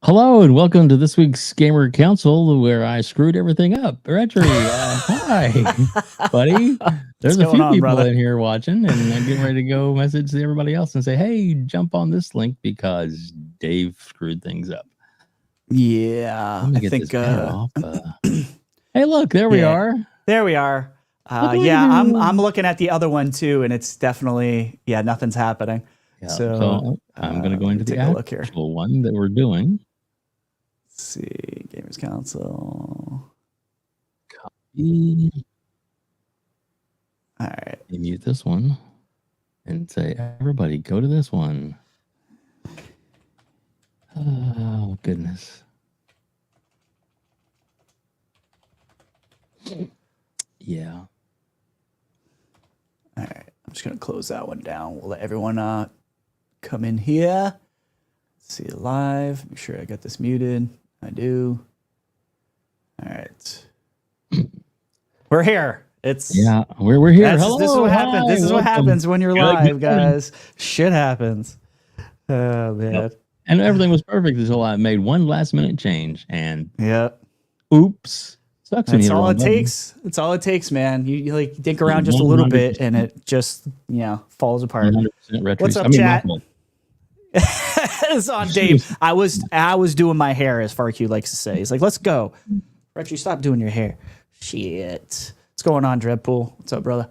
Hello and welcome to this week's Gamer Council, where I screwed everything up. RHETRI, hi, buddy. There's a few people in here watching, and I'm getting ready to go message to everybody else and say, "Hey, jump on this link because Dave screwed things up." Yeah, Let me get this off. Hey, look, there we are. There we are. Yeah, I'm looking at the other one too, and it's definitely nothing's happening. Yeah, so I'm going to go into the actual one that we're doing. Let's see, Gamers Council. Copy. All right. You mute this one and say, everybody, go to this one. Oh, goodness. Yeah. All right. I'm just going to close that one down. We'll let everyone come in here. See it live. Make sure I got this muted. I do. All right. We're here. We're here. Hello. This is what happens. This is what happens when you're live, guys. Shit happens. Oh man. And everything was perfect until I made one last minute change. And oops. Sucks. That's all it takes. It's all it takes, man. You like think around just a little bit, and it just falls apart. What's up, chat? It's on Dave. I was doing my hair, as FarQ likes to say. He's like, "Let's go, RHETRI, stop doing your hair." Shit. What's going on, Dreadpool? What's up, brother?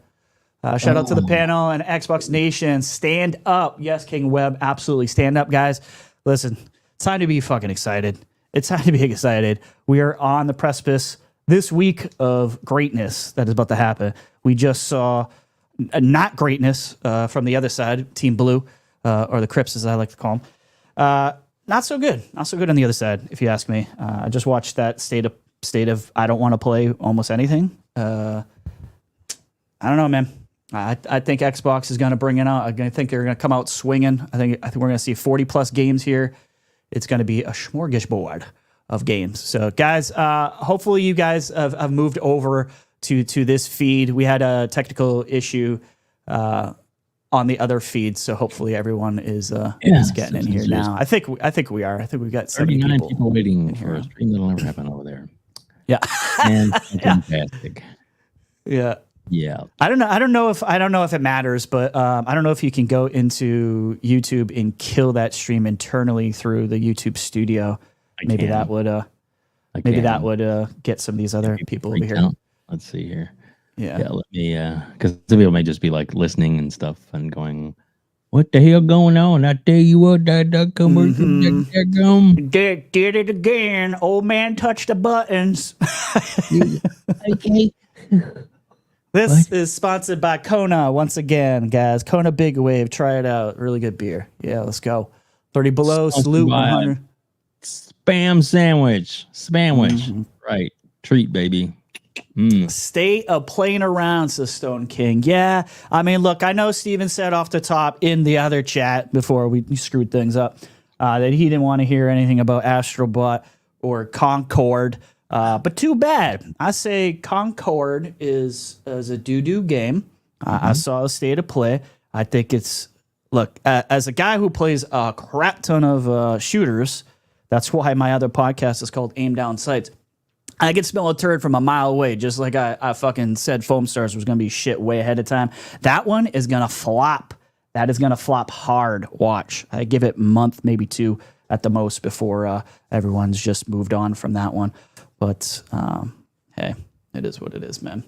Shout out to the panel and Xbox Nation. Stand up. Yes, King Web. Absolutely. Stand up, guys. Listen, it's time to be fucking excited. It's time to be excited. We are on the precipice this week of greatness that is about to happen. We just saw not greatness from the other side, Team Blue, or the Crips, as I like to call them. Not so good. Not so good on the other side, if you ask me. I just watched that state of I don't want to play almost anything. I don't know, man. I think Xbox is going to bring it out. I think they're going to come out swinging. I think we're going to see 40+ games here. It's going to be a smorgasbord of games. So, guys, hopefully you guys have moved over to this feed. We had a technical issue on the other feed, so hopefully everyone is getting in here now. I think we are. I think we've got 39 people waiting for a stream that'll never happen over there. Yeah, and fantastic. Yeah. Yeah. I don't know if it matters, but I don't know if you can go into YouTube and kill that stream internally through the YouTube studio. Maybe that would get some of these other people over here. Let's see here. Yeah. Let me because some people may just be like listening and stuff and going, "What the hell going on?" I tell you what, that did it again. Old man touched the buttons. Okay. This is sponsored by Kona once again, guys. Kona Big Wave. Try it out. Really good beer. Yeah, let's go. 30 below. Salute 100. Spam sandwich. Right. Treat, baby. State of playing around, says Stone King. Yeah. I mean, look, I know Steven said off the top in the other chat before we screwed things up that he didn't want to hear anything about Astrobot or Concord. But too bad. I say Concord is a doo-doo game. I saw a state of play. I think it's, look, as a guy who plays a crap ton of shooters, that's why my other podcast is called Aim Down Sights. I can smell a turd from a mile away, just like I fucking said Foam Stars was going to be shit way ahead of time. That one is going to flop. That is going to flop hard. Watch. I give it a month, maybe 2 at the most before everyone's just moved on from that one. But, hey, it is what it is, man.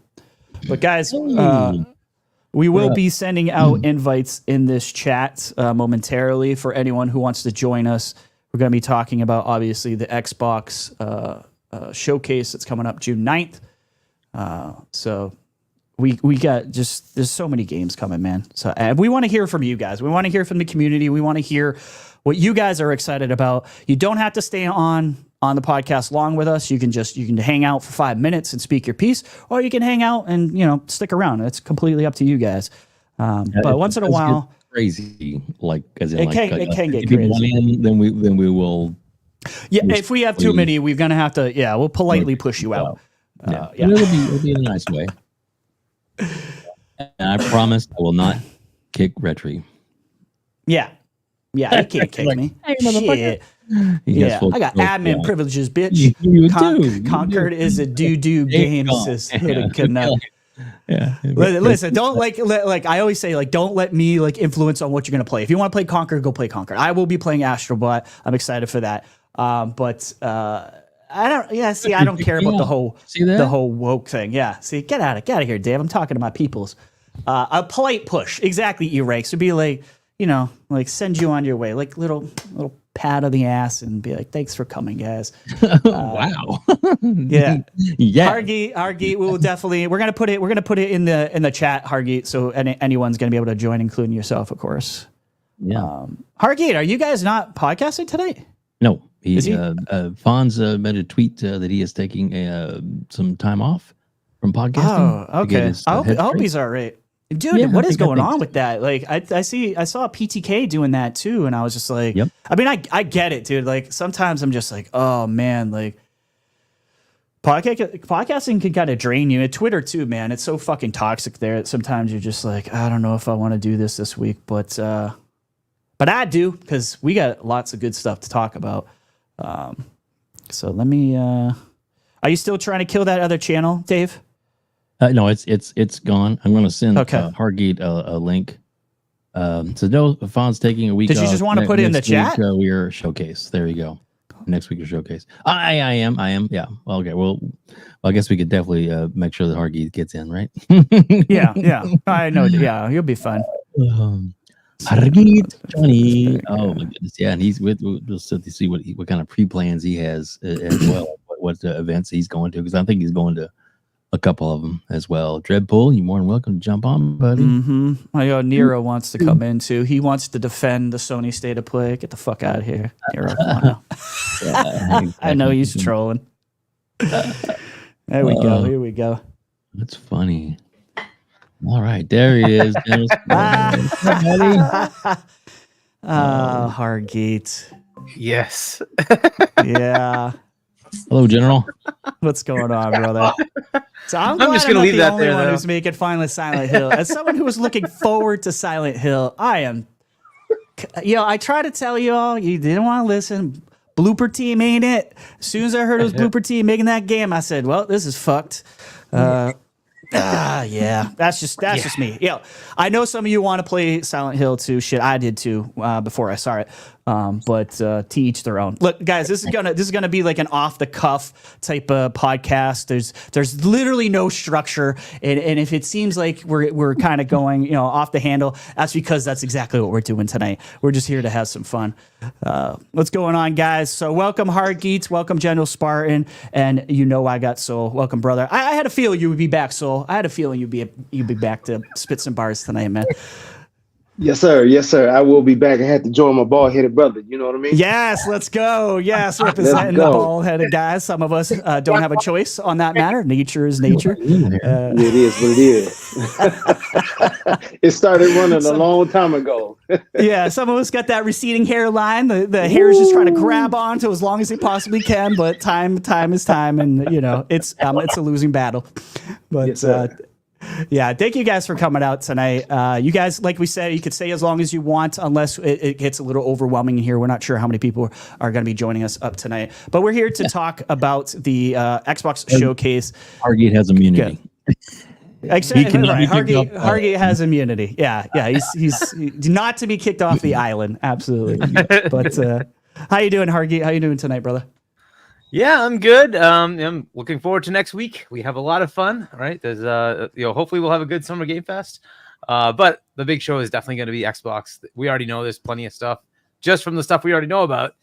But, guys, we will be sending out invites in this chat momentarily for anyone who wants to join us. We're going to be talking about, obviously, the Xbox showcase that's coming up June 9th. So we got there's so many games coming, man. So and we want to hear from you guys. We want to hear from the community. We want to hear what you guys are excited about. You don't have to stay on the podcast long with us. You can hang out for 5 minutes and speak your piece, or you can hang out and stick around. It's completely up to you guys. But once in a while, crazy, like as in it can get crazy. Then we will. Yeah, if we have too many, we're gonna have to. Yeah, we'll politely push you out. Yeah. It'll be in a nice way. And I promise I will not kick RHETRI. Yeah, Yeah, you can't kick me. Hey, Shit. Yeah, I got admin privileges, bitch. You do. Concord is a doo-doo game, says Canuck. Yeah. Listen, don't like I always say, like, don't let me like influence on what you're gonna play. If you want to play Conquer, go play Conquer. I will be playing Astrobot. I'm excited for that. But I don't. Yeah, see, I don't care about the whole woke thing. Yeah, see, get out of here, Dave. I'm talking to my peoples. A polite push, exactly. E-Rakes would be like, like send you on your way, like little pat of the ass, and be like, thanks for coming, guys. Wow. Yeah. Yeah. Hargeet, we're gonna put it in the chat, Hargeet, so anyone's gonna be able to join, including yourself, of course. Yeah. Hargeet, are you guys not podcasting tonight? No. Fonz made a tweet that he is taking some time off from podcasting. Oh, okay. I hope he's all right. Dude, what is going on with that? Like, I saw PTK doing that too, and I was just like, yep. I mean, I get it, dude. Like, sometimes I'm just like, oh man, like, podcasting can kind of drain you. And Twitter too, man. It's so fucking toxic there. Sometimes you're just like, I don't know if I want to do this week, but I do, because we got lots of good stuff to talk about. So let me. Are you still trying to kill that other channel, Dave? No, it's gone. I'm going to send Hargeet a link. So no, Fawn's taking a week. Did you just want to put it in the chat? We're showcase. There you go. Next week is showcase. I am. Yeah. Well, okay. Well, I guess we could definitely make sure that Hargeet gets in, right? Yeah. I know. Yeah, you'll be fine. Hargeet, Johnny. Oh my goodness. Yeah, and he's we'll see what kind of pre-plans he has as well. What events he's going to, because I think he's going to a couple of them as well. Dreadpool, you're more than welcome to jump on, buddy. Mm-hmm. I know Nero wants to come in too. He wants to defend the Sony State of Play. Get the fuck out of here, Nero. Exactly. I know he's trolling. There we go. Here we go. That's funny. All right, there he is. Hargeet. Yes. Yeah. Hello, General. What's going on, brother? So I'm just going to leave that there. Who's making finally Silent Hill. As someone who was looking forward to Silent Hill, I am. I try to tell you all, you didn't want to listen. Blooper Team ain't it. As soon as I heard it was Blooper Team making that game, I said, "Well, this is fucked." Yeah, that's just me. Yeah, I know some of you want to play Silent Hill too. Shit, I did too before I saw it. But to each their own. Look, guys, this is gonna be like an off the cuff type of podcast. There's literally no structure, and if it seems like we're kind of going off the handle, that's because that's exactly what we're doing tonight. We're just here to have some fun. What's going on, guys? So welcome Hargeets, welcome General Spartan, and I got Soul. Welcome, brother. I had a feeling you would be back, Soul. I had a feeling you'd be back to spit some bars tonight, man. Yes, sir. Yes, sir. I will be back. I had to join my bald-headed brother. You know what I mean? Yes, let's go. Yes, representing the bald-headed guys. Some of us don't have a choice on that matter. Nature is nature. It is what it is. It started running a long time ago. Yeah, some of us got that receding hairline. The hair is just trying to grab onto as long as it possibly can, but time is time, and it's a losing battle. But yes, yeah, thank you guys for coming out tonight. You guys, like we said, you could stay as long as you want, unless it gets a little overwhelming here. We're not sure how many people are going to be joining us up tonight, but we're here to talk about the Xbox Showcase. Hargeet has immunity. Hargeet has immunity. Yeah, he's not to be kicked off the island. Absolutely. But how you doing, Hargeet? How you doing tonight, brother? Yeah, I'm good. I'm looking forward to next week. We have a lot of fun, right? There's hopefully we'll have a good Summer Game Fest. But the big show is definitely going to be Xbox. We already know there's plenty of stuff just from the stuff we already know about.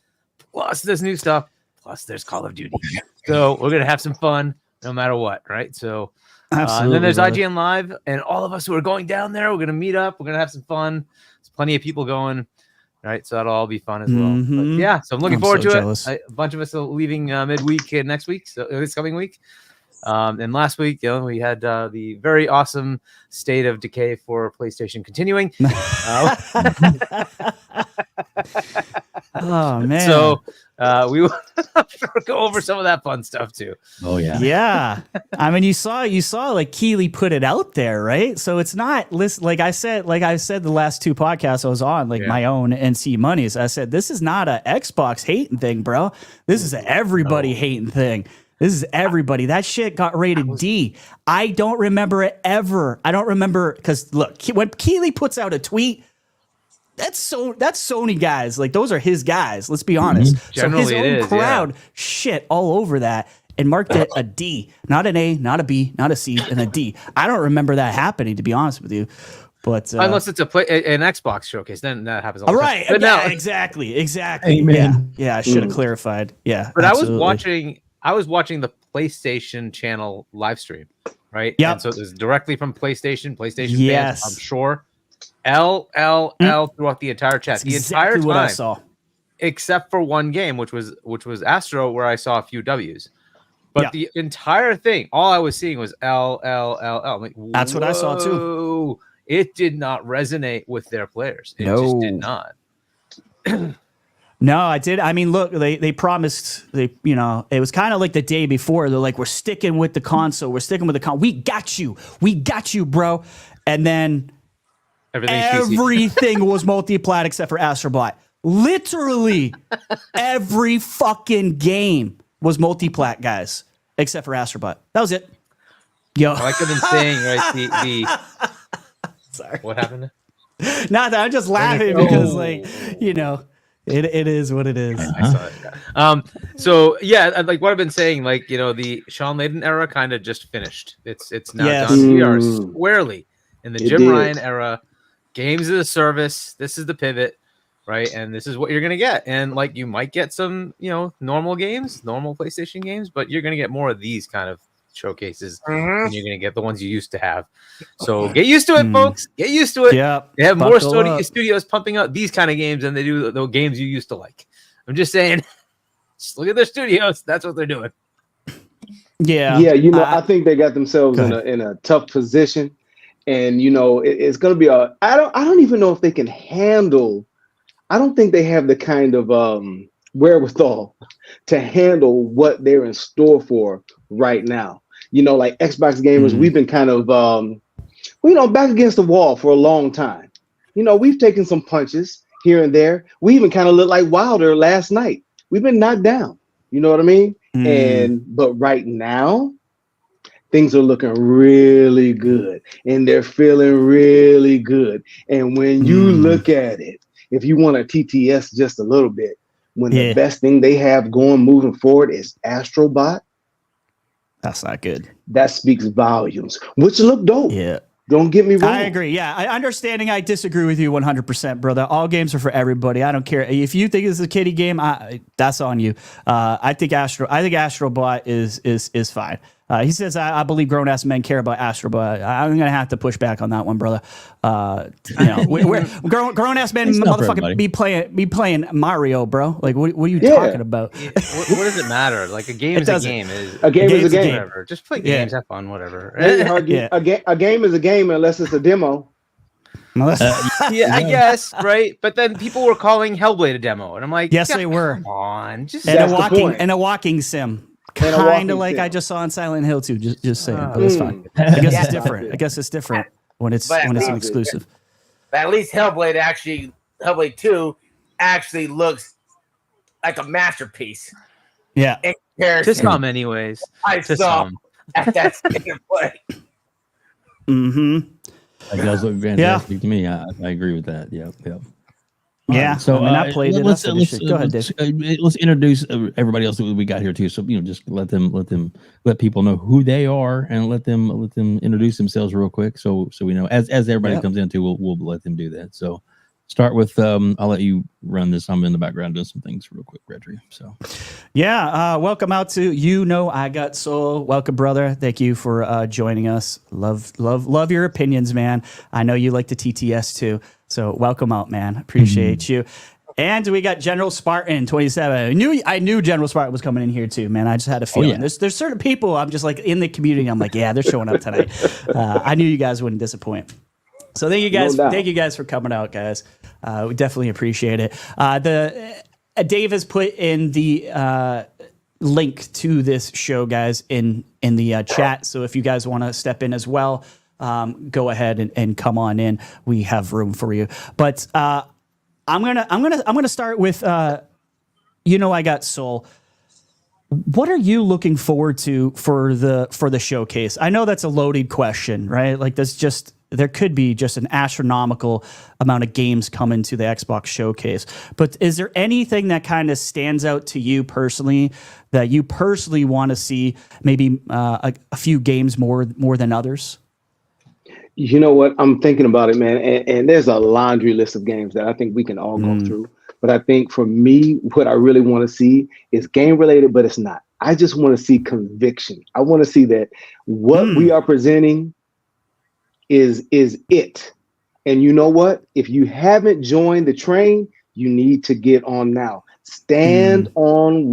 Plus there's new stuff. Plus there's Call of Duty. So we're going to have some fun no matter what, right? So and then there's IGN Live, and all of us who are going down there, we're going to meet up. We're going to have some fun. There's plenty of people going. Right, so that'll all be fun as well. Mm-hmm. But yeah, so I'm looking forward to jealous. it. A bunch of us are leaving midweek next week, so this coming week. And last week, we had the very awesome State of Decay for PlayStation continuing. Oh man. So we will go over some of that fun stuff too. Oh yeah. Yeah. I mean, you saw like Keeley put it out there, right? So it's not like I said the last two podcasts I was on, like my own NC Monies. I said, this is not a Xbox hating thing, bro. This is a everybody hating thing. This is everybody. That shit got rated D. I don't remember it ever. I don't remember, because look, when Keeley puts out a tweet, that's Sony guys. Like, those are his guys. Let's be honest. Generally, so his own crowd shit all over that and marked it a D, not an A, not a B, not a C, and a D. I don't remember that happening, to be honest with you. But unless it's an Xbox showcase, then that happens all the time. Right. But yeah, exactly. Amen. Yeah, I should have clarified. Yeah. But absolutely. I was watching the PlayStation channel live stream, right? Yeah. And so it was directly from PlayStation Yes. fans, I'm sure. LLL throughout the entire chat. That's The exactly entire time. what I saw. Except for one game, which was Astro, where I saw a few W's. But the entire thing, all I was seeing was LLL. I'm like, that's what I saw too. It did not resonate with their players. It just did not. No, I did. I mean, look, they promised, it was kind of like the day before. They're like, we're sticking with the console. We're sticking with the console. We got you, bro. And then everything was multi-plat except for Astrobot. Literally every fucking game was multi-plat, guys, except for Astrobot. That was it. Yo. Like I've been saying, right? Sorry. What happened? Not that I'm just laughing because, it is what it is. I saw it. So yeah, like what I've been saying, the Shaun Layden era kind of just finished. It's now done. We are squarely in the Jim Ryan era. Games as a service. This is the pivot, right? And this is what you're gonna get. And you might get some, normal PlayStation games, but you're gonna get more of these kind of showcases, and you're gonna get the ones you used to have. So get used to it, folks. Get used to it. Yeah, they have more studios pumping out these kind of games than they do the games you used to like. I'm just saying, just look at their studios. That's what they're doing. Yeah, I think they got themselves in a tough position, and it's gonna be I don't even know if they can handle. I don't think they have the kind of wherewithal to handle what they're in store for right now. Like Xbox gamers, we've been kind of, back against the wall for a long time. We've taken some punches here and there. We even kind of looked like Wilder last night. We've been knocked down. You know what I mean? But right now, things are looking really good, and they're feeling really good. And when you look at it, if you want to TTS just a little bit, when the best thing they have going moving forward is Astrobot, that's not good. That speaks volumes, which look dope. Yeah. Don't get me wrong. I agree. Yeah. I disagree with you 100%, brother. All games are for everybody. I don't care. If you think it's a kiddie game, that's on you. I think Astrobot is fine. He says, I believe grown-ass men care about Astrobot. I'm going to have to push back on that one, brother. We're grown-ass men, motherfucker, be playing Mario, bro. Like, what are you talking about? What does it matter? Like, a game is a game. A game is a game. Whatever. Just play games, have fun, whatever. A game is a game unless it's a demo. I guess, right? But then people were calling Hellblade a demo, and I'm like, yes, they were. Come on, just and a walking sim. Kind of like I just saw in Silent Hill too. Just saying, but it's fine. I guess it's different. I guess it's different when it's an exclusive. But at least Hellblade 2 actually looks like a masterpiece. Yeah. To some, anyways. I saw at that state of play. That does look fantastic to me. I agree with that. Yep. Yeah. So I played it. Let's go ahead, Dave. Let's introduce everybody else that we got here too. So just let people know who they are and let them introduce themselves real quick. So we know as everybody comes in too, we'll let them do that. So start with I'll let you run this. I'm in the background doing some things real quick, RHETRI. So welcome out to I Got Soul. Welcome, brother. Thank you for joining us. Love your opinions, man. I know you like the TTS too. So welcome out, man. Appreciate you. And we got General Spartan 27. I knew General Spartan was coming in here too, man. I just had a feeling. There's certain people I'm just like in the community. I'm like, they're showing up tonight. I knew you guys wouldn't disappoint. So thank you guys. Thank you guys for coming out, guys. We definitely appreciate it. Dave has put in the link to this show, guys, in the chat. So if you guys want to step in as well, go ahead and come on in. We have room for you. But I'm gonna start with I Got Soul. What are you looking forward to for the showcase? I know that's a loaded question, right? Like there could be just an astronomical amount of games coming to the Xbox showcase. But is there anything that kind of stands out to you personally that you personally want to see? Maybe a few games more than others. You know what? I'm thinking about it, man. And there's a laundry list of games that I think we can all go through. But I think for me, what I really want to see is game related, but it's not. I just want to see conviction. I want to see that what we are presenting is it. And you know what? If you haven't joined the train, you need to get on now. Stand on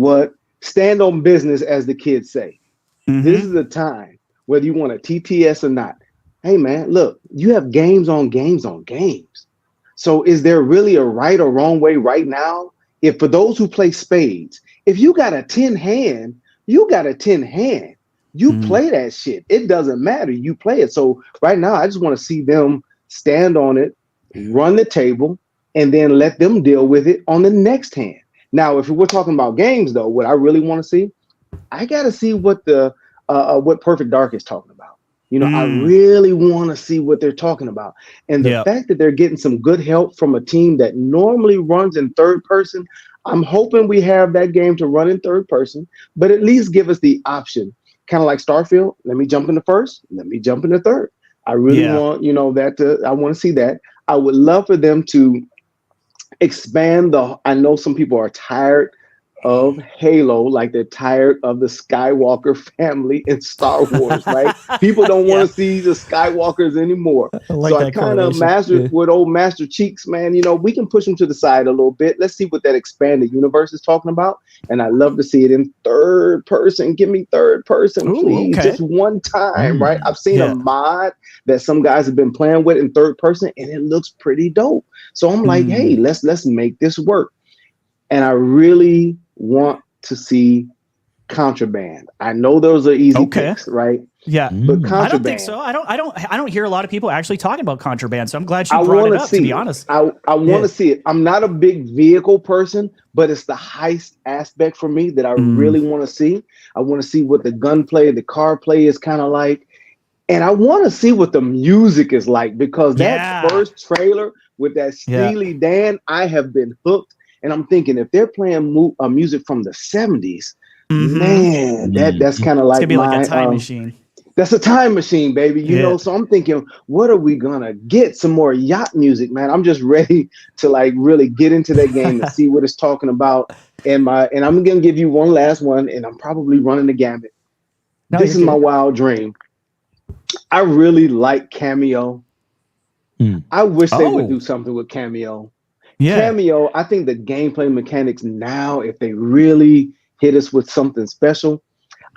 business, as the kids say. This is the time, whether you want a TTS or not. Hey man, look, you have games on games on games. So is there really a right or wrong way right now? If for those who play spades, if you got a 10 hand, you got a 10 hand. You play that shit. It doesn't matter. You play it. So right now, I just want to see them stand on it, run the table, and then let them deal with it on the next hand. Now, if we're talking about games, though, what I really want to see, I got to see what what Perfect Dark is talking about. I really want to see what they're talking about. And the fact that they're getting some good help from a team that normally runs in third person, I'm hoping we have that game to run in third person, but at least give us the option. Kind of like Starfield, let me jump into first, let me jump into third. I really want, I want to see that. I would love for them to expand I know some people are tired of Halo, like they're tired of the Skywalker family in Star Wars, right? People don't want to see the Skywalkers anymore. I kind of with old Master Cheeks, man, we can push them to the side a little bit. Let's see what that expanded universe is talking about. And I love to see it in third person. Give me third person, please. Just one time, right? I've seen a mod that some guys have been playing with in third person, and it looks pretty dope. So I'm like, hey, let's make this work. And I really want to see Contraband. I know those are easy picks, right? Yeah, but Contraband. I don't think so. I don't hear a lot of people actually talking about Contraband. So I'm glad you brought it up. To be honest, I want to see it. I'm not a big vehicle person, but it's the heist aspect for me that I really want to see. I want to see what the gunplay, the car play is kind of like, and I want to see what the music is like, because that first trailer with that Steely Dan, I have been hooked. And I'm thinking, if they're playing music from the 70s, man, that's kind of like, it's gonna be like a time machine. That's a time machine, baby. You know, so I'm thinking, what are we gonna get? Some more yacht music, man. I'm just ready to like really get into that game and see what it's talking about. And I'm gonna give you one last one, and I'm probably running the gamut. This is my wild dream. I really like Cameo. I wish they would do something with Cameo. Cameo, I think the gameplay mechanics now, if they really hit us with something special,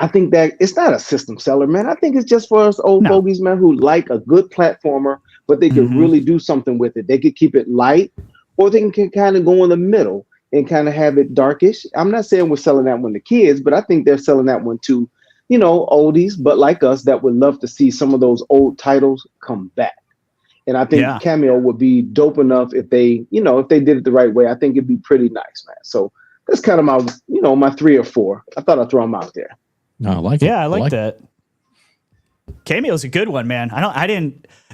I think that it's not a system seller, man. I think it's just for us old fogies, man, who like a good platformer, but they could really do something with it. They could keep it light, or they can kind of go in the middle and kind of have it darkish. I'm not saying we're selling that one to kids, but I think they're selling that one to, oldies, but like us, that would love to see some of those old titles come back. And I think Cameo would be dope enough if they, if they did it the right way. I think it'd be pretty nice, man. So that's kind of my, my 3 or 4. I thought I'd throw them out there. No, I like it. Yeah, I like that. Cameo's a good one, man.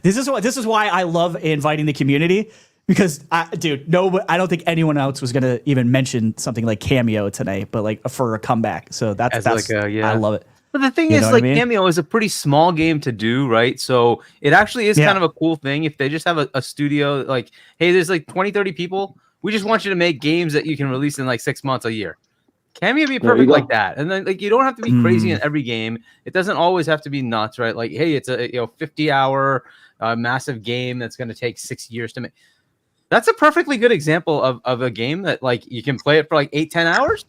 This is why I love inviting the community, because I don't think anyone else was going to even mention something like Cameo tonight, but like for a comeback. So that's I love it. But the thing is, like, Cameo is a pretty small game to do, right? So it actually is kind of a cool thing if they just have a studio like, hey, there's like 20, 30 people. We just want you to make games that you can release in like 6 months, a year. Cameo be perfect like that. And then like you don't have to be crazy in every game. It doesn't always have to be nuts, right? Like, hey, it's a 50-hour massive game that's going to take 6 years to make. That's a perfectly good example of a game that like you can play it for like 8-10 hours,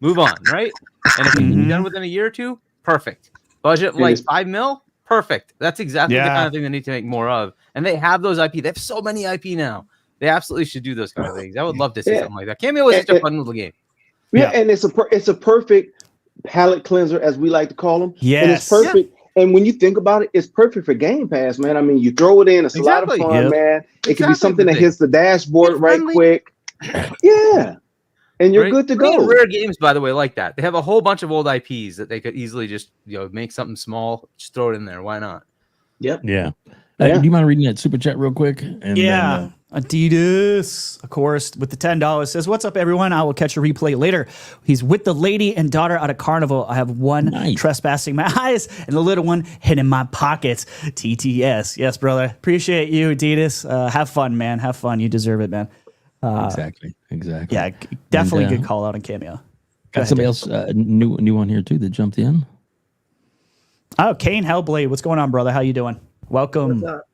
move on, right? And if you can be done within a year or two, perfect. Budget like $5 million, perfect. That's exactly the kind of thing they need to make more of. And they have those IP. They have so many IP now. They absolutely should do those kind of things. I would love to see something like that. Cameo is such a fun little game. Yeah, and it's a perfect palate cleanser, as we like to call them. Yes. And it's perfect. And when you think about it, it's perfect for Game Pass, man. I mean, you throw it in, it's a lot of fun, man. It can be something that hits the dashboard right quick. Yeah. And you're good to go. Rare Games, by the way, like that. They have a whole bunch of old IPs that they could easily just make something small, just throw it in there. Why not? Yep. Yeah. Do you mind reading that super chat real quick? And then, Adidas, of course, with the $10 says, "What's up, everyone? I will catch a replay later. He's with the lady and daughter at a carnival. I have one trespassing my eyes and the little one hitting my pockets. TTS." Yes, brother. Appreciate you, Adidas. Have fun, man. Have fun. You deserve it, man. Exactly. Yeah, definitely good call out on Cameo. Got somebody else new one here too that jumped in. Oh, Kane Hellblade, what's going on, brother? How you doing? Welcome. What's up?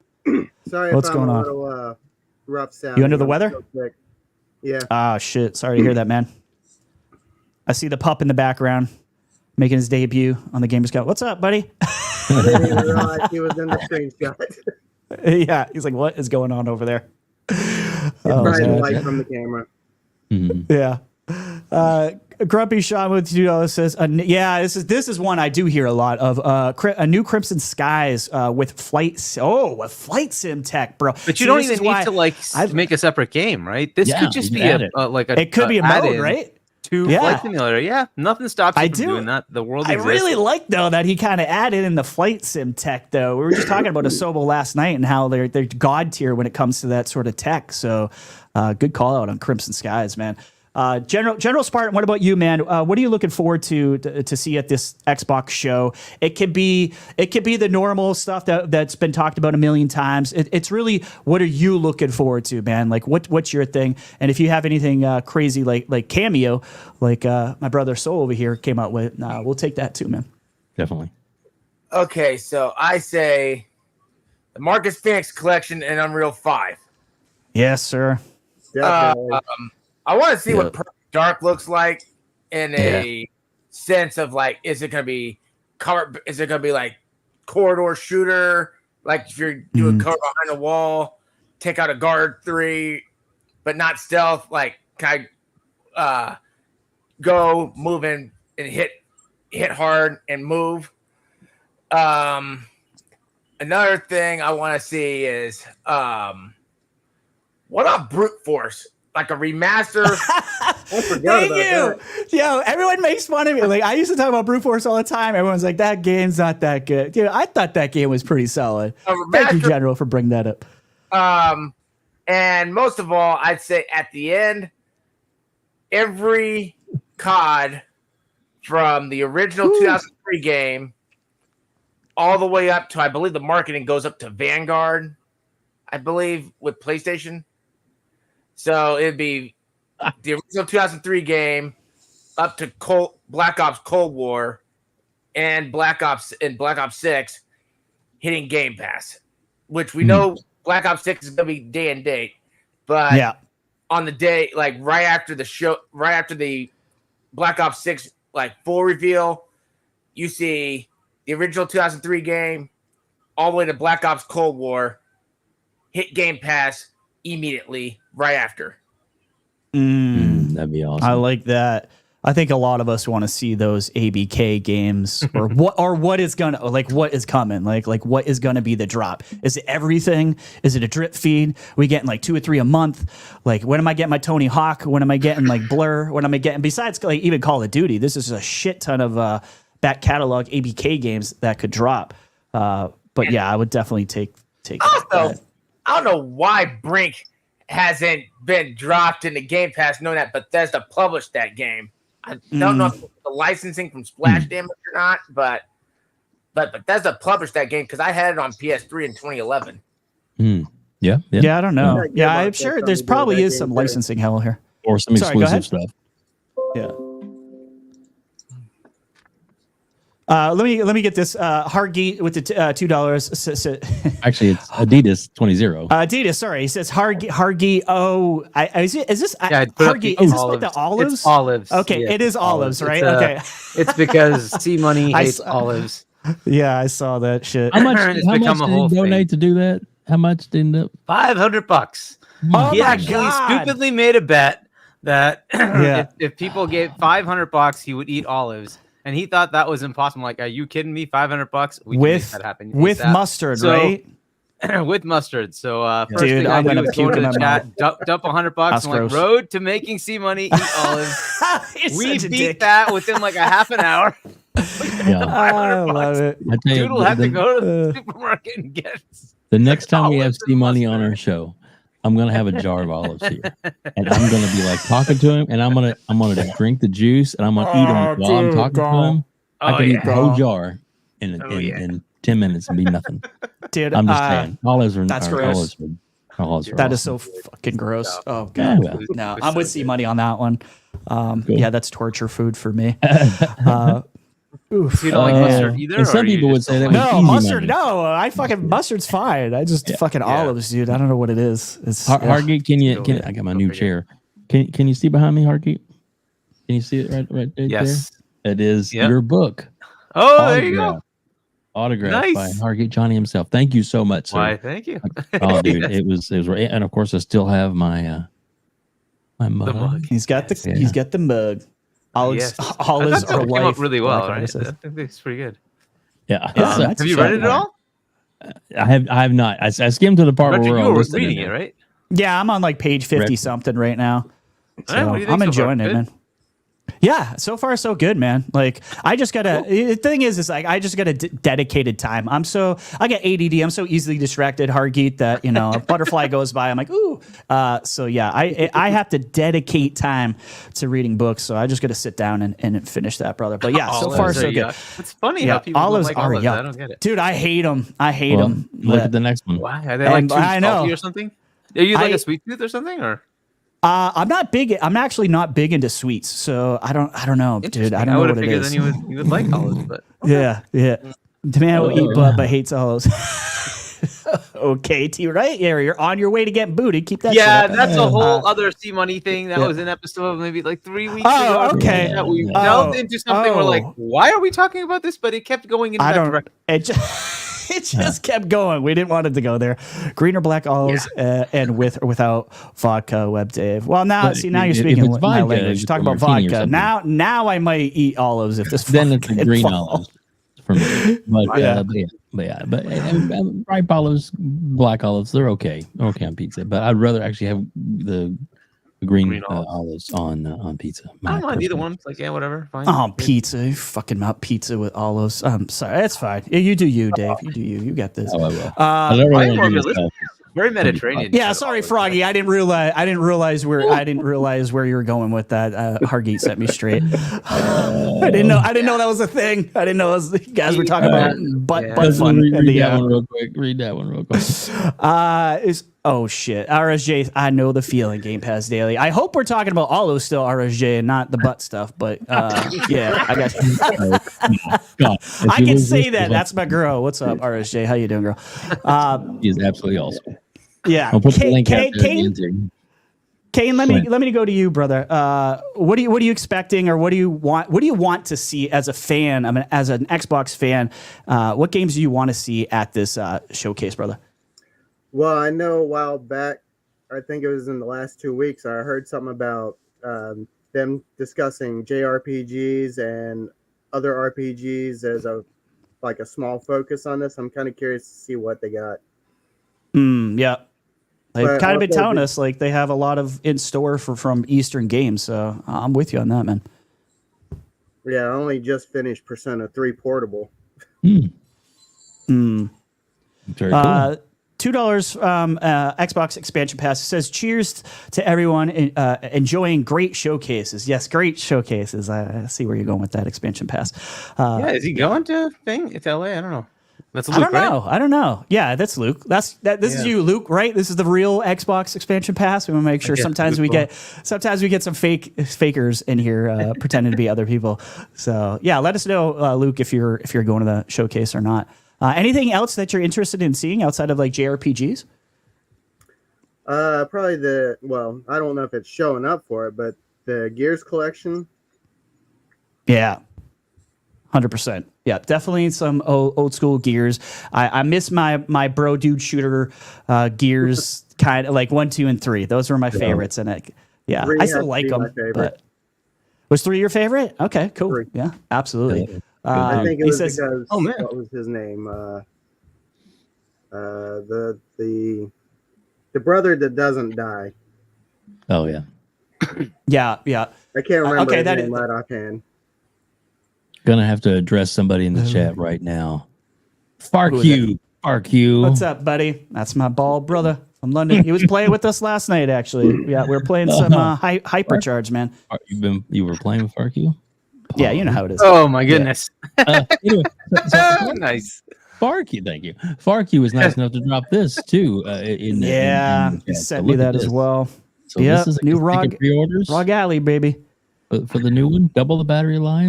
Sorry, what's going on? Little, rough sound. You under the weather? Yeah. Ah, shit. Sorry to hear that, man. I see the pup in the background making his debut on the Gamer Scout. What's up, buddy? I didn't even realize he was in the screenshot. Yeah, he's like, what is going on over there? Probably the light from the camera. Mm-hmm. Yeah. Grumpy Shaun with $2 says, this is one I do hear a lot of. A new Crimson Skies with flight sim tech, bro. But you don't even need to make a separate game, right? This could just be it could be a mode, right? To Flight Simulator. Yeah, nothing stops you from doing that. The world exists. I really like, though, that he kind of added in the flight sim tech, though. We were just talking about Asobo last night and how they're god tier when it comes to that sort of tech. So good call out on Crimson Skies, man. General Spartan, what about you, man? What are you looking forward to see at this Xbox show? It could be the normal stuff that's been talked about a million times. It's really, what are you looking forward to, man? Like what's your thing? And if you have anything crazy like Cameo, like my brother Soul over here came out with, we'll take that too, man. Definitely. Okay, so I say the Marcus Phoenix collection and Unreal 5. Yes, sir. I want to see what Perfect Dark looks like in a sense of like, is it going to be cover? Is it going to be like corridor shooter? Like if you're doing cover behind a wall, take out a guard 3, but not stealth. Like kind of go move in and hit hard and move. Another thing I want to see is what about Brute Force? Like a remaster. I forgot about that. Yo, everyone makes fun of me. Like I used to talk about Brute Force all the time. Everyone's like, that game's not that good. Dude, I thought that game was pretty solid. Thank you, General, for bringing that up. And most of all, I'd say at the end, every COD from the original 2003 game all the way up to, I believe the marketing goes up to Vanguard, I believe, with PlayStation. So it'd be the original 2003 game up to Black Ops Cold War and Black Ops 6 hitting Game Pass, which we know Black Ops 6 is going to be day and date. But on the day, like right after the Black Ops 6 like full reveal, you see the original 2003 game all the way to Black Ops Cold War hit Game Pass immediately right after. That'd be awesome. I like that. I think a lot of us want to see those ABK games or what is coming, like what is gonna be the drop. Is it everything? Is it a drip feed? We getting like 2 or 3 a month? Like when am I getting my Tony Hawk? When am I getting like Blur? When am I getting, besides like even Call of Duty, this is a shit ton of back catalog ABK games that could drop. But yeah, I would definitely take also, I don't know why Brink hasn't been dropped in the Game Pass, knowing that Bethesda published that game. I don't know if it's the licensing from Splash Damage or not, but Bethesda published that game because I had it on PS3 in 2011. Yeah, I don't know. Yeah, I'm sure there's probably is some licensing hell here. Or some exclusive stuff. Yeah. Let me get this. Hargeet with the $2. Actually, it's Adidas 20. Adidas, sorry. He says Hargeet. Oh, is this Hargeet? Is this like the olives? It's olives. Okay, it is olives, right? Okay. It's because C Money hates olives. Yeah, I saw that shit. How much did he donate to do that? How much did it end up? $500. Oh He my actually God. stupidly made a bet that Yeah. if people gave $500, he would eat olives. And he thought that was impossible. Like, are you kidding me? $500? We can make that happen. With ASAP. mustard, So, right? With mustard. So first Dude, thing I I'm do gonna is go puke to in the my chat, dump $100. That's I'm like, gross. road to making C money, eat olives. You're We such a beat dick. that within like a half an hour. Yeah. I love it. I tell you, Dude will have to go to the uh, supermarket and get the next time we have olives and C Money on mustard. our show, I'm gonna have a jar of olives here, and I'm gonna be like talking to him, and I'm gonna drink the juice, and I'm gonna eat them while I'm talking to him. I Oh, could eat the whole Don't. jar in 10 minutes and be nothing. Dude, I'm just saying, olives are that's gross. olives are that is awesome. so fucking gross. Oh Yeah, God. well. No, I'm with C Money on that one. Cool. Yeah, that's torture food for me. Oof. So you don't like mustard either? and some or you people would just say don't that like was No, easy mustard. money. No, I fucking mustard's fine. I just fucking olives, dude. I don't know what it is. It's Hargeet, I got my new chair. Can you see behind me, Hargeet? Can you see it right Yes. there? It is Yep. your book. Oh, there you go. Autographed by Nice. Hargeet Johnny himself. Thank you so much, sir. Why, thank you. Oh, dude, it was right. And of course, I still have my my mug. mug. He's got the mug. Olives, Yes. olives I thought are that came life. up really well, Black right? Olives. I think it's pretty good. Yeah, that's Have you read it at all? I have not. I skimmed to the part Richard, where you we're were listening reading to it, right? Yeah, I'm on like page 50 Correct. something right now. All right, what do you think I'm so far? enjoying it, Good? man. Yeah, so far so good, man. Like I just gotta. The thing is like I just got a dedicated time. I get ADD. I'm so easily distracted, Hargeet, that a butterfly goes by. I'm like, ooh. So yeah, I have to dedicate time to reading books. So I just got to sit down and finish that, brother. But yeah, so Olives far are so good. yuck. It's funny Yeah, how people don't olives like are olives. I yuck. don't get it. Dude, I hate them. I hate Well, them. look at the next one. Why? Are they like too I know. salty or something? Are you like I- a sweet tooth or something? Or I'm not big. I'm actually not big into sweets, so I don't know, dude. I don't know would what have it figured is. then you would like olives, but Yeah. The man will eat blood but hates olives. Okay, T, right? Yeah, you're on your way to getting booted. Keep that shit yeah, up. that's a whole other C Money thing. That yeah. was an episode of maybe like 3 weeks Oh, ago. okay. That we Oh, delved into something. We're like, oh. why are we talking about this? But it kept going in I that don't. direction. It just kept going. We didn't want it to go there. Green or black olives, and with or without vodka, WebDave. Well, now But now you're if speaking it's my vodka, language. it's Talk a about martini or vodka. something. Now I might eat olives if this. Then it's fucking the green falls. olives for me. But Yeah. ripe olives, black olives, they're okay. They're okay on pizza. But I'd rather actually have the green Green olives on pizza. I don't mind either personal- one. It's like, yeah, whatever. Fine. Oh, pizza! You fucking mount pizza with olives. I'm sorry, that's fine. Yeah, you do you, Dave. You do you. You got this. Oh, I will. Uh, I don't really I'm wanna more do realistic. myself. Very Mediterranean. Yeah, sorry, Froggy. I didn't realize where you were going with that. Hargeet set me straight. I didn't know that was a thing. I didn't know you guys were talking about butt fun. Read that one real quick. Read that one real quick. Oh shit, RSJ. I know the feeling. Game Pass Daily. I hope we're talking about all those still RSJ and not the butt stuff. But yeah, I got. God, I can say that. That's my girl. What's up, RSJ? How you doing, girl? He is absolutely awesome. Yeah. I'll put the link out there at the Kane, end here. Kane, let me go to you, brother. What are you expecting, or what do you want to see as a fan? I mean, as an Xbox fan, what games do you want to see at this showcase, brother? Well, I know a while back, I think it was in the last 2 weeks, I heard something about them discussing JRPGs and other RPGs as a small focus on this. I'm kind of curious to see what they got. Yeah. They've But kind of been also telling us like they have a lot of in store from Eastern games, so I'm with you on that, man. Yeah, I only just finished Persona 3 Portable. Very cool. $2 Xbox expansion pass. It says, cheers to everyone enjoying great showcases. Yes, great showcases. I see where you're going with that expansion pass. Yeah, is he going to thing? It's LA. I don't know. That's Luke, I don't know. Yeah, that's Luke. This is you, Luke, right? This is the real Xbox expansion pass. We want to make sure sometimes we get some fakers in here pretending to be other people. So yeah, let us know, Luke, if you're going to the showcase or not. Anything else that you're interested in seeing outside of like JRPGs? Probably I don't know if it's showing up for it, but the Gears collection. Yeah. 100%. Yeah, definitely some old school Gears. I miss my bro dude shooter Gears kind of like 1, 2, and 3. Those were my favorites, and I still like them. But was 3 your favorite? Okay, cool. 3. Yeah, absolutely. I think it was says, because oh man, what was his name? The brother that doesn't die. Oh yeah. Yeah. I can't remember okay, his that name is, right offhand. Gonna have to address somebody in the chat right now. Farq you. What's up, buddy? That's my bald brother from London. He was playing with us last night, actually. Yeah, we were playing some Hypercharge, man. You were playing with Farq? Yeah, you know how it is. Oh my goodness. Anyway, Nice. Farq, thank you. Farq was nice enough to drop this too. He So sent me look at that as this. So this is new ROG pre-orders. ROG Alley, baby. For the new one, double the battery life.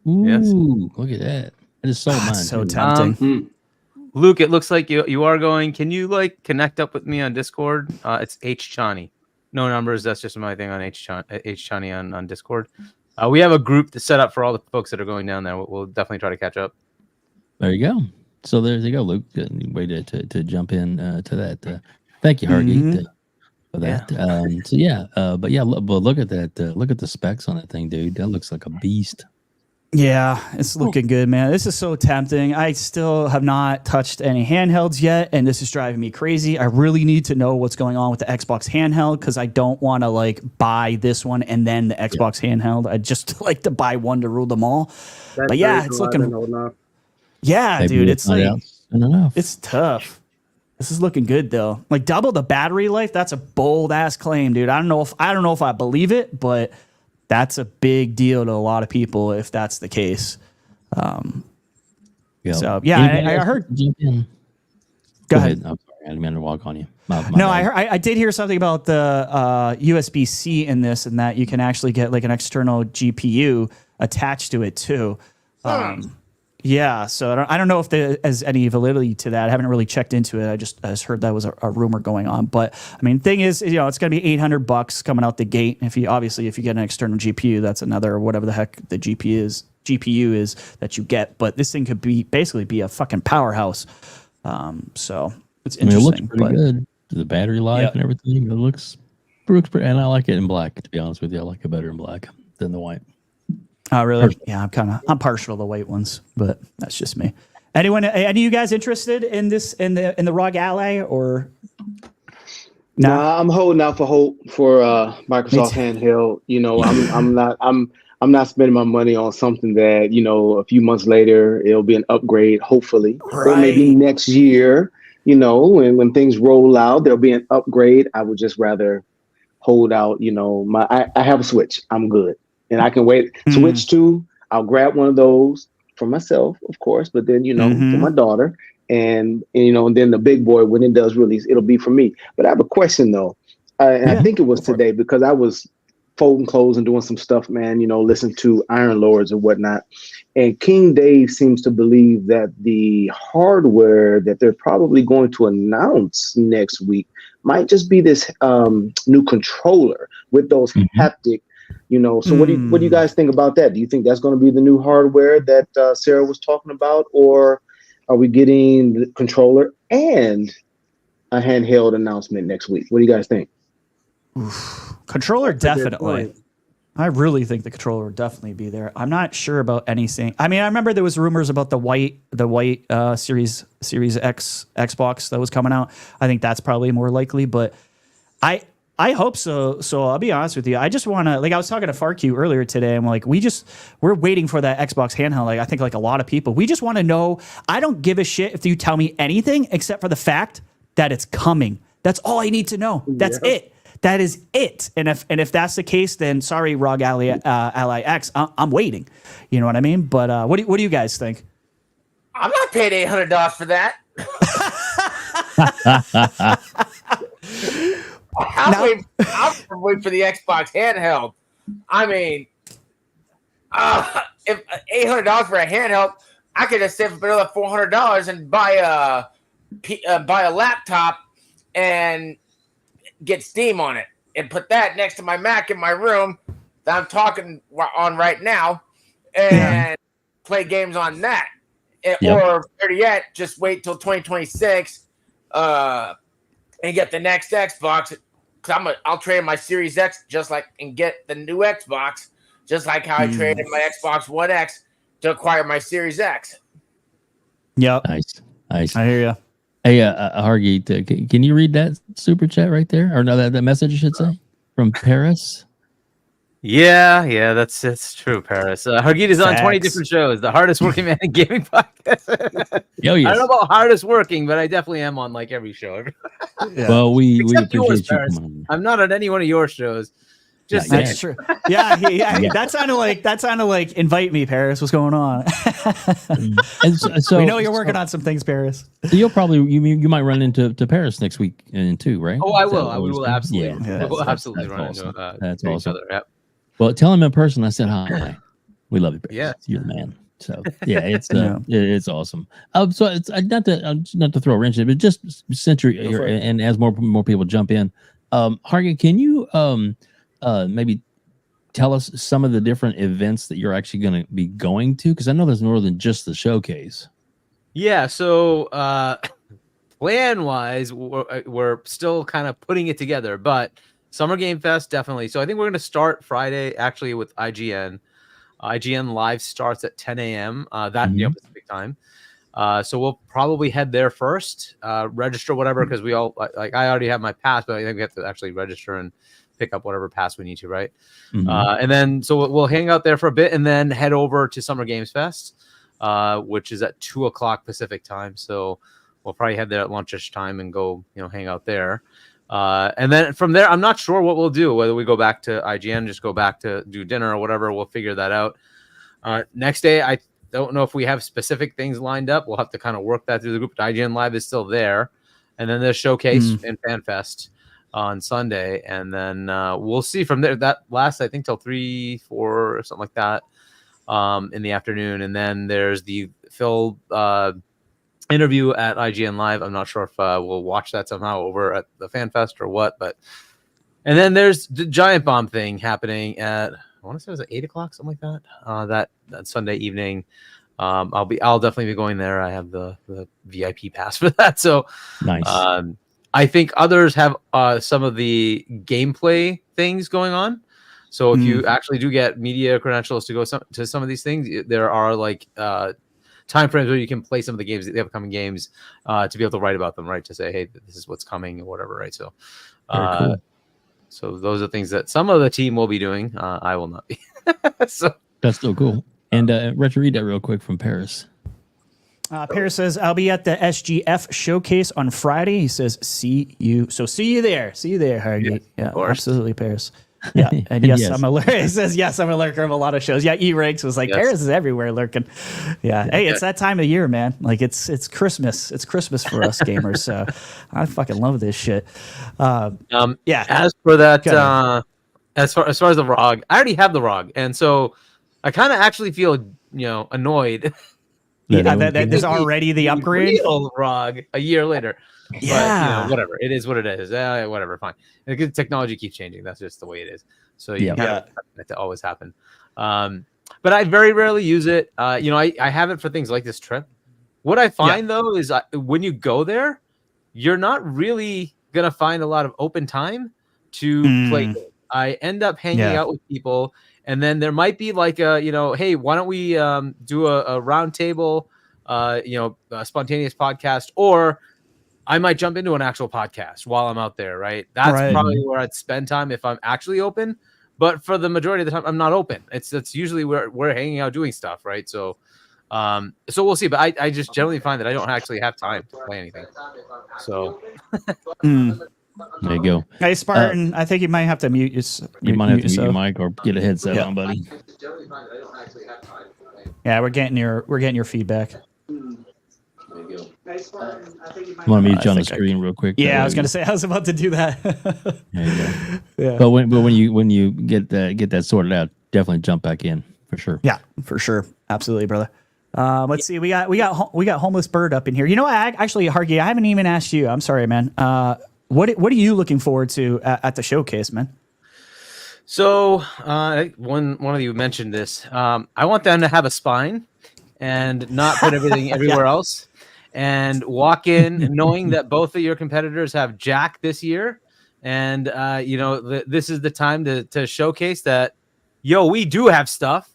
Ooh, Yes. look at that. I just sold mine. So too. tempting. Luke, it looks like you are going. Can you like connect up with me on Discord? It's H Chani. No numbers. That's just my thing on H Chani on Discord. We have a group to set up for all the folks that are going down there. We'll definitely try to catch up. There you go. So there you go, Luke. Good way to jump in to that. Thank you, Hargy, for that. But look at that. Look at the specs on that thing, dude. That looks like a beast. Yeah, it's looking good, man. This is so tempting. I still have not touched any handhelds yet, and this is driving me crazy. I really need to know what's going on with the Xbox handheld because I don't want to like buy this one and then the Xbox handheld. I just like to buy one to rule them all. But yeah, it's looking. Yeah, maybe dude, it's like it's tough. This is looking good though. Like double the battery life. That's a bold ass claim, dude. I don't know if I believe it, but that's a big deal to a lot of people if that's the case. So yeah, I heard. Go ahead. I'm sorry, I didn't mean to walk on you. I did hear something about the USB-C in this, and that you can actually get like an external GPU attached to it too. Yeah, so I don't know if there is any validity to that. I haven't really checked into it. I just heard that was a rumor going on. But I mean, thing is, it's going to be $800 coming out the gate. If you get an external GPU, that's another whatever the heck the GPU is that you get. But this thing could basically be a fucking powerhouse. So it's interesting. It looks pretty good. The battery life and everything. It looks pretty, and I like it in black. To be honest with you, I like it better in black than the white. Oh, really? Yeah, I'm partial to the white ones, but that's just me. Any of you guys interested in this in the ROG Ally or? No, I'm holding out for hope for Microsoft handheld. I'm not spending my money on something that a few months later it'll be an upgrade, hopefully, or maybe next year. When things roll out, there'll be an upgrade. I would just rather hold out. I have a Switch. I'm good. And I can wait. Switch 2, I'll grab one of those for myself, of course, but then, for my daughter. And then the big boy, when it does release, it'll be for me. But I have a question, though. I think it was today because I was folding clothes and doing some stuff, man, listening to Iron Lords and whatnot. And King Dave seems to believe that the hardware that they're probably going to announce next week might just be this new controller with those haptic. So what do you guys think about that? Do you think that's going to be the new hardware that Sarah was talking about, or are we getting the controller and a handheld announcement next week? What do you guys think? Controller, definitely. I really think the controller would definitely be there. I'm not sure about anything. I mean, I remember there was rumors about the white Series X Xbox that was coming out. I think that's probably more likely, but I hope so. So I'll be honest with you. I just want to, I was talking to Farq earlier today. I'm like, we're waiting for that Xbox handheld. I think like a lot of people, we just want to know. I don't give a shit if you tell me anything except for the fact that it's coming. That's all I need to know. That's it. That is it. And if that's the case, then sorry, ROG Ally X. I'm waiting. You know what I mean? But what do you guys think? I'm not paying $800 for that. I'll wait for the Xbox handheld. I mean, if $800 for a handheld, I could just save up another $400 and buy a laptop and get Steam on it and put that next to my Mac in my room that I'm talking on right now and play games on that. Or better yet, just wait till 2026. and get the next Xbox. Cause I'll trade my Series X and get the new Xbox, just like how I traded my Xbox One X to acquire my Series X. Yep. Nice. I hear you. Hey, Hargeet, can you read that super chat right there? Or no, that message, I should say, from Paris? Yeah, that's true, Paris. Hargeet is on 20 different shows. The hardest working man in gaming podcast. Oh, yes. I don't know about hardest working, but I definitely am on like every show. Yeah. Well, we Except appreciate yours, you Paris. coming on. I'm not on any one of your shows. Just Not That's true. Yeah, that sounded like invite me, Paris. What's going on? And so we know you're working on some things, Paris. So you'll probably you might run into Paris next week too, right? Oh, I Is that will. what I we're will saying? absolutely. Yeah, We'll absolutely run awesome. into That's each awesome. other. Yep. Well, tell him in person. I said hi. We love you, Paris. Yeah. You're the man. So yeah, it's awesome. So it's not to throw a wrench in it, but just since you're here, and as more people jump in, Hargan, can you maybe tell us some of the different events that you're actually going to be going to? Because I know there's more than just the showcase. Yeah. So plan wise, we're still kind of putting it together, but Summer Game Fest definitely. So I think we're going to start Friday actually with IGN. IGN Live starts at 10 a.m. Pacific time. So we'll probably head there first, register whatever, because we all I already have my pass, but I think we have to actually register and pick up whatever pass we need to, right? And then so we'll hang out there for a bit and then head over to Summer Games Fest, which is at 2:00 Pacific time. So we'll probably head there at lunchish time and go, hang out there. And then from there, I'm not sure what we'll do, whether we go back to IGN, just go back to do dinner or whatever. We'll figure that out. Next day, I don't know if we have specific things lined up. We'll have to kind of work that through the group. But IGN Live is still there. And then there's Showcase and FanFest on Sunday. And then we'll see from there. That lasts, I think, till 3, 4 or something like that in the afternoon. And then there's the Phil interview at IGN Live. I'm not sure if we'll watch that somehow over at the FanFest or what. And then there's the Giant Bomb thing happening at, I want to say it was at 8:00, something like that. That Sunday evening. I'll definitely be going there. I have the VIP pass for that. So Nice. I think others have some of the gameplay things going on. So if you actually do get media credentials to go to some of these things, there are like time frames where you can play some of the games, the upcoming games, to be able to write about them, right? To say, hey, this is what's coming or whatever, right? So, cool. So those are things that some of the team will be doing. I will not be. So that's so cool. And Retro, read that real quick from Paris. Paris says, I'll be at the SGF showcase on Friday. He says, see you. So see you there. See you there, Hargate. Yeah, absolutely, Paris. Yeah, and yes, I'm a lurker. It says, yes, I'm a lurker of a lot of shows. Yeah, E-Ranks was like, Paris is everywhere lurking. Yeah, hey, it's that time of year, man. Like, it's Christmas. It's Christmas for us gamers. So I fucking love this shit. Yeah. As for that, as far as the ROG, I already have the ROG. And so I kind of actually feel, annoyed. Yeah, there's already the upgrade. Real ROG a year later. Yeah, but, whatever. It is what it is. Whatever, fine. The technology keeps changing. That's just the way it is. So you expect that to always happen. But I very rarely use it. I have it for things like this trip. What I find though is when you go there, you're not really gonna find a lot of open time to play. I end up hanging out with people, and then there might be like hey, why don't we do a round table, a spontaneous podcast, or I might jump into an actual podcast while I'm out there, right? That's probably where I'd spend time if I'm actually open. But for the majority of the time, I'm not open. That's usually where we're hanging out doing stuff, right? So, so we'll see. But I just generally find that I don't actually have time to play anything. So there you go. Hey, Spartan, I think you might have to mute yourself. You might have to mute your mic or get a headset on, buddy. Yeah, we're getting your feedback. I'm gonna mute you on the screen real quick. Yeah, I was gonna say I was about to do that. There you go. Yeah. But when you get that sorted out, definitely jump back in for sure. Yeah, for sure, absolutely, brother. Let's see, we got Homeless Bird up in here. You know, actually, Hargy, I haven't even asked you. I'm sorry, man. What are you looking forward to at the showcase, man? So one of you mentioned this. I want them to have a spine and not put everything everywhere else. and walk in knowing that both of your competitors have Jack this year. And, this is the time to showcase that, we do have stuff.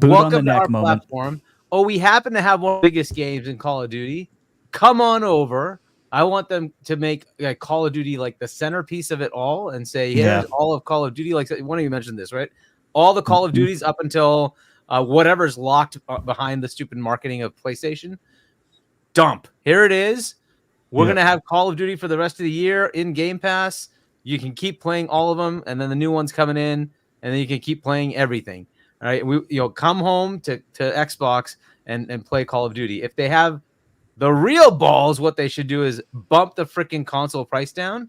Welcome to our platform. Oh, we happen to have one of the biggest games in Call of Duty. Come on over. I want them to make Call of Duty like the centerpiece of it all and say, here's all of Call of Duty. Like one of you mentioned this, right? All the Call of Duties up until whatever's locked behind the stupid marketing of PlayStation. Dump. Here it is. We're going to have Call of Duty for the rest of the year in Game Pass. You can keep playing all of them, and then the new ones coming in, and then you can keep playing everything. All right, come home to Xbox and play Call of Duty. If they have the real balls, what they should do is bump the freaking console price down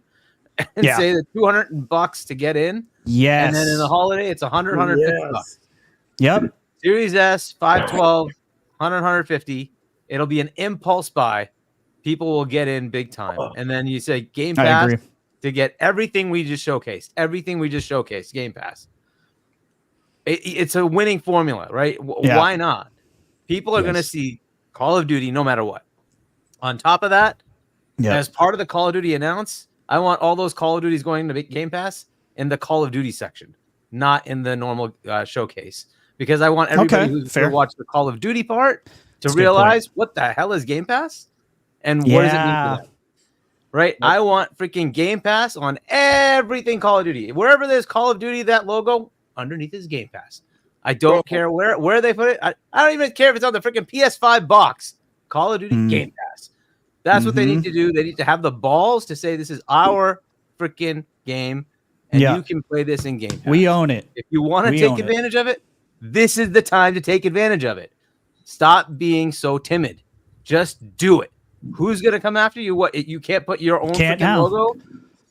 and say that $200 to get in. Yes. And then in the holiday, it's $150. Yep. Series S, 512, 150. It'll be an impulse buy. People will get in big time. And then you say Game Pass to get everything we just showcased. Game Pass. It's a winning formula, right? Why not? People are going to see Call of Duty no matter what. On top of that, as part of the Call of Duty announce, I want all those Call of Duties going to Game Pass in the Call of Duty section, not in the normal showcase. Because I want everybody who's going to watch the Call of Duty part to realize what the hell is Game Pass and what does it mean for them. Right? I want freaking Game Pass on everything Call of Duty. Wherever there's Call of Duty, that logo underneath is Game Pass. I don't care where they put it. I don't even care if it's on the freaking PS5 box. Call of Duty Game Pass. That's what they need to do. They need to have the balls to say this is our freaking game, and you can play this in Game Pass. We own it. If you want to take advantage of it, this is the time to take advantage of it. Stop being so timid. Just do it. Who's going to come after you? What? You can't put your own freaking logo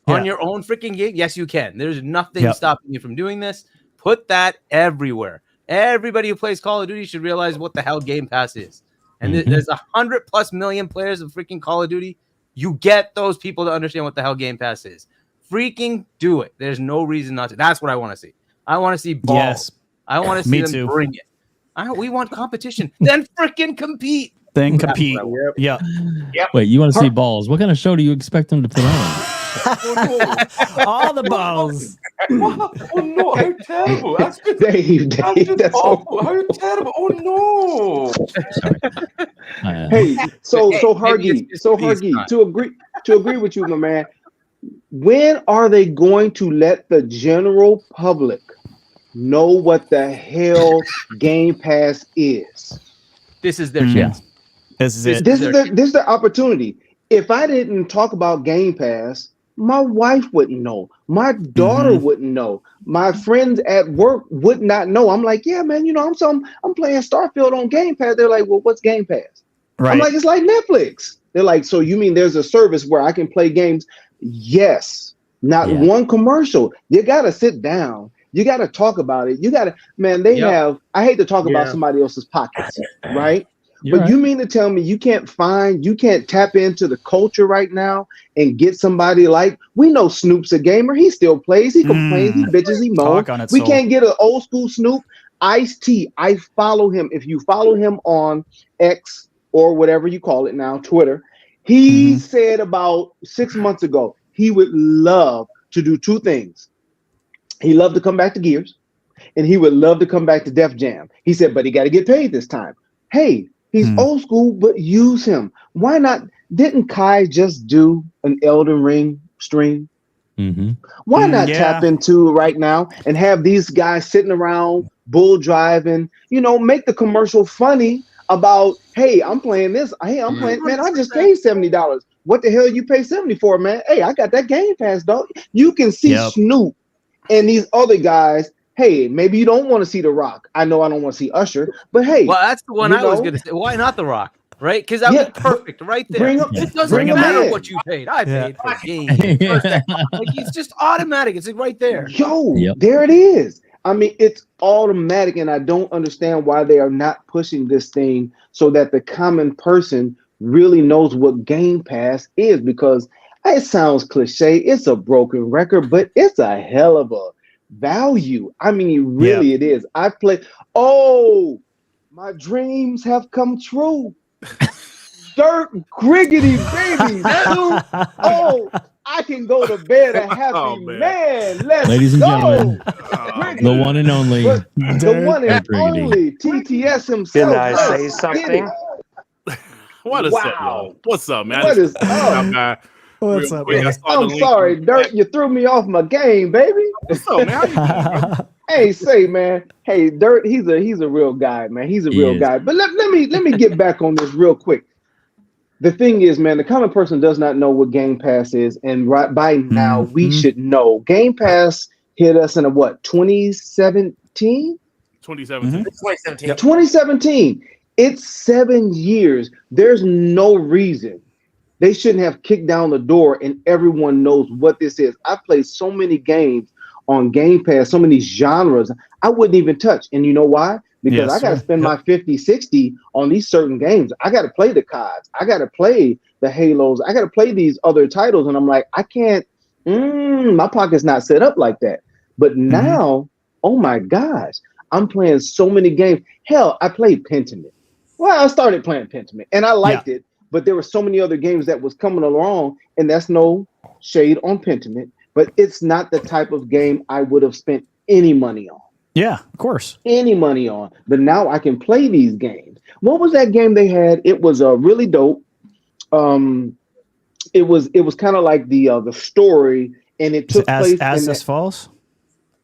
on your own freaking game? Yes, you can. There's nothing stopping you from doing this. Put that everywhere. Everybody who plays Call of Duty should realize what the hell Game Pass is. And there's 100+ million players of freaking Call of Duty. You get those people to understand what the hell Game Pass is. Freaking do it. There's no reason not to. That's what I want to see. I want to see balls. Yes. I want to see them bring it. We want competition. Then freaking compete. Then compete. Yep. Wait, you want to see balls? What kind of show do you expect them to put on? All the balls. Oh no, how terrible. That's just, Dave, that's awful. How terrible. Oh no. Hey, so Hargy, to agree with you, my man, when are they going to let the general public know what the hell Game Pass is? This is their chance. This is it. This is the opportunity. If I didn't talk about Game Pass, my wife wouldn't know. My daughter wouldn't know. My friends at work would not know. I'm like, yeah, man, I'm playing Starfield on Game Pass. They're like, well, what's Game Pass? Right. I'm like, it's like Netflix. They're like, so you mean there's a service where I can play games? Yes. Not one commercial. You got to sit down. You got to talk about it. You got to, man, they have, I hate to talk about somebody else's pockets, right? But you mean to tell me you can't tap into the culture right now and get somebody like, we know Snoop's a gamer. He still plays. He complains. He bitches. He moans. We can't get an old school Snoop. Ice-T. I follow him. If you follow him on X or whatever you call it now, Twitter, he said about 6 months ago, he would love to do two things. He loved to come back to Gears, and he would love to come back to Def Jam. He said, but he got to get paid this time. Hey, he's old school, but use him. Why not? Didn't Kai just do an Elden Ring stream? Why not tap into right now and have these guys sitting around bull driving, make the commercial funny about, hey, I'm playing this. Hey, I'm playing, man, I just paid $70. What the hell you pay $70 for, man? Hey, I got that Game Pass, dog. You can see Snoop and these other guys. Hey, maybe you don't want to see The Rock. I know I don't want to see Usher, but hey. Well, that's the one I was going to say. Why not The Rock? Right? Because that was perfect right there. It doesn't matter what you paid. I paid for games. Like, it's just automatic. It's right there. There it is. I mean, it's automatic, and I don't understand why they are not pushing this thing so that the common person really knows what Game Pass is, because it sounds cliche. It's a broken record, but it's a hell of a value. I mean, really it is. I play. Oh, my dreams have come true. Dirt Griggity baby. Oh, I can go to bed a happy man. Let's Ladies and go. gentlemen, the one and only. The one and only TTS himself. Can I say something? What is up, y'all? What's up, man? What is up? What's up, man? I'm sorry, Dirt. You threw me off my game, baby. What's up, man? How you doing, Hey, say, man. Hey, Dirt. He's a real guy, man. He's a real guy. But let me get back on this real quick. The thing is, man, the common person does not know what Game Pass is, and right by now we should know. Game Pass hit us in 2017? 2017. 2017. 2017. It's 7 years. There's no reason they shouldn't have kicked down the door, and everyone knows what this is. I played so many games on Game Pass, so many genres I wouldn't even touch. And you know why? Because I got to spend my 50, 60 on these certain games. I got to play the CODs. I got to play the Halos. I got to play these other titles. And I'm like, I can't, my pocket's not set up like that. But now, oh my gosh, I'm playing so many games. Hell, I played Pentiment. Well, I started playing Pentiment and I liked it, but there were so many other games that was coming along, and that's no shade on Pentiment, but it's not the type of game I would have spent any money on. Yeah, of course. Any money on. But now I can play these games. What was that game they had? It was really dope. It was kind of like the story, and it took place as this falls.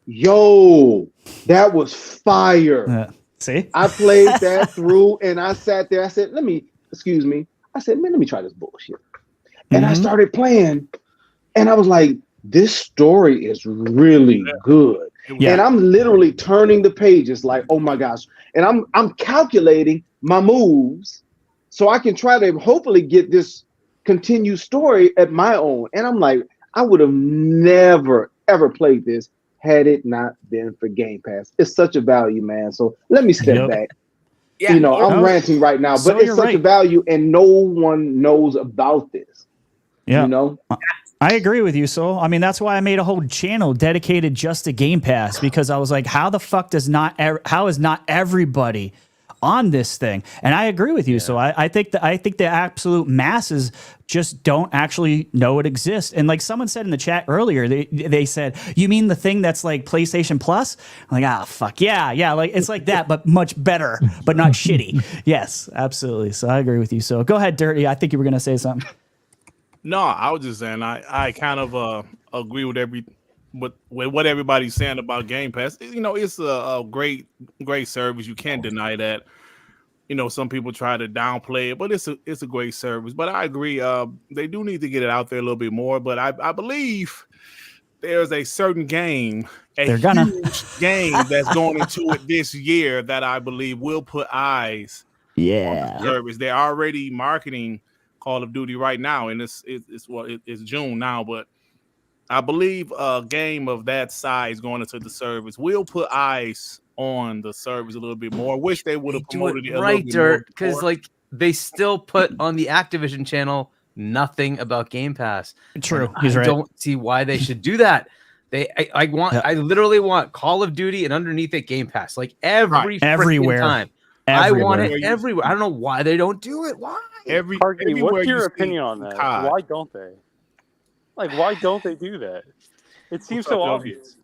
Yo, that was fire. See? I played that through, and I sat there. I said, excuse me. I said, man, let me try this bullshit. And I started playing, and I was like, this story is really good. Yeah. And I'm literally turning the pages like, oh my gosh. And I'm calculating my moves so I can try to hopefully get this continued story at my own. And I'm like, I would have never, ever played this had it not been for Game Pass. It's such a value, man. So let me step back. Yeah, I'm ranting right now, but it's such a value, and no one knows about this. Yeah. I agree with you, Sol. I mean, that's why I made a whole channel dedicated just to Game Pass, because I was like, how the fuck how is not everybody on this thing? And I agree with you. So I think the absolute masses just don't actually know it exists. And like someone said in the chat earlier, they said, you mean the thing that's like PlayStation Plus? I'm like, fuck yeah. Like it's like that, but much better, but not shitty. Yes, absolutely. So I agree with you. So go ahead, Dirty. I think you were going to say something. No, I was just saying I kind of agree with what everybody's saying about Game Pass. It's a great service. You can't deny that. Some people try to downplay it, but it's a great service. But I agree, they do need to get it out there a little bit more. But I believe there's a certain game, huge game that's going into it this year that I believe will put eyes on the service. They're already marketing Call of Duty right now, and it's June now, but I believe a game of that size going into the service will put eyes on the service a little bit more. Wish they would have promoted it a little bit more, because like they still put on the Activision channel nothing about Game Pass. True, he's right. I don't see why they should do that. I literally want Call of Duty and underneath it Game Pass, like everywhere time. I want it everywhere. I don't know why they don't do it. Why? What's your opinion on that? Why don't they? Like, why don't they do that? It seems so obvious.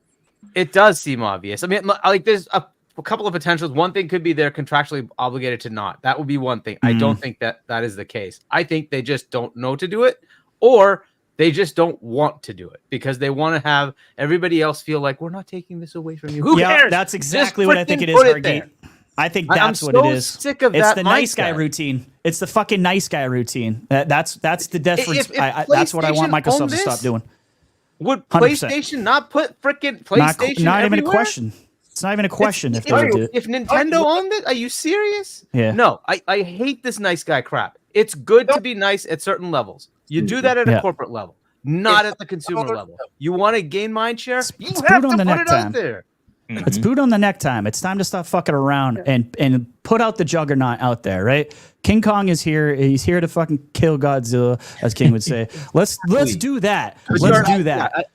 It does seem obvious. I mean, like, there's a couple of potentials. One thing could be they're contractually obligated to not. That would be one thing. I don't think that is the case. I think they just don't know to do it, or they just don't want to do it because they want to have everybody else feel like we're not taking this away from you. Who cares? That's exactly what I think it is, Hargeet. I think that's what it is. Sick of it's that the nice guy routine. It's the fucking nice guy routine. That's the difference. That's what I want Microsoft to stop doing. Would PlayStation 100%. Not put freaking PlayStation not even everywhere? A question. It's not even a question if they would do it. If Nintendo owned it, are you serious? Yeah. No, I hate this nice guy crap. It's good to be nice at certain levels. You do that at a corporate level, not at the consumer level. You want to gain mind share? You have to put it out there. It's boot on the neck time. It's time to stop fucking around and put out the juggernaut out there, right? King Kong is here. He's here to fucking kill Godzilla, as King would say. Let's do that. Let's do that.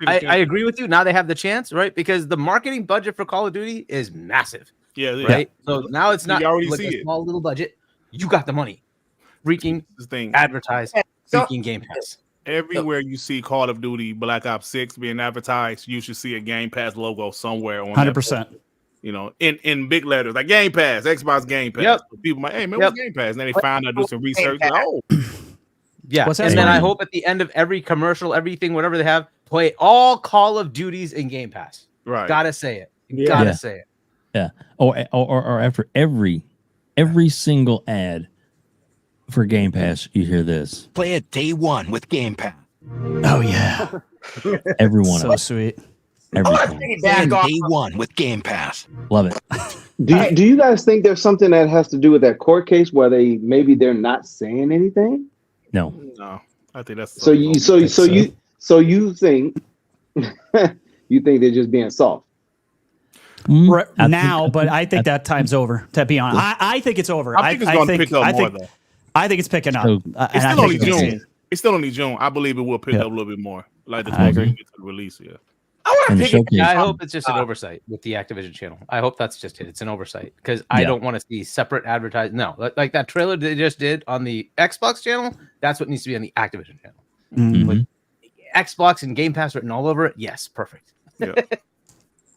I agree with you. Now they have the chance, right? Because the marketing budget for Call of Duty is massive. Yeah. Right. So now it's not already like see a small little budget. You got the money. freaking thing. advertise freaking Game Pass. Everywhere you see Call of Duty Black Ops 6 being advertised, you should see a Game Pass logo somewhere on 100%. You know, in big letters, like Game Pass, Xbox Game Pass. Yep. So people like, hey man, what's Game Pass? And then they find out, do some research. Like, oh, yeah. What's that And then saying? I hope at the end of every commercial, everything, whatever they have, play all Call of Duties in Game Pass. right. Gotta say it. Yeah. Gotta Yeah. say it. Yeah. Or after every single ad for Game Pass, you hear this. Play it day one with Game Pass. Oh yeah, Everyone. so sweet. Everything. Play Back it off. day one with Game Pass. Love it. Do you guys think there's something that has to do with that court case where they're not saying anything? No. No, I think that's So you think you think they're just being soft? Right I now, think- but I think that time's over. To be honest, I think it's over. I think it's going to pick up more though. I think it's picking up. So- It's still only June. It's still only June. I believe it will pick up a little bit more. Like the I agree. to the release, yeah. I want And to the pick showcase. I hope it's just an oversight with the Activision channel. I hope that's just it. It's an oversight because I Yeah. don't want to see separate advertising. No, like that trailer they just did on the Xbox channel. That's what needs to be on the Activision channel. Mhm. Xbox and Game Pass written all over it. Yes, perfect.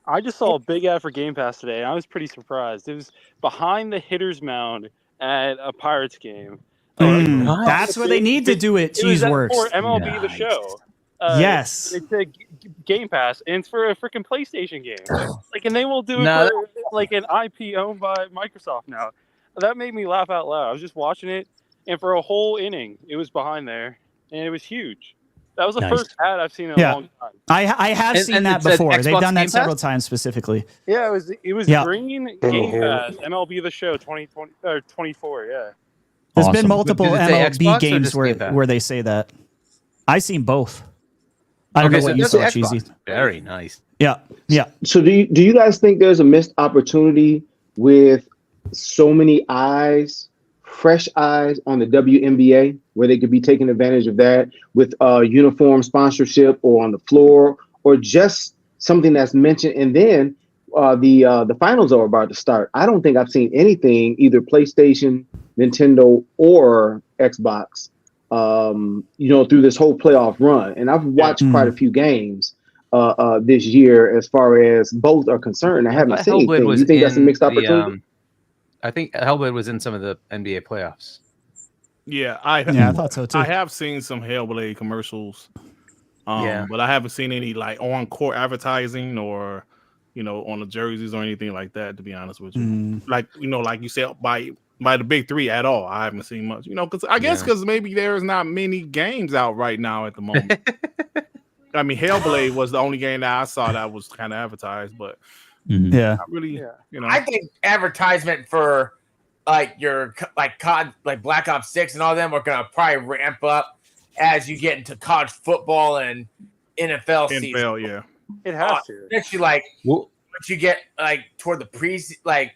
I just saw a big ad for Game Pass today, and I was pretty surprised. It was behind the hitter's mound at a Pirates game. That's where they need to do it. It was Cheeseworks. for MLB The Nice. Show. Yes. It's a Game Pass, and it's for a freaking PlayStation game. Like, and they will do it No. for like an IP owned by Microsoft now. That made me laugh out loud. I was just watching it, and for a whole inning, it was behind there, and it was huge. That was the Nice. first ad I've seen in a Yeah. long time. I have And- seen and that it said before. They've Xbox done that Game several Pass? times specifically. Yeah, it was Yeah. green Game Pass, MLB The Show 2020 or 24. Yeah. There's Awesome. been multiple Did it say MLB Xbox or games just Game Pass? where they say that. I've seen both. I don't know what you that's saw, the Xbox. Cheesy. Very nice. Yeah, yeah. So do you guys think there's a missed opportunity with so many eyes, fresh eyes on the WNBA, where they could be taking advantage of that with uniform sponsorship or on the floor, or just something that's mentioned? And then the finals are about to start. I don't think I've seen anything, either PlayStation, Nintendo, or Xbox, through this whole playoff run. And I've watched quite a few games this year as far as both are concerned. I haven't seen Hellblade anything. was You think that's a in mixed the, opportunity? I think Hellblade was in some of the NBA playoffs. Yeah, I thought so too. I have seen some Hellblade commercials. Yeah. But I haven't seen any like on court advertising or on the jerseys or anything like that, to be honest with you. Like like you said, by the big three at all. I haven't seen much. Because maybe there's not many games out right now at the moment. I mean, Hellblade was the only game that I saw that was kind of advertised, but Yeah. not really, I think advertisement for like your COD, like Black Ops 6 and all them are gonna probably ramp up as you get into college football and NFL season. NFL, yeah. It has to. Especially like once you get like toward the like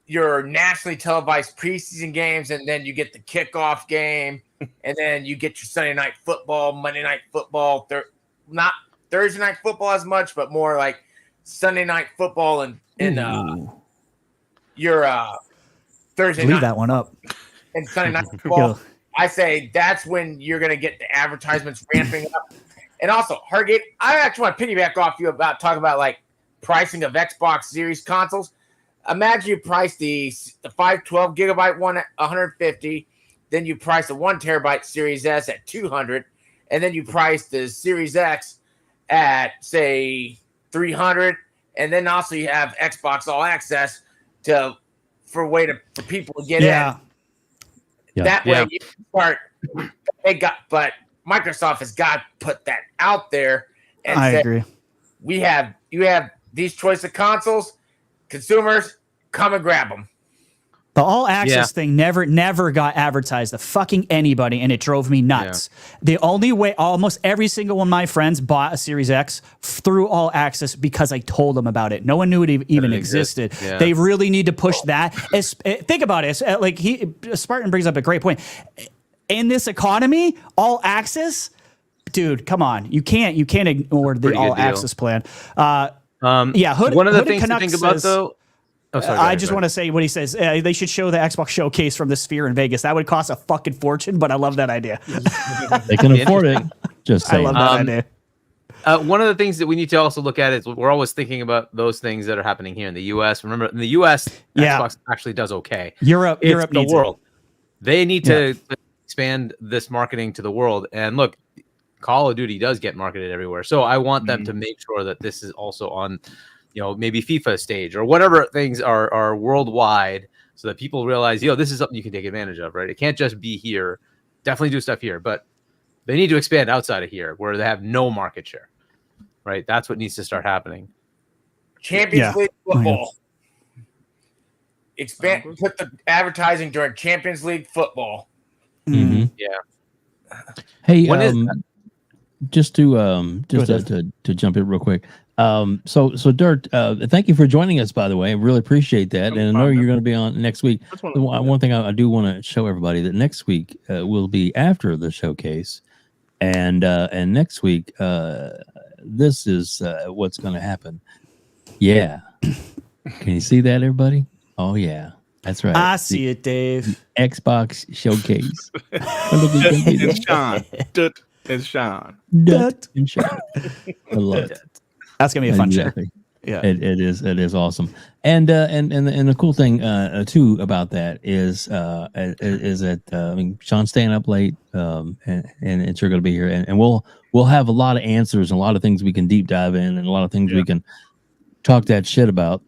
your nationally televised preseason games, and then you get the kickoff game, and then you get your Sunday night football, Monday night football. Not Thursday night football as much, but more like Sunday night football and your Thursday Leave night that one up. and Sunday night football. I say that's when you're going to get the advertisements ramping up. And also, Hargate, I actually want to piggyback off you about talking about like pricing of Xbox Series consoles. Imagine you price the 512 gigabyte one at $150, then you price the 1 terabyte Series S at $200, and then you price the Series X at say $300, and then also you have Xbox All Access for people to get in. Yeah. That way you start. But Microsoft has got to put that out there and I say, agree. you have these choice of consoles, consumers, come and grab them. The all access thing never got advertised to fucking anybody, and it drove me nuts. The only way, almost every single one of my friends bought a Series X through all access because I told them about it. No one knew it even existed. Yeah. They really need to push that. Think about it. Like Spartan brings up a great point. In this economy, all access, dude, come on. You can't ignore the Pretty good all deal. access plan. One of the things to think about though. Oh, sorry. I just want to say what he says. They should show the Xbox showcase from the Sphere in Vegas. That would cost a fucking fortune, but I love that idea. They can afford it. Just saying. I love that idea. One of the things that we need to also look at is we're always thinking about those things that are happening here in the U.S. Remember, in the U.S., Xbox actually does okay. Europe the needs world. They need to Yeah. expand this marketing to the world. And look, Call of Duty does get marketed everywhere. So I want them to make sure that this is also on, maybe FIFA stage or whatever things are worldwide, so that people realize, this is something you can take advantage of, right? It can't just be here. Definitely do stuff here, but they need to expand outside of here where they have no market share, right? That's what needs to start happening. Champions League football. Expand. Put the advertising during Champions League football. Mm-hmm. Yeah. Hey, when is just to jump in real quick. So Dirt, thank you for joining us, by the way. I really appreciate that. And I know you're going to be on next week. One thing I do want to show everybody that next week will be after the showcase. And next week, this is what's going to happen. Yeah. Can you see that, everybody? Oh, yeah. That's right. I see it, Dave. Xbox showcase. It's Shaun. It's Shaun. And Shaun. I love it. That's gonna be a fun show. Yeah, it is awesome. And the cool thing too about that is that Shaun's staying up late, and it's going to be here, and we'll have a lot of answers and a lot of things we can deep dive in, and a lot of things we can talk that shit about.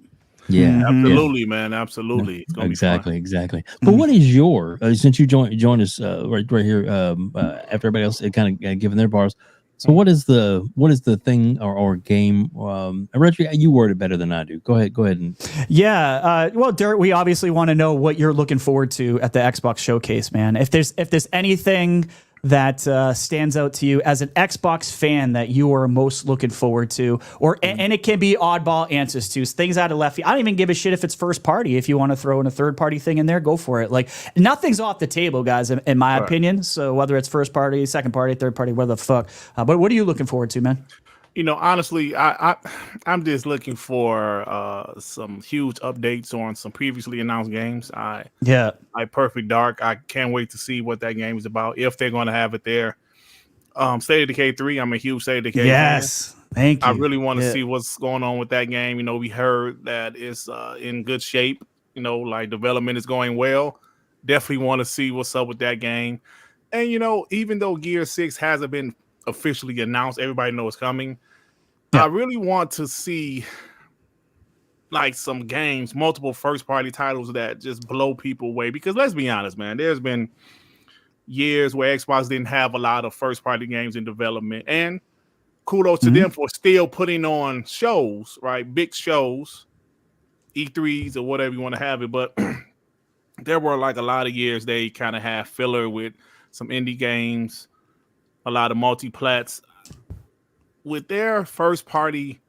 Yeah, absolutely, man, absolutely. It's gonna exactly, be fun. exactly. But what is your since you joined us right here after everybody else kind of giving their bars? So what is the thing or game? RHETRI, you word it better than I do. Go ahead and. Yeah. Well, Dirt, we obviously want to know what you're looking forward to at the Xbox showcase, man. If there's anything that stands out to you as an Xbox fan that you are most looking forward to, or and it can be oddball answers to things out of left field. I don't even give a shit if it's first party. If you want to throw in a third party thing in there, go for it. Like, nothing's off the table, guys, in my opinion. So whether it's first party, second party, third party, whatever the fuck. But what are you looking forward to, man? Honestly, I'm just looking for some huge updates on some previously announced games. Like Perfect Dark. I can't wait to see what that game is about, if they're going to have it there. State of Decay 3. I'm a huge State of Decay fan. Thank you. I really want to see what's going on with that game. We heard that it's in good shape. Like development is going well. Definitely want to see what's up with that game. And even though Gear 6 hasn't been officially announced, everybody knows it's coming. I really want to see like some games, multiple first party titles that just blow people away, because let's be honest, man, there's been years where Xbox didn't have a lot of first party games in development, and kudos to them for still putting on shows, right? Big shows, E3s or whatever you want to have it. But there were like a lot of years they kind of had filler with some indie games, a lot of multi-plats. With their first party,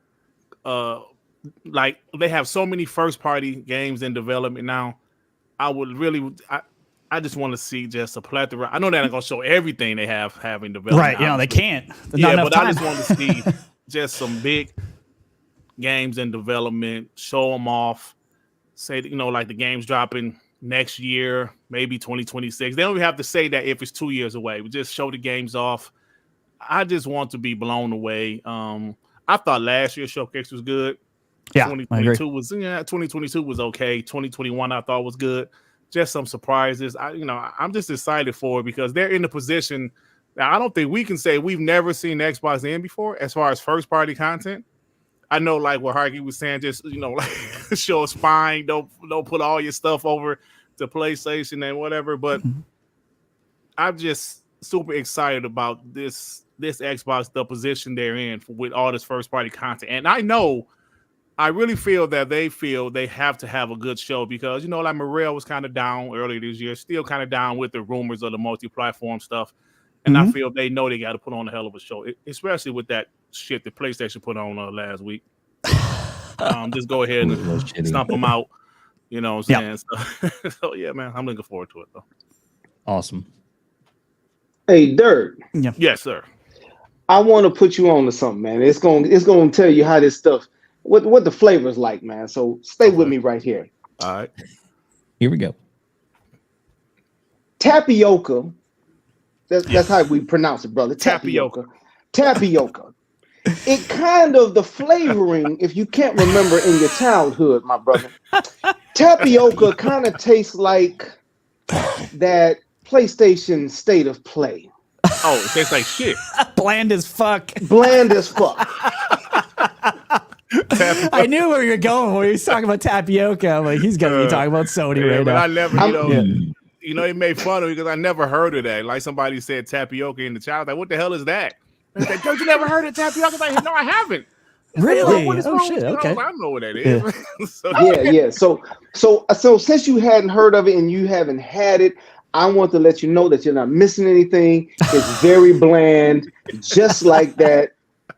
like they have so many first party games in development now. I just want to see just a plethora. I know they're not gonna show everything they have in development. Right, they can't. But I just want to see just some big games in development, show them off. Say, like the game's dropping next year, maybe 2026. They don't even have to say that if it's 2 years away. We just show the games off. I just want to be blown away. I thought last year's showcase was good. Yeah, 2022 was okay. 2021 I thought was good. Just some surprises. I'm just excited for it because they're in the position. Now, I don't think we can say we've never seen Xbox in before as far as first party content. I know, like what Harky was saying, just like show a spine. Don't put all your stuff over to PlayStation and whatever. But I'm just super excited about this Xbox, the position they're in with all this first party content. And I really feel that they have to have a good show because, like Morel was kind of down earlier this year, still kind of down with the rumors of the multi-platform stuff. And I feel they know they got to put on a hell of a show, especially with that shit that PlayStation put on last week. Just go ahead and stomp them out. You know what I'm saying? So, yeah, man, I'm looking forward to it, though. Awesome. Hey, Dirt. Yes, sir. I want to put you on to something, man. It's going to tell you how this stuff what the flavor's like, man. So stay with me right here. All right. Here we go. Tapioca. That's how we pronounce it, brother. Tapioca. It kind of, the flavoring, if you can't remember in your childhood, my brother, tapioca kind of tastes like that PlayStation State of Play. Oh, it tastes like shit. Bland as fuck. I knew where you were going when he was talking about tapioca. I'm like, he's gonna be talking about Sony right but now. I never, they made fun of me because I never heard of that. Like somebody said tapioca in the child. Like, what the hell is that? I said, don't you never heard of tapioca? Like, no, I haven't. Really? What is wrong shit. with you? Okay. I don't know what that is. Yeah. So since you hadn't heard of it and you haven't had it, I want to let you know that you're not missing anything. It's very bland, just like that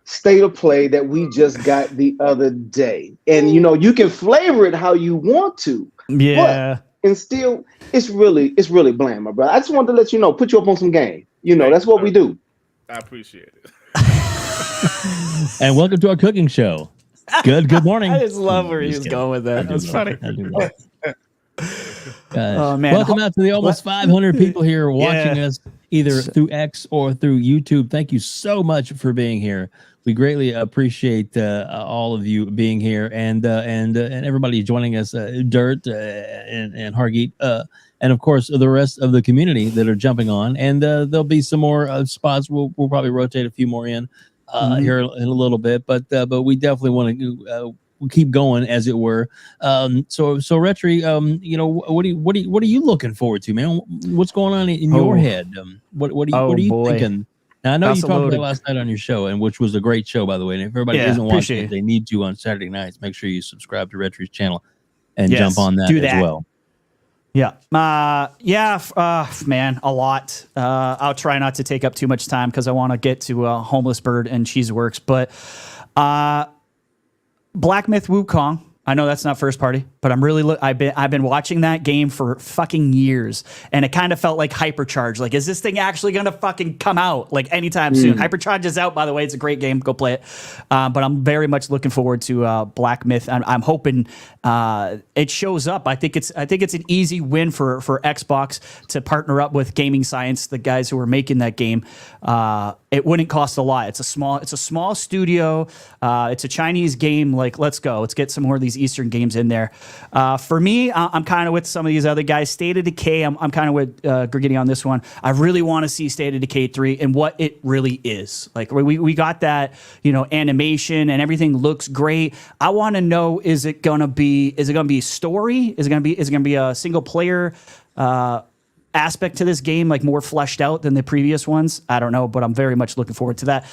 State of Play that we just got the other day. And you can flavor it how you want to. Yeah. And still, it's really bland, my brother. I just wanted to let you know, put you up on some game. That's what we do. I appreciate it. And welcome to our cooking show. Good morning. I just love where he was going with that. That's funny. Oh, man. Welcome out to the almost 500 people here watching us either through X or through YouTube. Thank you so much for being here. We greatly appreciate all of you being here and everybody joining us, Dirt and Hargeet, and of course the rest of the community that are jumping on. And there'll be some more spots. We'll probably rotate a few more in here in a little bit, but we definitely want to keep going, as it were. So RHETRI, what are you looking forward to, man? What's going on in your head? What are you thinking? Now, I know you talked about last night on your show, and which was a great show, by the way. And if everybody isn't watching it, they need to on Saturday nights. Make sure you subscribe to RHETRI's channel and jump on that as well. Yeah. Man, a lot. I'll try not to take up too much time because I want to get to Homeless Bird and Cheeseworks. But Black Myth Wukong. I know that's not first party, but I'm really I've been watching that game for fucking years, and it kind of felt like Hypercharge. Like, is this thing actually gonna fucking come out like anytime soon? Hypercharge is out, by the way. It's a great game. Go play it. But I'm very much looking forward to Black Myth. I'm hoping it shows up. I think it's an easy win for Xbox to partner up with Gaming Science, the guys who are making that game. It wouldn't cost a lot. It's a small studio. It's a Chinese game. Like, let's go. Let's get some more of these Eastern games in there. For me, I'm kind of with some of these other guys. State of Decay, I'm kind of with Grigity on this one. I really want to see State of Decay 3 and what it really is. Like, we got that, animation and everything looks great. I want to know, is it gonna be story? Is it gonna be a single player aspect to this game, like more fleshed out than the previous ones? I don't know, but I'm very much looking forward to that.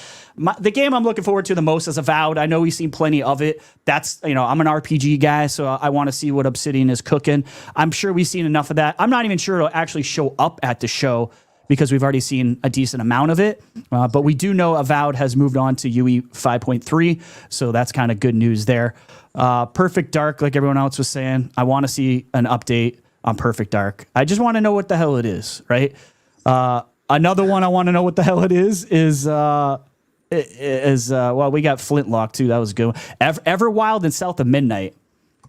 The game I'm looking forward to the most is Avowed. I know we've seen plenty of it. That's, I'm an RPG guy, so I want to see what Obsidian is cooking. I'm sure we've seen enough of that. I'm not even sure it'll actually show up at the show because we've already seen a decent amount of it. But we do know Avowed has moved on to UE 5.3, so that's kind of good news there. Perfect Dark, like everyone else was saying, I want to see an update on Perfect Dark. I just want to know what the hell it is, right? Another one I want to know what the hell it is, well, we got Flintlock too. That was good. Everwild and South of Midnight.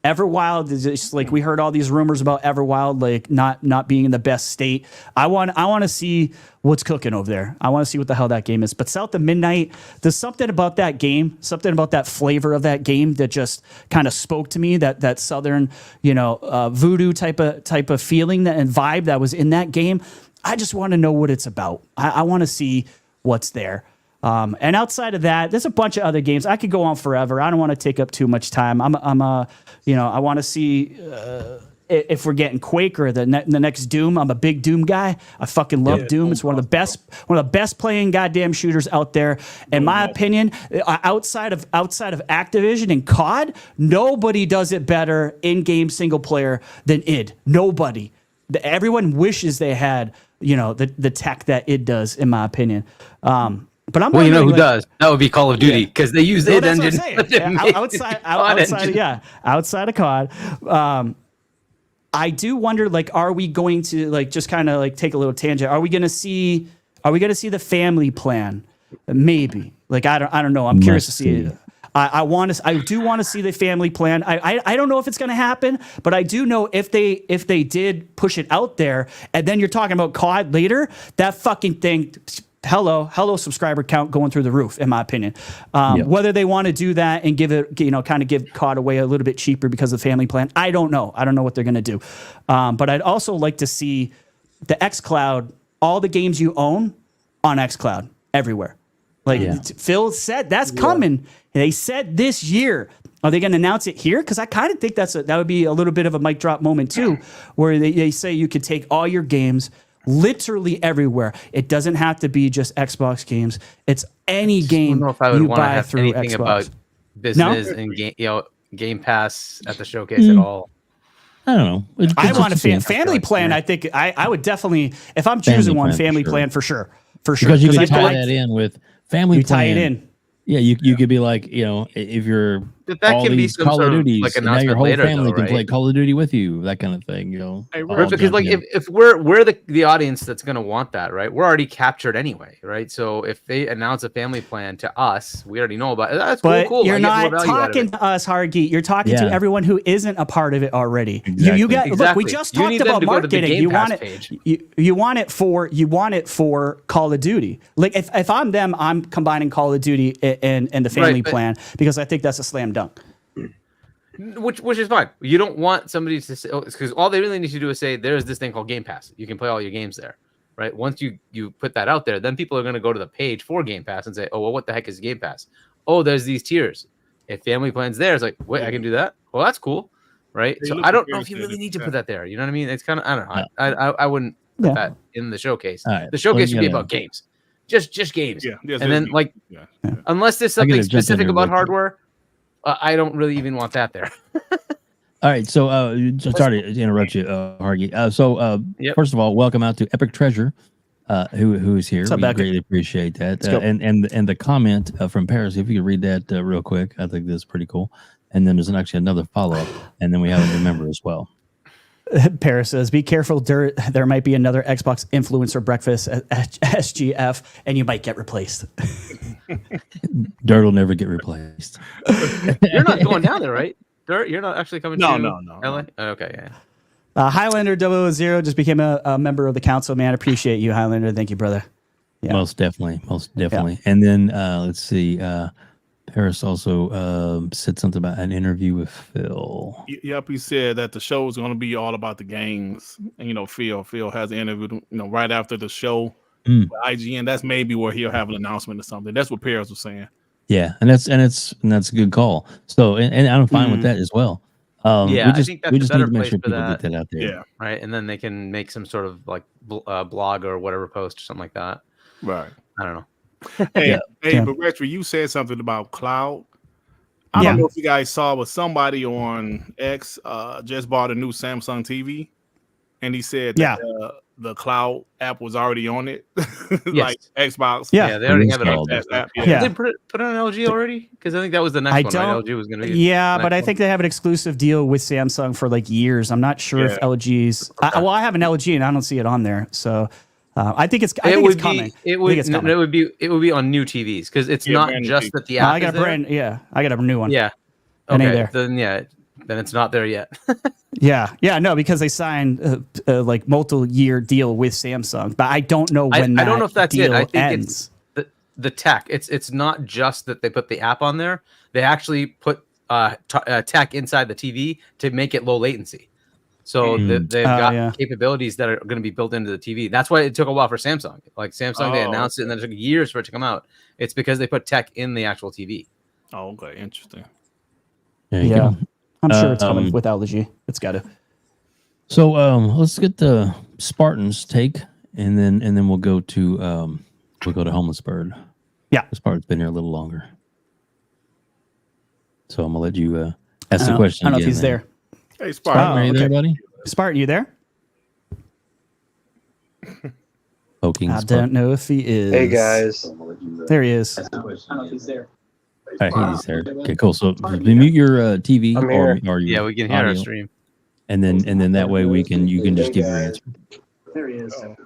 Everwild is just like, we heard all these rumors about Everwild, like not being in the best state. I want to see what's cooking over there. I want to see what the hell that game is. But South of Midnight, there's something about that game, something about that flavor of that game that just kind of spoke to me. That southern, voodoo type of feeling and vibe that was in that game. I just want to know what it's about. I want to see what's there. And outside of that, there's a bunch of other games. I could go on forever. I don't want to take up too much time. I want to see if we're getting Quake or the next Doom. I'm a big Doom guy. I fucking love Doom. It's one of the best playing goddamn shooters out there. In my opinion, outside of Activision and COD, nobody does it better in-game single player than id. Nobody. Everyone wishes they had, the tech that id does, in my opinion. But I'm who does? That would be Call of Duty, because they use id engine. Outside of COD. I do wonder, are we going to just kind of take a little tangent? Are we going to see the family plan? Maybe. I don't know. I'm curious to see it. I do want to see the family plan. I don't know if it's going to happen, but I do know if they did push it out there, and then you're talking about COD later, that fucking thing. Hello, subscriber count going through the roof, in my opinion. Whether they want to do that and give it, kind of give COD away a little bit cheaper because of the family plan, I don't know. I don't know what they're going to do. But I'd also like to see the xCloud, all the games you own on xCloud everywhere. Phil said that's coming. They said this year. Are they going to announce it here? Because I kind of think that would be a little bit of a mic drop moment too, where they say you could take all your games literally everywhere. It doesn't have to be just Xbox games. It's any game you buy through Xbox. About business and Game Pass at the showcase at all. I don't know. I want a family plan. I think I would definitely, if I'm choosing one, family plan for sure. Because you can tie that in with family plan. Tie it in. Yeah, you could be like, if you're that can be some Call sort of of Duties, like and now your whole later, family though, can right? play Call of Duty with you, that kind of thing, Right, because like if we're the audience that's going to want that, right? We're already captured anyway, right? So if they announce a family plan to us, we already know about it. That's but cool. You're not talking to us, Hardgeek. You're talking to everyone who isn't a part of it already. Exactly. You get look. We just talked about marketing. You want it. You want it for Call of Duty. Like if I'm them, I'm combining Call of Duty and the family plan because I think that's a slam dunk. Which is fine. You don't want somebody to say, because all they really need to do is say there's this thing called Game Pass. You can play all your games there, right? Once you put that out there, then people are going to go to the page for Game Pass and say, oh, well, what the heck is Game Pass? Oh, there's these tiers. If family plan's there, it's like, wait, I can do that? Well, that's cool, right? So I don't know if you really need to put that there. You know what I mean? It's kind of, I don't know. I wouldn't put that in the showcase. Right. The showcase should be about games. Just games. Yeah. And then unless there's something specific about hardware, I don't really even want that there. All right, so sorry to interrupt you, Hargy. First of all, welcome out to Epic Treasure, who is here. We greatly appreciate that. And the comment from Paris, if you could read that real quick, I think that's pretty cool. And then there's actually another follow up, and then we have a new member as well. Paris says, "Be careful. There might be another Xbox influencer breakfast at SGF, and you might get replaced." Dirt will never get replaced. You're not going down there, right? Dirt, you're not actually coming to No. LA? Oh, okay, yeah. Highlander 000 just became a member of the council, man. Appreciate you, Highlander. Thank you, brother. Yeah. Most definitely. Yeah. And then let's see. Paris also said something about an interview with Phil. Yep, he said that the show is going to be all about the games. And Phil has an interview, right after the show with IGN. That's maybe where he'll have an announcement or something. That's what Paris was saying. Yeah, and that's a good call. So and I'm fine with that as well. I think that's we just a better need to make place sure for people that. get that out there. Yeah, right. And then they can make some sort of like blog or whatever post or something like that. Right. I don't know. Hey, but RHETRI, you said something about cloud. I don't know if you guys saw, but somebody on X just bought a new Samsung TV, and he said that the cloud app was already on it, like Xbox. Yeah, they already have it on app. Did they put it on LG already? Because I think that was the next one. Right? LG was going to be. Yeah, but I think they have an exclusive deal with Samsung for like years. I'm not sure if LG's. I have an LG and I don't see it on there, so. I think it's coming. It would be on new TVs because it's not just that the app. I got a new one. Yeah. Okay. Then it's not there yet. No, because they signed like multi-year deal with Samsung, but I don't know when. I don't know if that's it. I think ends. It's the tech. It's not just that they put the app on there. They actually put tech inside the TV to make it low latency. So they've got capabilities that are going to be built into the TV. That's why it took a while for Samsung. Like Samsung, they announced it and then it took years for it to come out. It's because they put tech in the actual TV. Oh, okay, interesting. Yeah, I'm sure it's coming with LG. It's got to. So let's get the Spartan's take, and then we'll go to Homeless Bird. Yeah, Spartan's been here a little longer. So I'm gonna let you ask the question. I don't know if he's there. Hey, Spartan, are you there, buddy? Spartan, you there? Poking. I don't know if he is. Hey guys, there he is. I don't know if he's there. All right, he's there. Okay, cool. So mute your TV or we can hear our stream, and then that way you can just give your answer. There he is. Okay,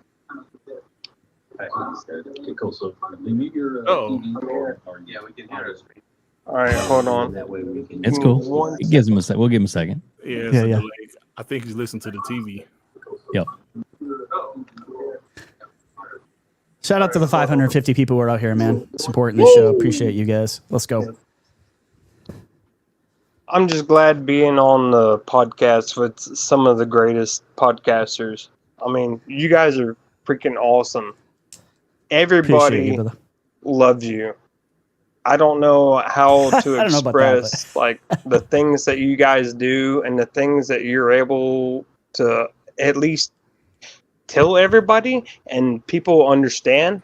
cool. So mute your TV or we can hear our stream. All right, hold on. That way we can. It's cool. It gives him a sec. We'll give him a second. Yeah, it's a delay. I think he's listening to the TV. Yep. Shout out to the 550 people who are out here, man, supporting the show. Appreciate you guys. Let's go. I'm just glad being on the podcast with some of the greatest podcasters. I mean, you guys are freaking awesome. Everybody loves you. I don't know how to express like the things that you guys do and the things that you're able to at least tell everybody and people understand.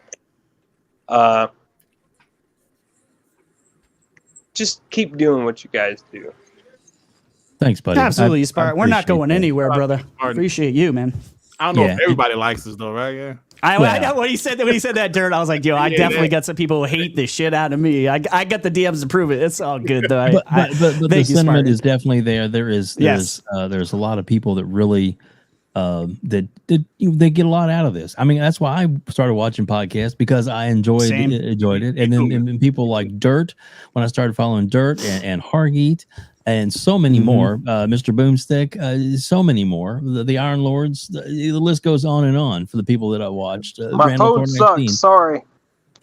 Just keep doing what you guys do. Thanks, buddy. Absolutely, Spark. We're not going anywhere, brother. Appreciate you, man. I don't know if everybody likes us though, right? Yeah. I know when he said that dirt, I was like, yo, I definitely got some people who hate the shit out of me. I got the DMs to prove it. It's all good though. But the sentiment is definitely there. There's a lot of people that really they get a lot out of this. I mean, that's why I started watching podcasts, because I enjoyed it. And then people like Dirt, when I started following Dirt and Hargeet, and so many more, Mr. Boomstick, so many more, the Iron Lords, the list goes on and on for the people that I watched. My phone sucks. Sorry.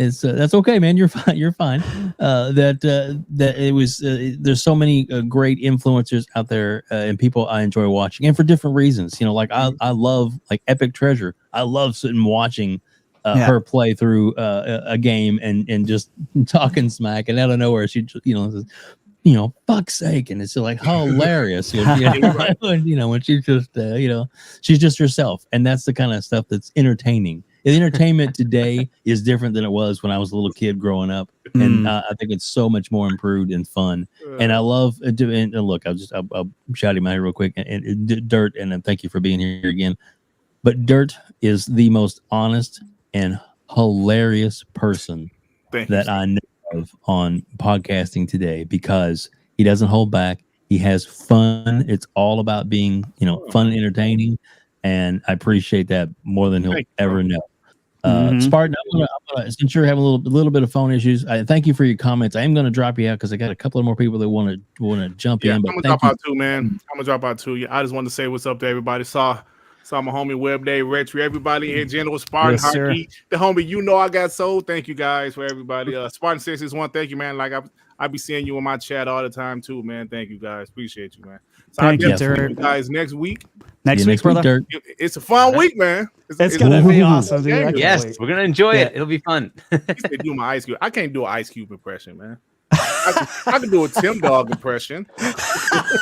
It's that's okay, man. You're fine. You're fine. That it was. There's so many great influencers out there and people I enjoy watching, and for different reasons. You know, like I love like Epic Treasure. I love sitting watching her play through a game and just talking smack, and out of nowhere she fuck's sake, and it's like hilarious. When she's just she's just herself, and that's the kind of stuff that's entertaining. The entertainment today is different than it was when I was a little kid growing up, and I think it's so much more improved and fun. And I love and look, I'll shout him out here real quick. And Dirt, and thank you for being here again. But Dirt is the most honest and hilarious person that I know of on podcasting today, because he doesn't hold back. He has fun. It's all about being, fun and entertaining. And I appreciate that more than he'll ever know. Spartan, I'm gonna, since you're having a little bit of phone issues, I thank you for your comments. I am going to drop you out because I got a couple of more people that want to jump in. But I'm gonna drop out too, man. I'm gonna drop out too. I just wanted to say what's up to everybody. Saw my homie WEBDAVE, RHETRI, everybody in general, Spartan, Harky, the homie, I got sold. Thank you guys for everybody. Spartan 661, thank you, man. Like I be seeing you in my chat all the time too, man. Thank you guys, appreciate you, man. So I'll get to you guys next week. Next week, brother. It's a fun week, man. It's gonna be awesome, dude. Yes, we're gonna enjoy it. It'll be fun. Do my Ice Cube. I can't do an Ice Cube impression, man. I can do a Tim Dog impression.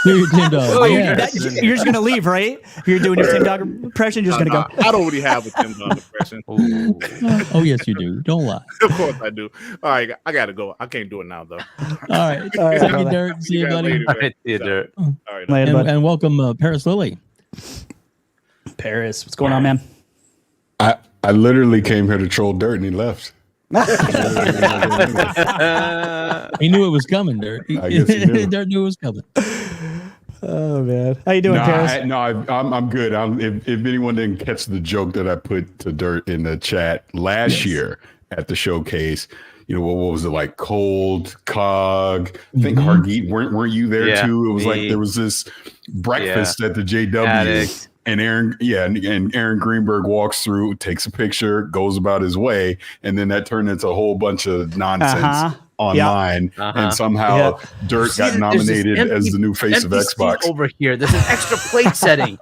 Do Tim Dog. You're just gonna leave, right? If you're doing your Tim Dog impression, you're just gonna go. I don't really have a Tim Dog impression. Oh yes, you do. Don't lie. Of course I do. All right, I gotta go. I can't do it now though. All right. Thank you, Dirt. See you, buddy. All right, see you, Dirt. All right, and welcome, Paris Lily. Paris, what's going on, man? I literally came here to troll Dirt, and he left. He knew it was coming, Dirt. I guess he knew. Dirt knew it was coming. Oh man, how you doing, Paris? I'm good. If anyone didn't catch the joke that I put to Dirt in the chat last year at the showcase, what was it, like Cold Cog? I think Hargeet, weren't you there too? It was like there was this breakfast at the JW. And Aaron Greenberg walks through, takes a picture, goes about his way, and then that turned into a whole bunch of nonsense online. And somehow Dirt got nominated as the new face of Xbox. Over here, there's an extra plate setting.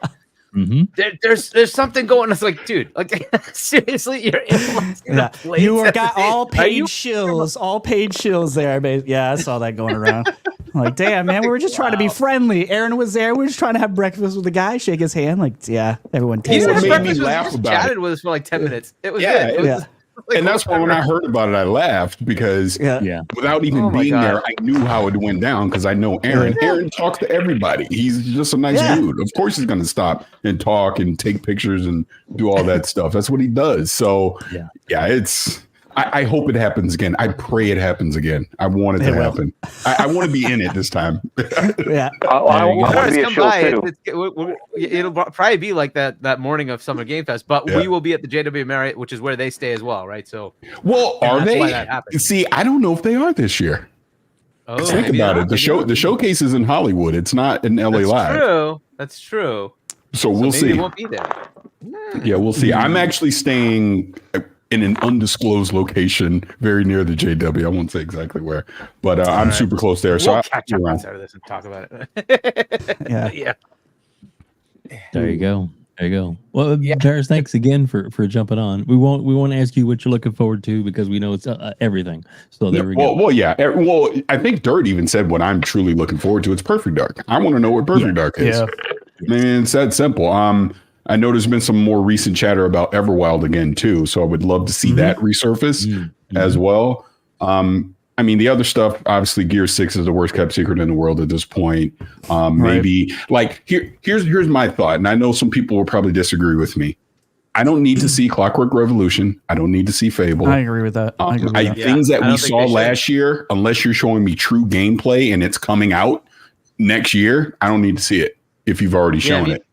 There's something going on. It's like, dude, like seriously, you're influencing the plate. You got all paid shills there, baby. Yeah, I saw that going around. Like, damn, man, we were just trying to be friendly. Aaron was there. We were just trying to have breakfast with the guy, shake his hand. Like, everyone. He made me laugh about it. Chatted with us for like 10 minutes. It was good. It was, and that's why when I heard about it, I laughed because without even being there, I knew how it went down because I know Aaron. Aaron talks to everybody. He's just a nice dude. Of course, he's going to stop and talk and take pictures and do all that stuff. That's what he does. So, it's. I hope it happens again. I pray it happens again. I want it to happen. I want to be in it this time. I want to be a show too. It'll probably be like that morning of Summer Game Fest, but we will be at the JW Marriott, which is where they stay as well, right? So, are they? See, I don't know if they are this year. Oh, think about it. The showcase is in Hollywood. It's not in LA Live. That's true. So we'll see. It won't be there. Yeah, we'll see. I'm actually staying in an undisclosed location very near the JW. I won't say exactly where, but I'm super close there. So We'll catch up outside of this and talk about it. Yeah. There you go. Well, Paris, thanks again for jumping on. We won't ask you what you're looking forward to because we know it's everything. So there we go. Well, yeah. Well, I think Dirt even said what I'm truly looking forward to. It's Perfect Dark. I want to know what Perfect Dark is. Man, it's that simple. I know there's been some more recent chatter about Everwild again too, so I would love to see that resurface as well. I mean, the other stuff, obviously, Gear 6 is the worst kept secret in the world at this point. Maybe like here's my thought, and I know some people will probably disagree with me. I don't need to see Clockwork Revolution. I don't need to see Fable. I agree with that. Things that we saw last year, unless you're showing me true gameplay and it's coming out next year, I don't need to see it if you've already shown it.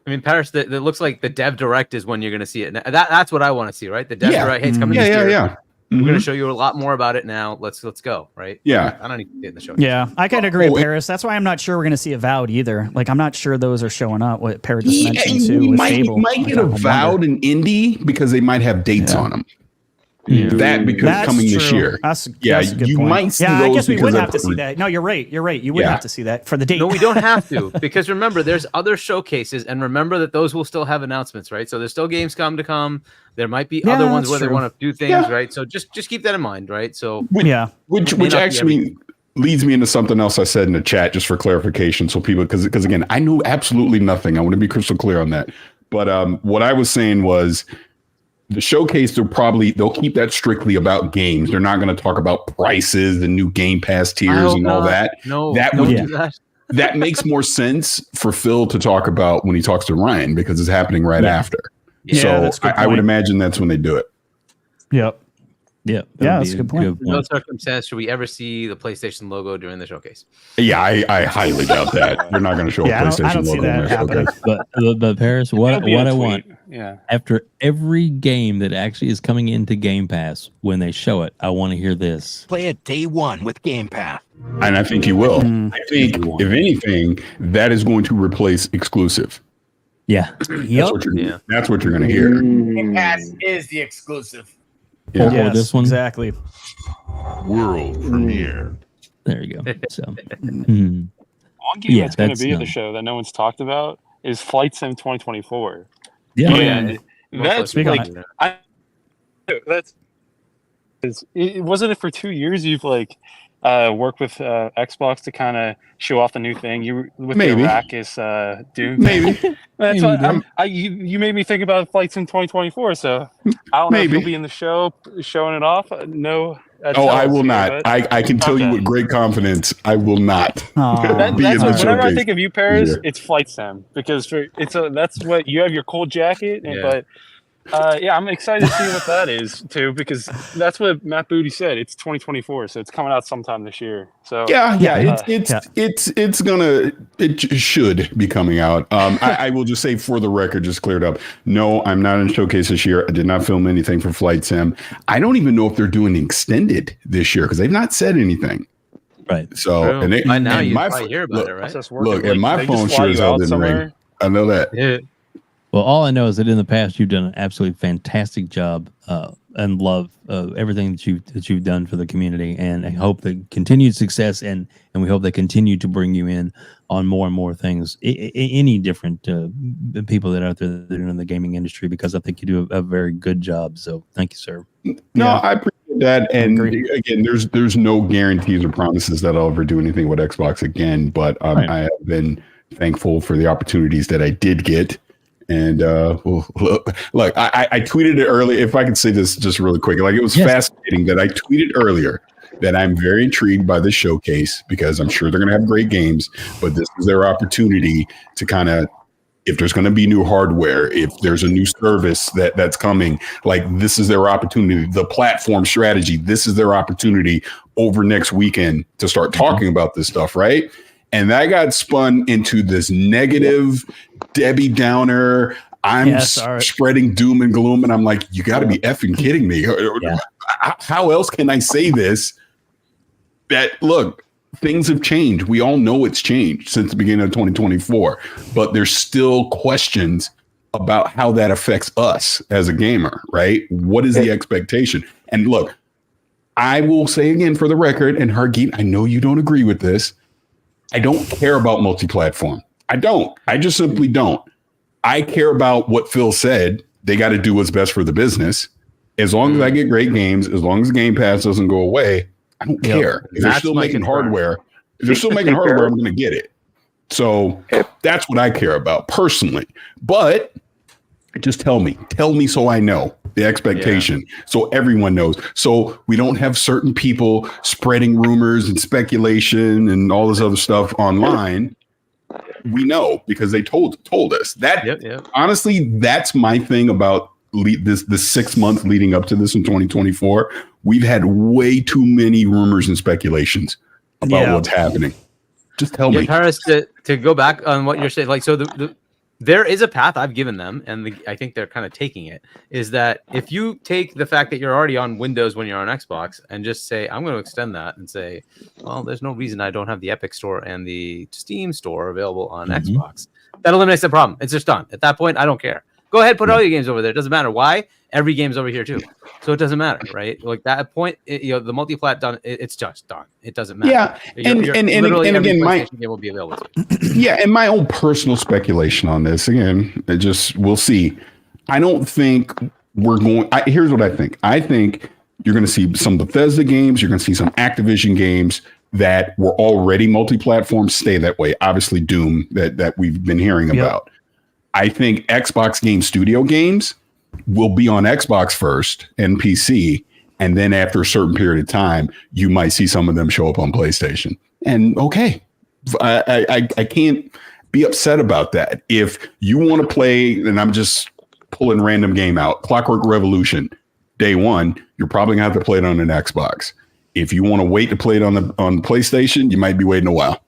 I mean, Paris, that looks like the Dev Direct is when you're going to see it. That's what I want to see, right? The Dev Direct, hey, it's coming this year. Yeah. We're going to show you a lot more about it now. Let's go, right? Yeah. I don't need to get in the show. Yeah, I kind of agree with Paris. That's why I'm not sure we're going to see Avowed either. Like, I'm not sure those are showing up. What Paris just mentioned too with Fable. You might get Avowed and indie because they might have dates on them. That because coming this year. That's a good point. Might see those. I guess we would have to see that. No, you're right. You would have to see that for the date. No, we don't have to because remember, there's other showcases, and remember that those will still have announcements, right? So there's still Gamescom to come. There might be other ones where they want to do things, right? So just keep that in mind, right? So which actually leads me into something else I said in the chat, just for clarification, so people because again, I know absolutely nothing. I want to be crystal clear on that. But what I was saying was, the showcase, they'll keep that strictly about games. They're not going to talk about prices and new Game Pass tiers and all that. No, that makes more sense for Phil to talk about when he talks to Ryan because it's happening right after. So I would imagine that's when they do it. Yep. Yeah, that's a good point. No circumstance should we ever see the PlayStation logo during the showcase. Yeah, I highly doubt that. They're not going to show a PlayStation I don't see logo. that happening. But Paris, what I want, yeah, after every game that actually is coming into Game Pass, when they show it, I want to hear this. Play it day one with Game Pass. And I think you will. I think, if anything, that is going to replace exclusive. Yeah. That's what you're going to hear. Game Pass is the exclusive. Yeah, this one exactly. World premiere. There you go. So, one game that's going to be at the show that no one's talked about is Flight Sim 2024. Yeah, and that's like it wasn't it for 2 years. You've worked with Xbox to kind of show off the new thing. You with the Arrakis Doom. Maybe. That's what you made me think about Flight Sim 2024. So I don't know if you'll be in the show showing it off. No. I will not. I can tell you with great confidence, I will not. Whenever I think of you, Paris, it's Flight Sim because that's what you have your cool jacket, but. I'm excited to see what that is too, because that's what Matt Booty said. It's 2024, so it's coming out sometime this year. So it should be coming out. I will just say for the record, just cleared up. No, I'm not in showcase this year. I did not film anything for Flight Sim. I don't even know if they're doing extended this year because they've not said anything. Right. So and now you probably hear about it, right? Look, and my phone sure as hell didn't ring. I know that. Yeah. Well, all I know is that in the past you've done an absolutely fantastic job and love everything that you've done for the community, and I hope the continued success and we hope they continue to bring you in on more and more things. Any different people that are out there that are in the gaming industry, because I think you do a very good job. So thank you, sir. No, I appreciate that, and again, there's no guarantees or promises that I'll ever do anything with Xbox again, but I have been thankful for the opportunities that I did get. And look, I tweeted it earlier. If I could say this just really quick, it was fascinating that I tweeted earlier that I'm very intrigued by this showcase because I'm sure they're going to have great games, but this is their opportunity to kind of, if there's going to be new hardware, if there's a new service that's coming, this is their opportunity. The platform strategy, this is their opportunity over next weekend to start talking about this stuff, right? And that got spun into this negative Debbie Downer. I'm spreading doom and gloom. And I'm like, you got to be effing kidding me. How else can I say this look, things have changed. We all know it's changed since the beginning of 2024, but there's still questions about how that affects us as a gamer, right? What is the expectation? And look, I will say again for the record, and Hargeet, I know you don't agree with this. I don't care about multi-platform. I don't. I just simply don't. I care about what Phil said. They got to do what's best for the business. As long as I get great games, as long as Game Pass doesn't go away, I don't care. If they're still making hardware, I'm going to get it. So that's what I care about personally. But just tell me so I know the expectation, so everyone knows. So we don't have certain people spreading rumors and speculation and all this other stuff online. We know because they told us that. Honestly, that's my thing about the 6 months leading up to this in 2024. We've had way too many rumors and speculations about what's happening. Just tell me. Paris, to go back on what you're saying, like, so there is a path I've given them, and I think they're kind of taking it, is that if you take the fact that you're already on Windows when you're on Xbox and just say, I'm going to extend that and say, well, there's no reason I don't have the Epic Store and the Steam Store available on Xbox. That eliminates the problem. It's just done. At that point, I don't care. Go ahead, put all your games over there. It doesn't matter. Why? Every game's over here too. So it doesn't matter, right? Like that point, the multi-plat done, it's just done. It doesn't matter. Yeah, and again, my game will be available to yeah, and my own personal speculation on this, again, we'll see. I don't think we're going. Here's what I think. I think you're going to see some Bethesda games. You're going to see some Activision games that were already multi-platform stay that way. Obviously, Doom that we've been hearing about. I think Xbox Game Studio games will be on Xbox first and PC, and then after a certain period of time, you might see some of them show up on PlayStation. And okay, I can't be upset about that. If you want to play, and I'm just pulling random game out, Clockwork Revolution, day one, you're probably gonna have to play it on an Xbox. If you want to wait to play it on PlayStation, you might be waiting a while.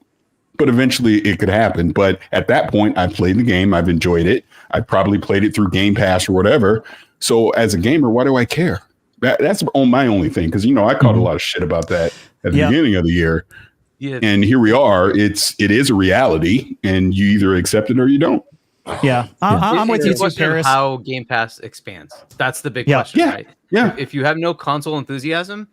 But eventually it could happen. But at that point, I've played the game. I've enjoyed it. I probably played it through Game Pass or whatever. So as a gamer, why do I care? That's my only thing. Because, I caught a lot of shit about that at the beginning of the year. Yeah. And here we are. It is a reality. And you either accept it or you don't. Yeah. I'm with you too, Paris. How Game Pass expands. That's the big question, right? Yeah. If you have no console enthusiasm,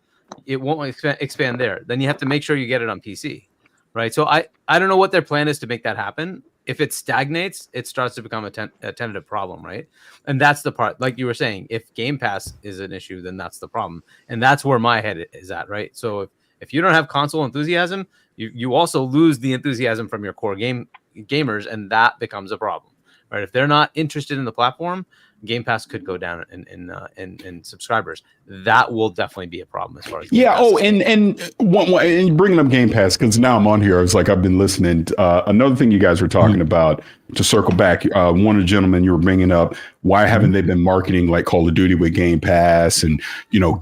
it won't expand there. Then you have to make sure you get it on PC. Right. So I don't know what their plan is to make that happen. If it stagnates, it starts to become a tentative problem. Right. And that's the part, like you were saying, if Game Pass is an issue, then that's the problem. And that's where my head is at. Right. So if you don't have console enthusiasm, you also lose the enthusiasm from your core gamers. And that becomes a problem. Right. If they're not interested in the platform, Game Pass could go down in subscribers. That will definitely be a problem as far as Game Pass. And bringing up Game Pass, because now I'm on here, I was like, I've been listening. Another thing you guys were talking about, to circle back, one of the gentlemen you were bringing up, why haven't they been marketing like Call of Duty with Game Pass and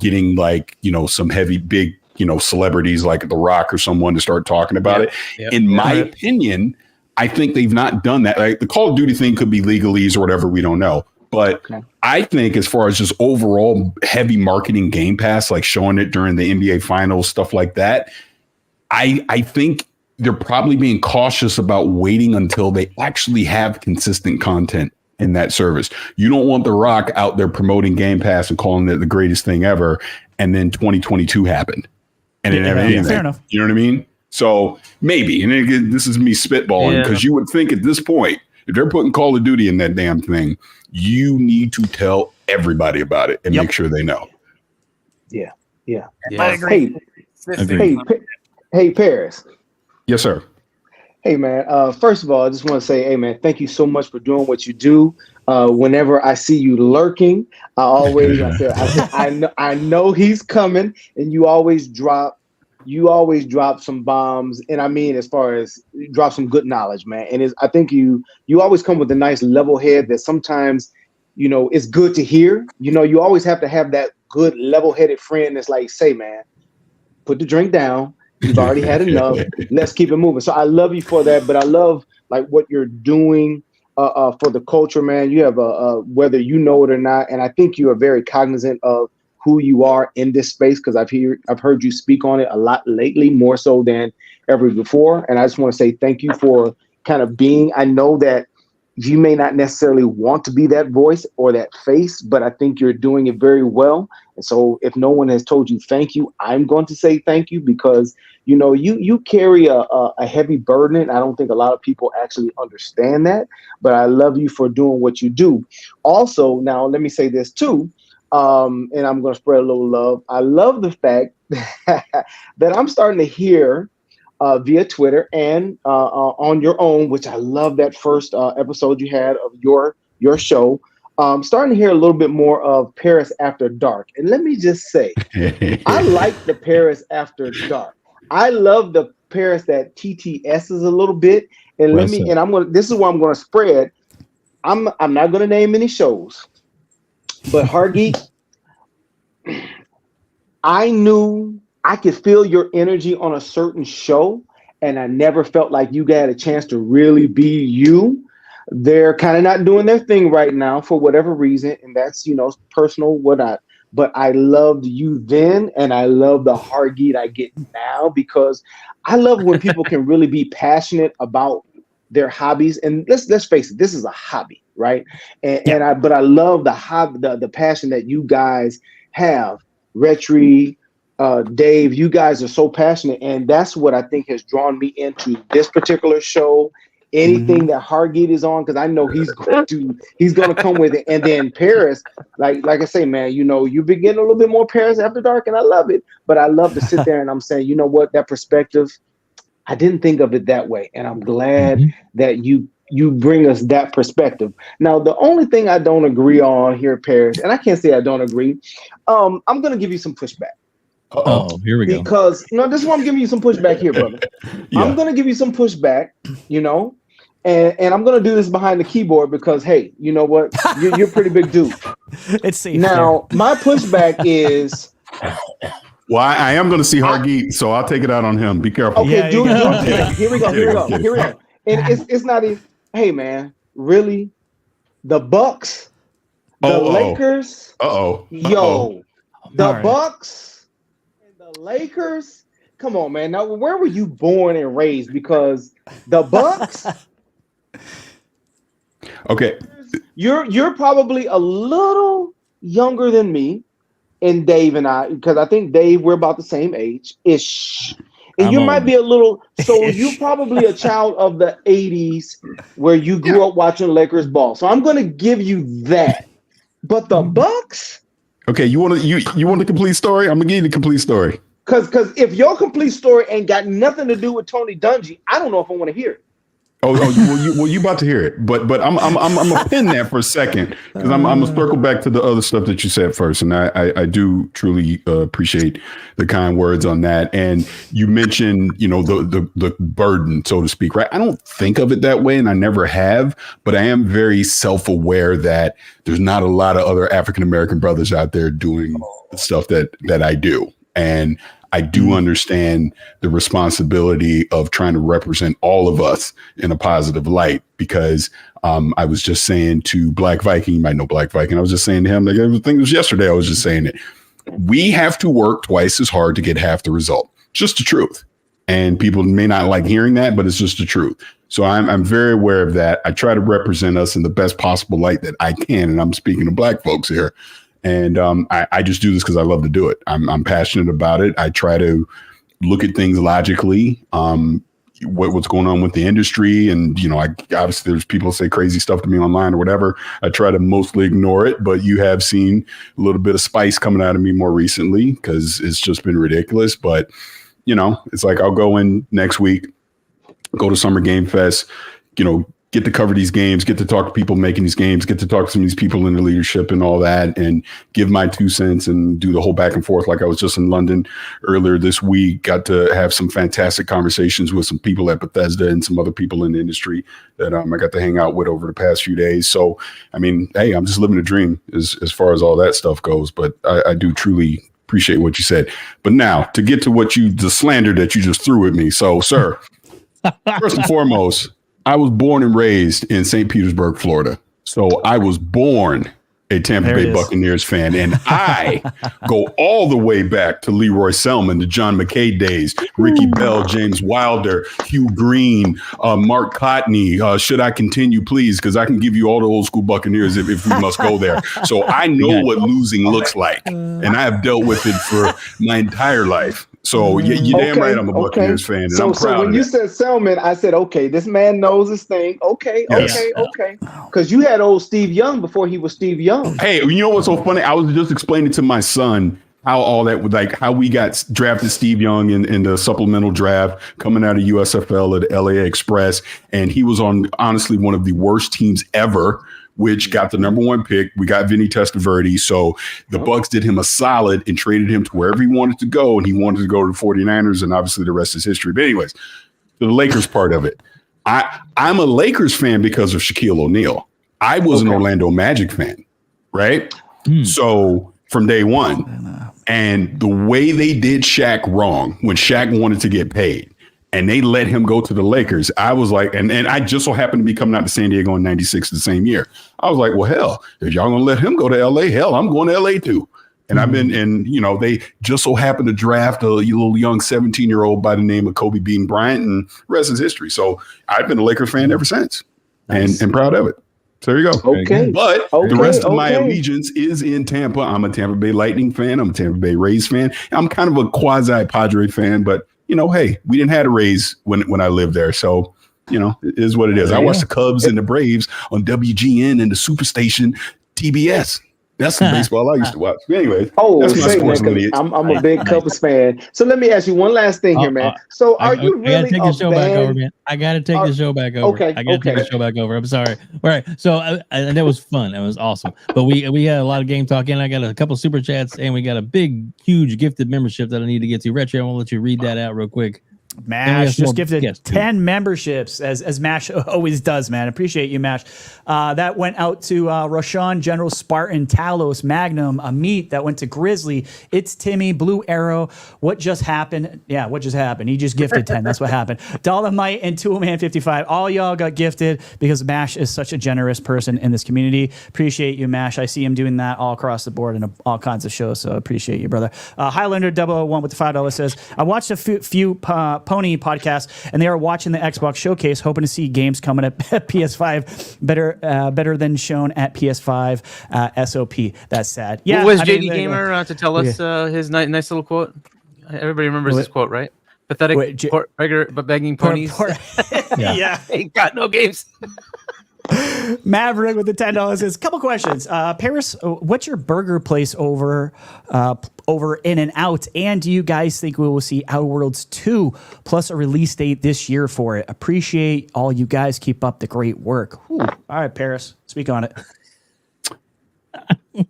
getting like some heavy big celebrities like The Rock or someone to start talking about it? In my opinion, I think they've not done that. Like the Call of Duty thing could be legalese or whatever, we don't know. But I think as far as just overall heavy marketing Game Pass, like showing it during the NBA Finals, stuff like that, I think they're probably being cautious about waiting until they actually have consistent content in that service. You don't want The Rock out there promoting Game Pass and calling it the greatest thing ever, and then 2022 happened. And it never anything. Fair enough. You know what I mean? So maybe, and again, this is me spitballing, because you would think at this point, if they're putting Call of Duty in that damn thing, you need to tell everybody about it and make sure they know. Yeah. I agree. Hey, Paris. Yes, sir. Hey, man. First of all, I just want to say, hey, man, thank you so much for doing what you do. Whenever I see you lurking, I know he's coming, and you always drop some bombs, and I mean, as far as drop some good knowledge, man. And I think you always come with a nice level head that sometimes, it's good to hear. You always have to have that good level-headed friend that's like, say, man, put the drink down. You've already had enough. Let's keep it moving. So I love you for that, but I love like what you're doing for the culture, man. You have whether you know it or not, and I think you are very cognizant of who you are in this space, because I've heard you speak on it a lot lately, more so than ever before. And I just want to say thank you for kind of being. I know that you may not necessarily want to be that voice or that face, but I think you're doing it very well. And so if no one has told you thank you, I'm going to say thank you, because you carry a heavy burden. And I don't think a lot of people actually understand that, but I love you for doing what you do. Also, now let me say this too, and I'm going to spread a little love. I love the fact that I'm starting to hear via Twitter and on your own, which I love that first episode you had of your show. Starting to hear a little bit more of Paris After Dark. And let me just say, I like the Paris After Dark. I love the Paris that TTS is a little bit. And this is what I'm going to spread. I'm not going to name any shows, but Hargeet, I knew I could feel your energy on a certain show, and I never felt like you got a chance to really be you. They're kind of not doing their thing right now for whatever reason, and that's, personal, whatnot. But I loved you then, and I love the Hargeet I get now, because I love when people can really be passionate about their hobbies. And let's face it, this is a hobby, right? But I love the passion that you guys have. RHETRI, Dave, you guys are so passionate, and that's what I think has drawn me into this particular show. Anything that Hargeet is on, because I know he's going to come with it. And then Paris, like I say, man, you've been getting a little bit more Paris After Dark, and I love it. But I love to sit there and I'm saying, you know what, that perspective, I didn't think of it that way, and I'm glad that you bring us that perspective. Now, the only thing I don't agree on here, Paris, and I can't say I don't agree, I'm going to give you some pushback. Oh, here we go. Because this is why I'm giving you some pushback here, brother. Yeah. I'm going to give you some pushback, and I'm going to do this behind the keyboard because, hey, you know what? You're a pretty big dude. It's safe. Now, my pushback is... Well, I am going to see Hargeet, so I'll take it out on him. Be careful. Okay, do it. Here we go. And it's not even... Hey, man, really? The Bucks? The Lakers? Yo, the Bucks... The Lakers, come on, man. Now, where were you born and raised? Because the Bucks. Okay, you're probably a little younger than me and Dave and I, because I think Dave, we're about the same age ish, and you might be a little. So you're probably a child of the '80s where you grew up watching Lakers ball. So I'm going to give you that. But the Bucks. Okay, you want the complete story? I'm gonna give you the complete story. Because if your complete story ain't got nothing to do with Tony Dungy, I don't know if I want to hear it. You about to hear it, but I'm gonna pin that for a second, because I'm gonna circle back to the other stuff that you said first, and I do truly appreciate the kind words on that. And you mentioned the burden, so to speak, right? I don't think of it that way, and I never have, but I am very self-aware that there's not a lot of other African American brothers out there doing stuff that I do, and I do understand the responsibility of trying to represent all of us in a positive light, because I was just saying to Black Viking, you might know Black Viking, I was just saying to him, like, I think it was yesterday, I was just saying it. We have to work twice as hard to get half the result. Just the truth. And people may not like hearing that, but it's just the truth. So I'm very aware of that. I try to represent us in the best possible light that I can. And I'm speaking to Black folks here. And I just do this because I love to do it. I'm passionate about it. I try to look at things logically, what's going on with the industry. And, obviously there's people say crazy stuff to me online or whatever. I try to mostly ignore it. But you have seen a little bit of spice coming out of me more recently, because it's just been ridiculous. But, it's like I'll go in next week, go to Summer Game Fest, get to cover these games, get to talk to people making these games, get to talk to some of these people in the leadership and all that, and give my 2 cents and do the whole back and forth. Like I was just in London earlier this week, got to have some fantastic conversations with some people at Bethesda and some other people in the industry that I got to hang out with over the past few days. So, I mean, hey, I'm just living a dream as far as all that stuff goes, but I do truly appreciate what you said. But now to get to the slander that you just threw at me. So, sir, first and foremost, I was born and raised in St. Petersburg, Florida. So I was born a Tampa Bay Buccaneers fan, and I go all the way back to Leroy Selman, the John McKay days, Ricky Bell, James Wilder, Hugh Green, Mark Cotney. Should I continue, please? Because I can give you all the old school Buccaneers if we must go there. So I know what losing looks like, and I have dealt with it for my entire life. So you're damn right I'm a Buccaneers fan, and I'm proud so when of you it. said Selman, I said, okay, this man knows his thing. Okay. Because you had old Steve Young before he was Steve Young. Hey, you know what's so funny? I was just explaining to my son how all that would, like, how we got drafted Steve Young in the supplemental draft coming out of USFL at LA Express. And he was on, honestly, one of the worst teams ever, which got the number 1 pick. We got Vinny Testaverde. So the Bucs did him a solid and traded him to wherever he wanted to go. And he wanted to go to the 49ers. And obviously the rest is history. But anyways, the Lakers part of it. I'm a Lakers fan because of Shaquille O'Neal. I was an Orlando Magic fan, right? So from day one. And the way they did Shaq wrong when Shaq wanted to get paid and they let him go to the Lakers, I was like, and I just so happened to be coming out to San Diego in 96 the same year. I was like, well, hell, if y'all gonna let him go to LA, hell, I'm going to LA too. And I've been, and you know, they just so happened to draft a little young 17-year-old by the name of Kobe Bean Bryant, and rest is history. So I've been a Lakers fan ever since, and proud of it. So there you go. Okay. But the rest of my allegiance is in Tampa. I'm a Tampa Bay Lightning fan. I'm a Tampa Bay Rays fan. I'm kind of a quasi Padre fan, but you know, hey, we didn't have a Rays when I lived there. So, you know, it is what it is. I watched the Cubs and the Braves on WGN and the Superstation TBS. That's the baseball I used to watch. But anyway, that's my sports lineage. I'm a big Cubs fan. So let me ask you one last thing here, man. So are you really take the show back over, man? I got to take the show back over. Okay. I got to take the show back over. I'm sorry. All right. So and that was fun. That was awesome. But we had a lot of game talk, and I got a couple super chats, and we got a big, huge gifted membership that I need to get to. Retri, I want to let you read that out real quick. Mash just gifted 10 memberships, as Mash always does, man. Appreciate you, Mash. That went out to Rashawn, General Spartan, Talos, Magnum, Amit. That went to Grizzly. It's Timmy, Blue Arrow. What just happened? Yeah, what just happened? He just gifted 10. That's what happened. Dolomite and Toolman 55. All y'all got gifted because Mash is such a generous person in this community. Appreciate you, Mash. I see him doing that all across the board in all kinds of shows, so appreciate you, brother. Highlander 001 with the $5 says, I watched a few Pony podcast, and they are watching the Xbox showcase, hoping to see games coming at PS5 better than shown at PS5 SOP. That's sad. Yeah, what was JD Gamer to tell us his nice little quote? Everybody remembers this quote, right? Pathetic, regular but begging ponies. Yeah, ain't got no games. Maverick with the $10 says, couple questions. Paris, what's your burger place over In and Out? And do you guys think we will see Outer Worlds 2 plus a release date this year for it? Appreciate all you guys. Keep up the great work. Whew. All right, Paris, speak on it.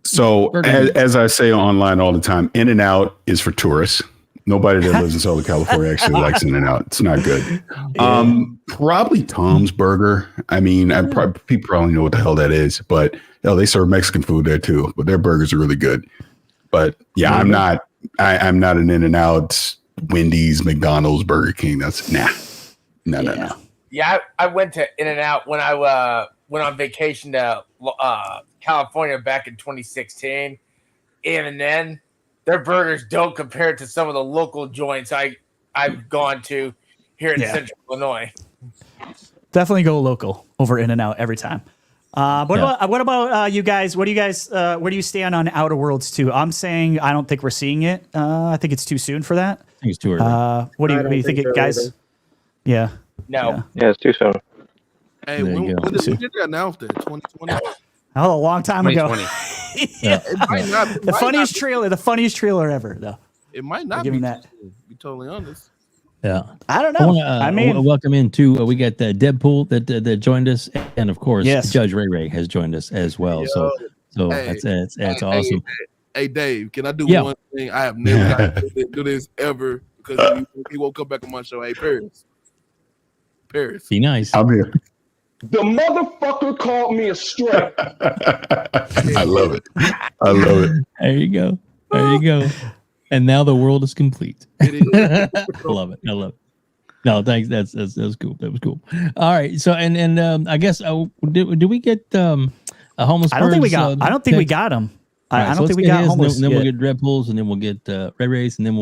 So as I say online all the time, In and Out is for tourists. Nobody that lives in Southern California actually likes In and Out. It's not good. Probably Tom's Burger. I mean, people probably know what the hell that is, but they serve Mexican food there too. But their burgers are really good. But yeah, I'm not an In and Out, Wendy's, McDonald's, Burger King. That's no. Yeah, I went to In and Out when I went on vacation to California back in 2016. Even then, their burgers don't compare to some of the local joints I've gone to here in Central Illinois. Definitely go local over In and Out every time. What about you guys? What do you guys? Where do you stand on Outer Worlds 2? I'm saying I don't think we're seeing it. I think it's too soon for that. I think it's too early. What do you think, guys? Either. Yeah. No. Yeah, it's too soon. Hey, when did they announce that? 2020. Oh, a long time ago. It might not, the funniest trailer ever, though. It might not be that. To be totally honest. Yeah, I don't know. I mean, welcome in too. We got Deadpool that joined us, and of course, Judge Ray has joined us as well. Yo, so that's awesome. Hey, Dave, can I do one thing? I have never had to do this ever because he won't come back on my show. Hey, Paris, be nice. I'm here. The motherfucker called me a strip. I love it. There you go. And now the world is complete. I love it. No, thanks. That's cool. That was cool. All right. So and I guess do we get A homeless. I don't think we got. I don't think we got him. I don't think we got homeless. Then we'll get Dread Pools, and then we'll get Red Race, and then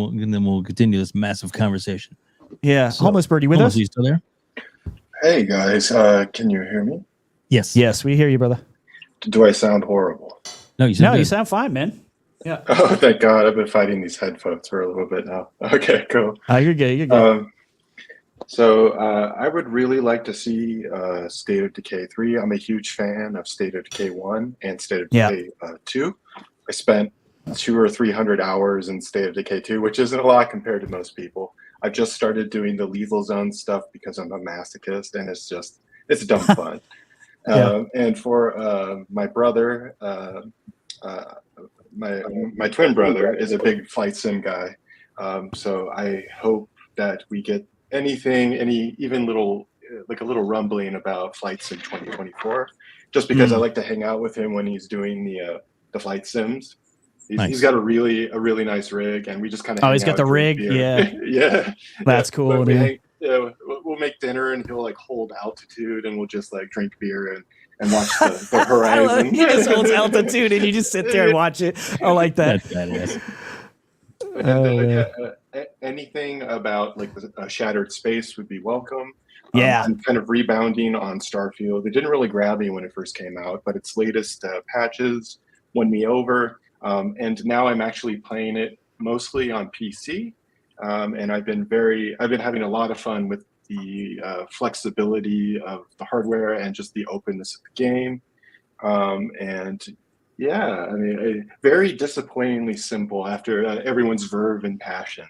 we'll continue this massive conversation. Yeah, so, homeless bird, you with us? Are you still there? Hey guys, can you hear me? Yes, we hear you, brother. Do I sound horrible? No, you sound fine, man. Yeah. Oh, thank God! I've been fighting these headphones for a little bit now. Okay, cool. You're good. You're good. So I would really like to see State of Decay 3. I'm a huge fan of State of Decay 1 and State of Decay 2. I spent 200 or 300 hours in State of Decay 2, which isn't a lot compared to most people. I've just started doing the lethal zone stuff because I'm a masochist, and it's dumb fun. And for my brother, my twin brother is a big flight sim guy. So I hope that we get even little, like a little rumbling about Flight Sim 2024, just because I like to hang out with him when he's doing the flight sims. He's got a really nice rig, and we just kind of he's got the rig. Yeah. That's cool. We'll make dinner, and he'll like hold altitude, and we'll just like drink beer and watch the horizon. He just holds altitude, and you just sit there and watch it. I like that. That's badass. And anything about like the Shattered Space would be welcome. I'm kind of rebounding on Starfield. It didn't really grab me when it first came out, but its latest patches won me over. And now I'm actually playing it mostly on PC. And I've been having a lot of fun with the flexibility of the hardware and just the openness of the game. Yeah, I mean, very disappointingly simple after everyone's verve and passion.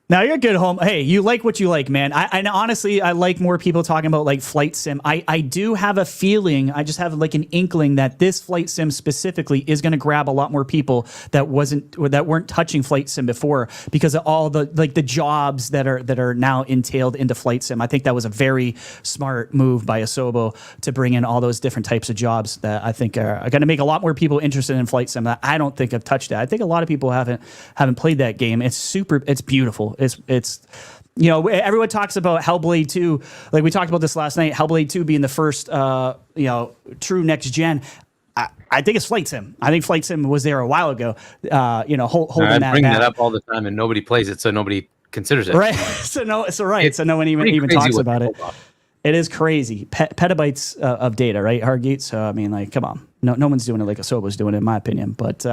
Now you're good, home. Hey, you like what you like, man. And honestly, I like more people talking about like flight sim. I do have a feeling, I just have like an inkling that this flight sim specifically is going to grab a lot more people that weren't touching flight sim before because of all the like the jobs that are now entailed into flight sim. I think that was a very smart move by Asobo to bring in all those different types of jobs that I think are going to make a lot more people interested in flight sim that I don't think have touched that. I think a lot of people haven't played that game. It's beautiful. It's you know, everyone talks about Hellblade 2. Like we talked about this last night, Hellblade 2 being the first true next gen. I think it's Flight Sim. I think Flight Sim was there a while ago. Holding that. I bring that up all the time, and nobody plays it, so nobody considers it. Right. So no one even talks about it. It is crazy. Petabytes of data, right, Hargate? So I mean, like, come on. No one's doing it like Asobo's doing it, in my opinion. But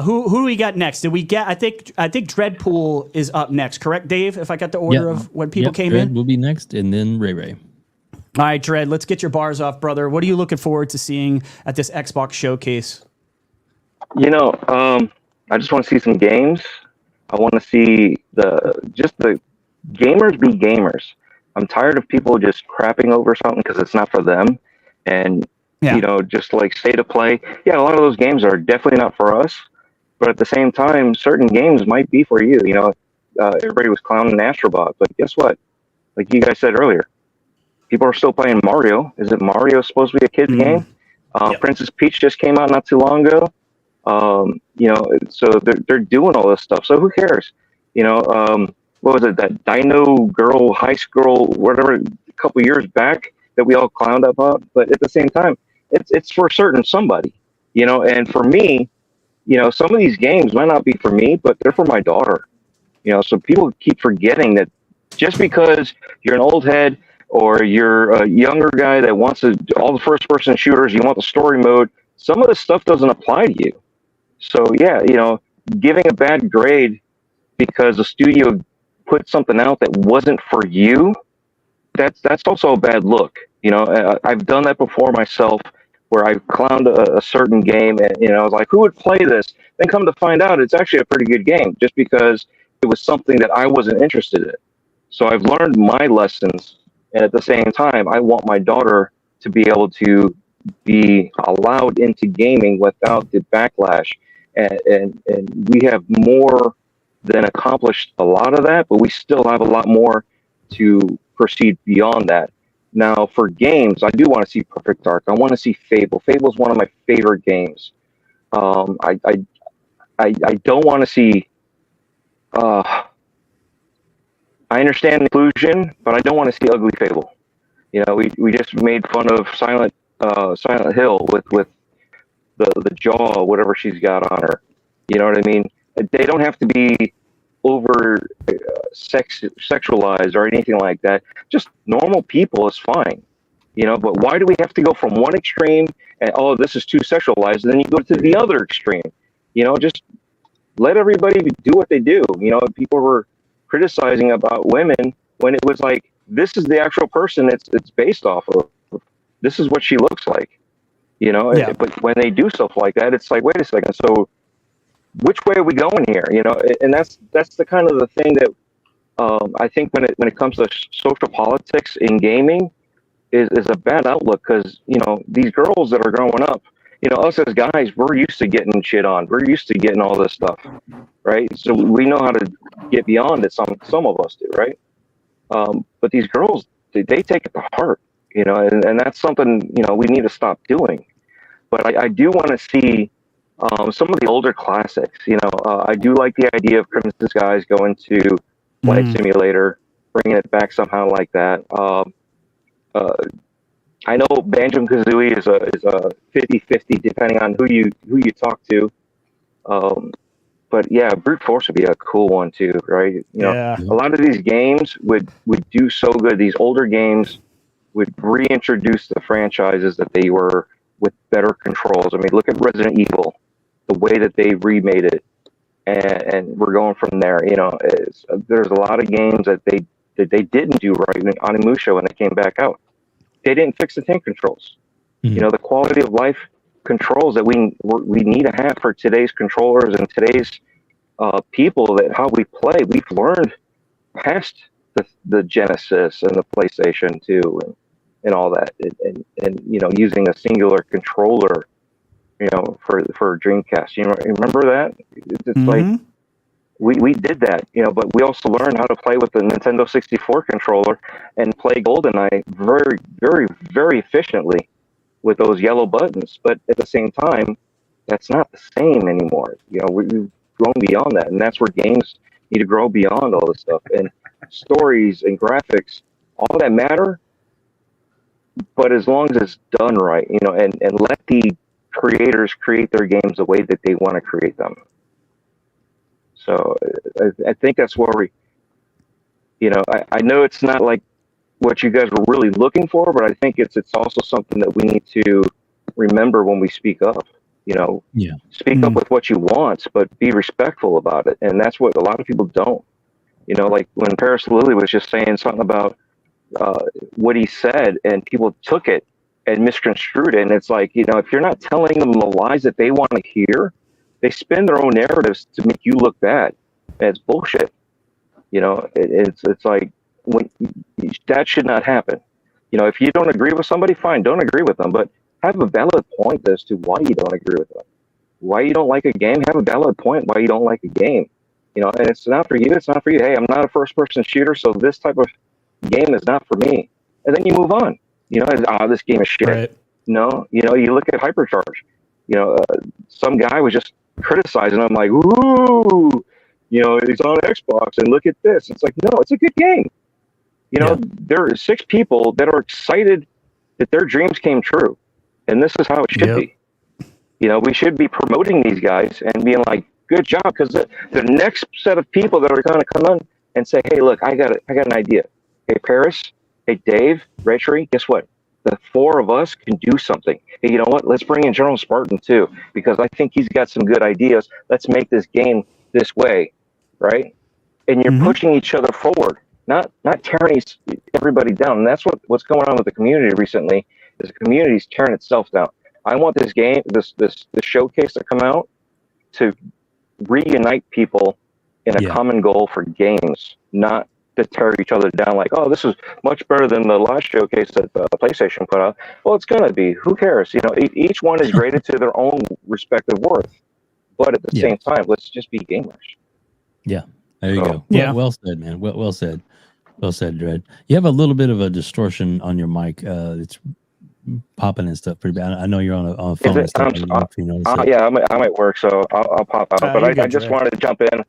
who do we got next? Did we get? I think Dreadpool is up next, correct, Dave? If I got the order of when people came Dread in, will be next, and then Ray. All right, Dread. Let's get your bars off, brother. What are you looking forward to seeing at this Xbox showcase? I just want to see some games. I want to see the gamers be gamers. I'm tired of people just crapping over something because it's not for them. And, just like state of play. Yeah, a lot of those games are definitely not for us. But at the same time, certain games might be for you. Everybody was clowning Astrobot. But guess what? Like you guys said earlier, people are still playing Mario. Isn't Mario supposed to be a kid's game? Princess Peach just came out not too long ago. So they're doing all this stuff. So who cares? What was it, that Dino Girl, High School, whatever, a couple years back that we all clowned about? But at the same time, it's for somebody, and for me, some of these games might not be for me, but they're for my daughter. So people keep forgetting that just because you're an old head or you're a younger guy that wants all the first-person shooters, you want the story mode, some of this stuff doesn't apply to you. So, giving a bad grade because a studio put something out that wasn't for you, that's also a bad look. I've done that before myself, where I clowned a certain game, and I was like, who would play this? Then come to find out, it's actually a pretty good game, just because it was something that I wasn't interested in. So I've learned my lessons, and at the same time, I want my daughter to be able to be allowed into gaming without the backlash. And we have more than accomplished a lot of that, but we still have a lot more to proceed beyond that. Now, for games, I do want to see Perfect Dark. I want to see Fable. Fable is one of my favorite games. I don't want to see. I understand inclusion, but I don't want to see ugly Fable. You know, we just made fun of Silent Hill with the jaw, whatever she's got on her. You know what I mean? They don't have to be over sexualized or anything like that. Just normal people is fine. You know, but why do we have to go from one extreme and this is too sexualized, and then you go to the other extreme? You know, just let everybody do what they do. You know, people were criticizing about women when it was like, this is the actual person it's based off of. This is what she looks like. You know, but when they do stuff like that, it's like, wait a second, so which way are we going here? You know, and that's the kind of the thing that I think when it comes to social politics in gaming is a bad outlook, because, you know, these girls that are growing up, you know, us as guys, we're used to getting shit on. We're used to getting all this stuff, right? So we know how to get beyond it. Some of us do, right? But these girls, they take it to heart, you know, and that's something, you know, we need to stop doing. But I do want to see some of the older classics. You know, I do like the idea of Crimson Skies going to Flight Simulator, bringing it back somehow like that. I know Banjo-Kazooie is a 50-50 depending on who you talk to. But yeah, Brute Force would be a cool one too, right? You know, a lot of these games would do so good. These older games would reintroduce the franchises that they were with better controls. I mean, look at Resident Evil, the way that they remade it, and we're going from there. You know, there's a lot of games that they didn't do right in Onimusha when they came back out. They didn't fix the tank controls. You know, the quality of life controls that we need to have for today's controllers and today's people, that how we play. We've learned past the Genesis and the PlayStation 2 and all that, and you know, using a singular controller, you know, for Dreamcast. You know, remember that? It's like we did that, you know, but we also learned how to play with the Nintendo 64 controller and play GoldenEye very, very, very efficiently with those yellow buttons. But at the same time, that's not the same anymore. You know, we've grown beyond that, and that's where games need to grow beyond all this stuff. And stories and graphics, all that matter, but as long as it's done right, you know, and let the creators create their games the way that they want to create them. So I think that's where we, you know, I know it's not like what you guys were really looking for, but I think it's also something that we need to remember when we speak up. You know, speak up with what you want, but be respectful about it. And that's what a lot of people don't. You know, like when Paris Lily was just saying something about what he said, and people took it and misconstrued it. And it's like, you know, if you're not telling them the lies that they want to hear, they spin their own narratives to make you look bad. And it's bullshit. You know, it's like, that should not happen. You know, if you don't agree with somebody, fine, don't agree with them, but have a valid point as to why you don't agree with them. Why you don't like a game, have a valid point why you don't like a game. You know, and it's not for you, it's not for you. Hey, I'm not a first-person shooter, so this type of game is not for me. And then you move on. You know, this game is shit. Right. No, you know, you look at Hypercharge. You know, some guy was just criticizing. I'm like, ooh, you know, it's on Xbox, and look at this. It's like, no, it's a good game. You know, there are 6 people that are excited that their dreams came true. And this is how it should be. You know, we should be promoting these guys and being like, good job, because the next set of people that are going to come on and say, hey, look, I got an idea. Hey, Paris, hey, Dave, RHETRI, guess what? The 4 of us can do something. Hey, you know what? Let's bring in General Spartan too, because I think he's got some good ideas. Let's make this game this way, right? And you're pushing each other forward, not tearing everybody down. And that's what's going on with the community recently. Is the community's tearing itself down. I want this game, this showcase to come out to reunite people in a common goal for games, not to tear each other down like, oh, this is much better than the last showcase that PlayStation put out. Well, it's going to be. Who cares? You know, each one is graded to their own respective worth. But at the same time, let's just be gamers. Yeah, there you go. Yeah. Well said, man. Well said. Well said, Dread. You have a little bit of a distortion on your mic. It's popping and stuff pretty bad. I know you're on a phone. And stuff, yeah, I'm at work, so I'll pop out. But I just wanted to jump in.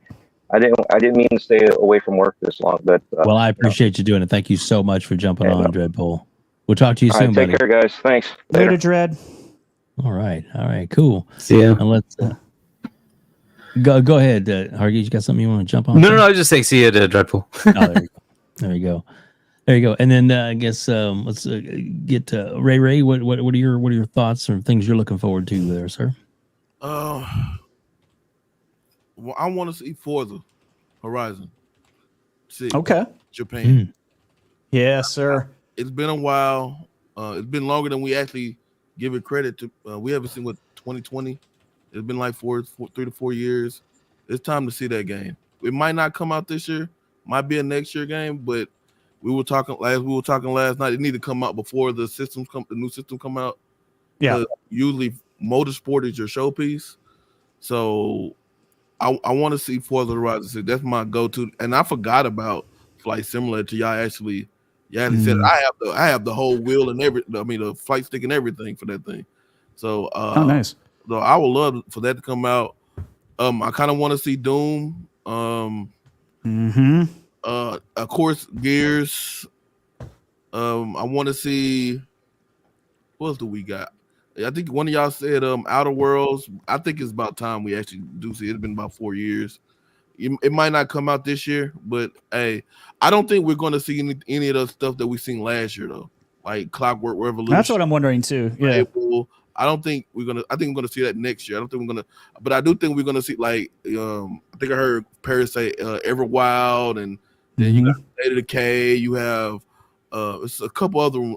I didn't mean to stay away from work this long, but well, I appreciate you doing it. Thank you so much for jumping on, Dreadpole. We'll talk to you soon, take buddy. care, guys. Thanks. Later, Dread. All right, cool. See ya. And let's go ahead, Hargy. You got something you want to jump on? No, I was just saying see you at Dreadful. There you go. And then I guess let's get to Ray. What are your thoughts or things you're looking forward to there, sir? Well, I want to see Forza Horizon. Okay. Japan. Yes, sir. It's been a while. It's been longer than we actually give it credit to. We haven't seen 2020. It's been like 3 to 4 years. It's time to see that game. It might not come out this year. Might be a next year game, but we were talking last night. It need to come out before the new system come out. Yeah. Usually Motorsport is your showpiece. So I want to see Forza Horizon 6. That's my go-to. And I forgot about Flight Simulator till y'all actually said it. I have the whole wheel and the flight stick and everything for that thing. So nice. So I would love for that to come out. I kind of want to see Doom. Of course, Gears. I want to see what else do we got? I think one of y'all said Outer Worlds. I think it's about time we actually do see it. It's been about 4 years. It might not come out this year, but hey, I don't think we're going to see any of the stuff that we seen last year though, like Clockwork Revolution. That's what I'm wondering too. Yeah. I don't think we're gonna. I think we're gonna see that next year. I don't think we're gonna, but I do think we're gonna see like I think I heard Paris say Everwild, and then you got State of Decay. You have it's a couple other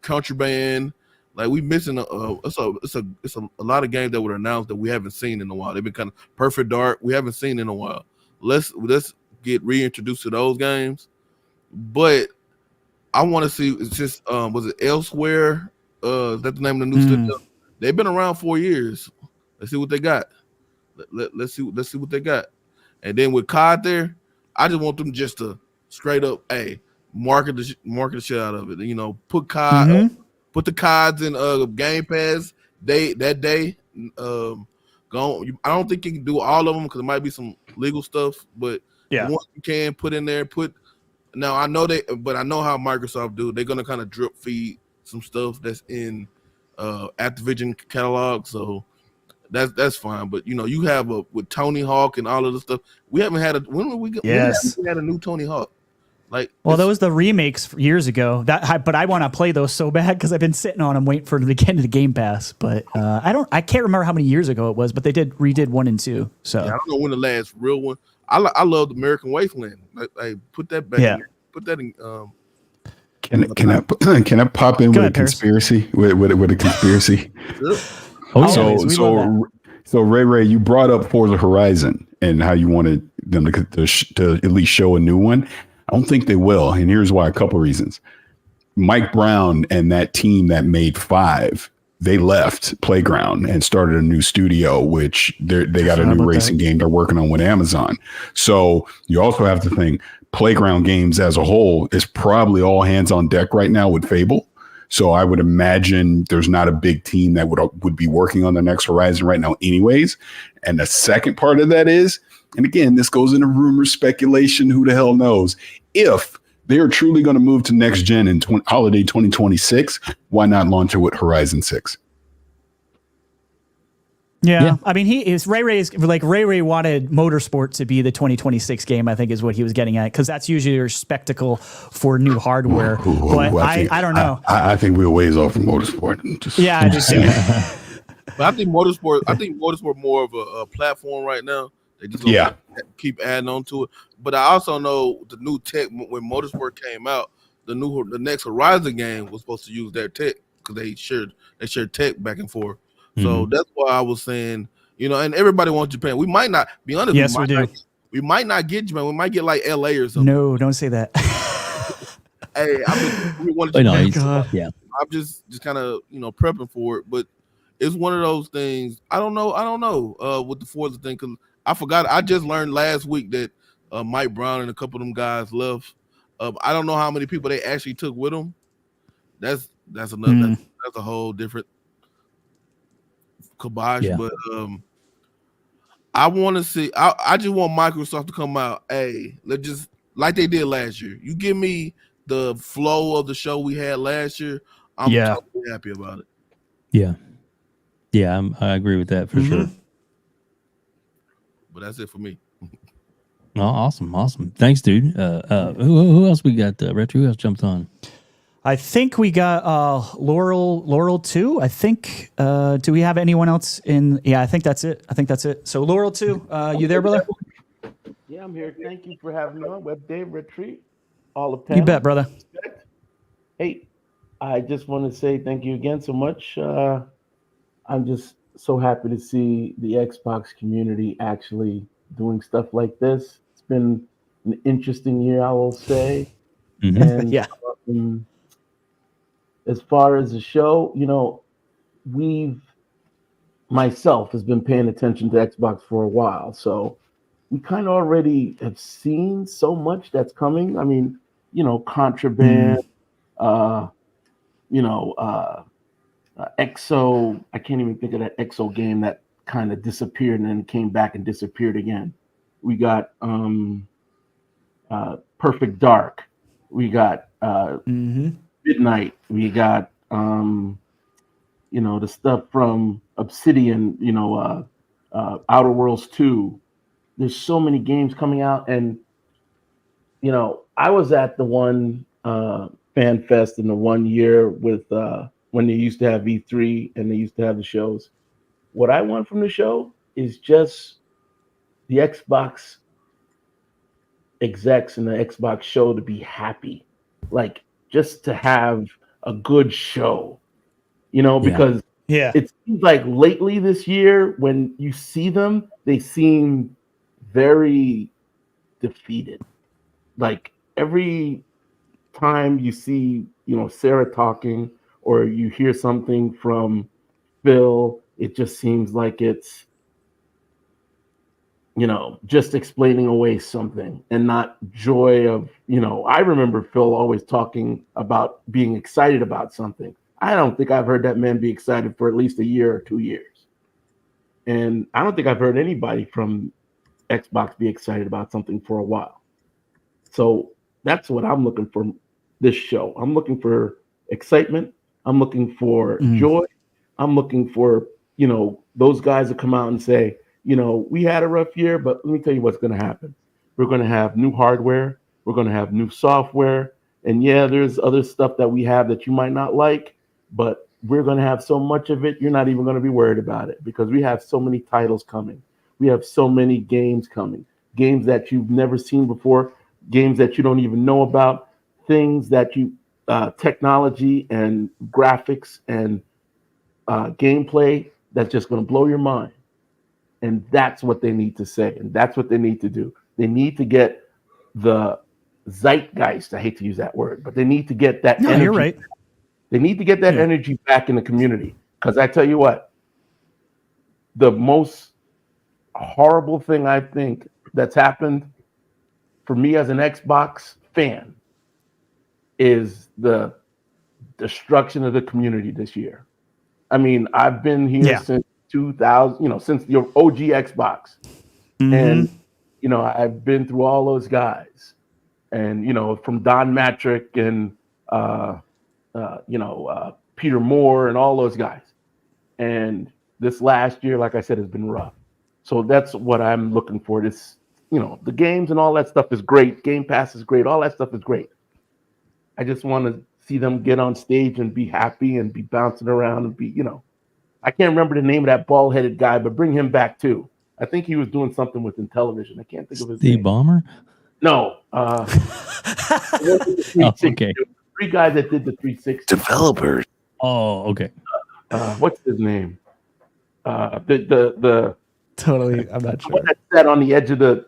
Contraband. Like we missing it's a lot of games that were announced that we haven't seen in a while. They've been kind of Perfect Dark. We haven't seen in a while. Let's get reintroduced to those games. But I want to see. It's just was it Elsewhere? Is that the name of the new studio? They've been around 4 years. Let's see what they got. Let's see what they got. And then with COD there, I just want them just to straight up, market the shit out of it. You know, put COD, put the CODs in Game Pass that day. Go. I don't think you can do all of them because it might be some legal stuff, but the ones you can put in there. Now I know but I know how Microsoft do. They're gonna kind of drip feed some stuff that's in Activision catalog, so that's fine. But you know, you have with Tony Hawk and all of the stuff. We haven't had we had a new Tony Hawk. Well, those the remakes years ago. But I want to play those so bad because I've been sitting on them waiting for them to get into the Game Pass. But I can't remember how many years ago it was. But they redid 1 and 2. So I don't know when the last real one. I loved American Wasteland. I put that back. In, put that in. Can I pop in with a conspiracy? With a conspiracy? So Ray, you brought up Forza Horizon and how you wanted them to at least show a new one. I don't think they will, and here's why. A couple of reasons. Mike Brown and that team that made 5, they left Playground and started a new studio, which they got a new racing game they're working on with Amazon. So you also have to think Playground Games as a whole is probably all hands on deck right now with Fable. So I would imagine there's not a big team that would be working on the next Horizon right now anyways. And the second part of that is, and again, this goes into rumor, speculation, who the hell knows, if they are truly going to move to next gen in holiday 2026, why not launch it with Horizon 6? Yeah. I mean, Ray wanted Motorsport to be the 2026 game, I think is what he was getting at, because that's usually your spectacle for new hardware. But I don't know. I think we're ways off from Motorsport. I just But I think Motorsport more of a platform right now. They just keep adding on to it. But I also know the new tech when Motorsport came out, the next Horizon game was supposed to use their tech because they shared tech back and forth. So that's why I was saying, you know, and everybody wants Japan. We might not be honest. Yes, we do. We might not get Japan. We might get like LA or something. No, don't say that. Hey, I'm just kind of prepping for it, but it's one of those things. I don't know with the Forza thing because I forgot. I just learned last week that Mike Brown and a couple of them guys left. I don't know how many people they actually took with them. That's another. That's a whole different kibosh. But I want to see. I just want Microsoft to come out. Hey, let's just like they did last year. You give me the flow of the show we had last year, I'm totally happy about it. Yeah. Yeah, I agree with that for sure. But that's it for me. Oh, awesome. Thanks, dude. Who else we got? Retro, who else jumped on? I think we got Laurel too. I think. Do we have anyone else in? Yeah, I think that's it. So Laurel too. You there, brother? Yeah, I'm here. Thank you for having me on WebDave Retreat. All of You bet, brother. Hey, I just want to say thank you again so much. I'm just so happy to see the Xbox community actually doing stuff like this. It's been an interesting year, I will say. And as far as the show, myself has been paying attention to Xbox for a while, so we kind of already have seen so much that's coming. I mean, Contraband, Exo. I can't even think of that Exo game that kind of disappeared and then came back and disappeared again. We got Perfect Dark. We got Midnight. We got the stuff from Obsidian. Outer Worlds 2. There's so many games coming out, and I was at the one Fan Fest in the 1 year with when they used to have E3 and they used to have the shows. What I want from the show is just the Xbox execs and the Xbox show to be happy, like just to have a good show, because it seems like lately this year when you see them, they seem very defeated. Like every time you see, Sarah talking or you hear something from Phil, it just seems like it's, just explaining away something and not joy of, I remember Phil always talking about being excited about something. I don't think I've heard that man be excited for at least a year or 2 years. And I don't think I've heard anybody from Xbox be excited about something for a while. So that's what I'm looking for this show. I'm looking for excitement. I'm looking for joy. I'm looking for, those guys that come out and say, we had a rough year, but let me tell you what's going to happen. We're going to have new hardware. We're going to have new software. And yeah, there's other stuff that we have that you might not like, but we're going to have so much of it, you're not even going to be worried about it because we have so many titles coming. We have so many games coming, games that you've never seen before, games that you don't even know about, things that technology and graphics and gameplay that's just going to blow your mind. And that's what they need to say. And that's what they need to do. They need to get the zeitgeist. I hate to use that word, but they need to get that energy. You're right. They need to get that energy back in the community. Because I tell you what, the most horrible thing I think that's happened for me as an Xbox fan is the destruction of the community this year. I mean, I've been here since 2000, since the OG Xbox. And, I've been through all those guys. And, from Don Matrick and, Peter Moore and all those guys. And this last year, like I said, has been rough. So that's what I'm looking for. This, the games and all that stuff is great. Game Pass is great. All that stuff is great. I just want to see them get on stage and be happy and be bouncing around and be, I can't remember the name of that bald-headed guy, but bring him back too. I think he was doing something within television. I can't think of his name. The Bomber? No. Okay. 3 guys that did the 360. Developers. Oh, okay. What's his name? The totally. I'm not sure. That sat on the edge of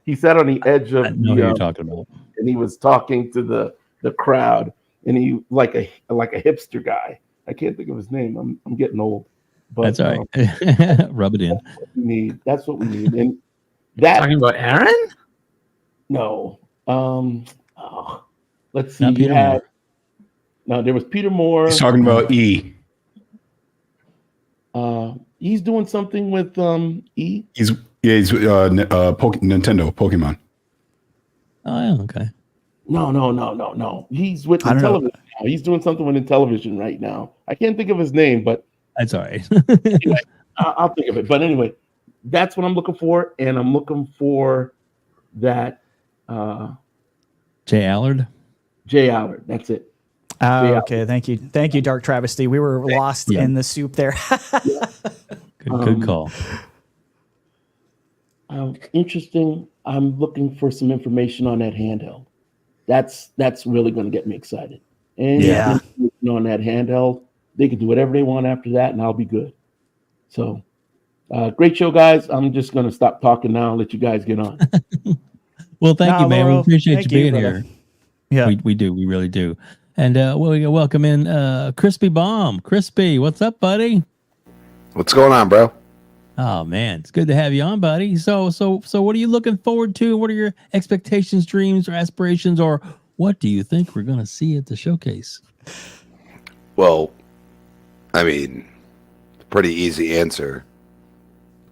he sat on the edge of I know who you're talking about. And he was talking to the crowd, and he like a hipster guy. I can't think of his name. I'm getting old. But that's all right. Rub it in. That's what we need. And that talking about Aaron? No. Let's see. You had there was Peter Moore. He's talking about E. He's doing something with E. He's Nintendo Pokemon. Oh, yeah, okay. No. He's with the television now. He's doing something with the television right now. I can't think of his name, but that's all right. Anyway, I'll think of it. But anyway, that's what I'm looking for, and I'm looking for that. Jay Allard. That's it. Oh, okay. Thank you, Dark Travesty. We were lost in the soup there. Good call. Interesting. I'm looking for some information on that handheld. That's really going to get me excited. And on that handheld, they can do whatever they want after that, and I'll be good. So, great show, guys. I'm just going to stop talking now and let you guys get on. Well, thank you, man. Laurel, we appreciate you being brother. here. Yeah, we do. We really do. And we welcome in Crispy Bomb. Crispy, what's up, buddy? What's going on, bro? Oh man, it's good to have you on, buddy. So what are you looking forward to? What are your expectations, dreams, or aspirations, or what do you think we're going to see at the showcase? Well, I mean, pretty easy answer.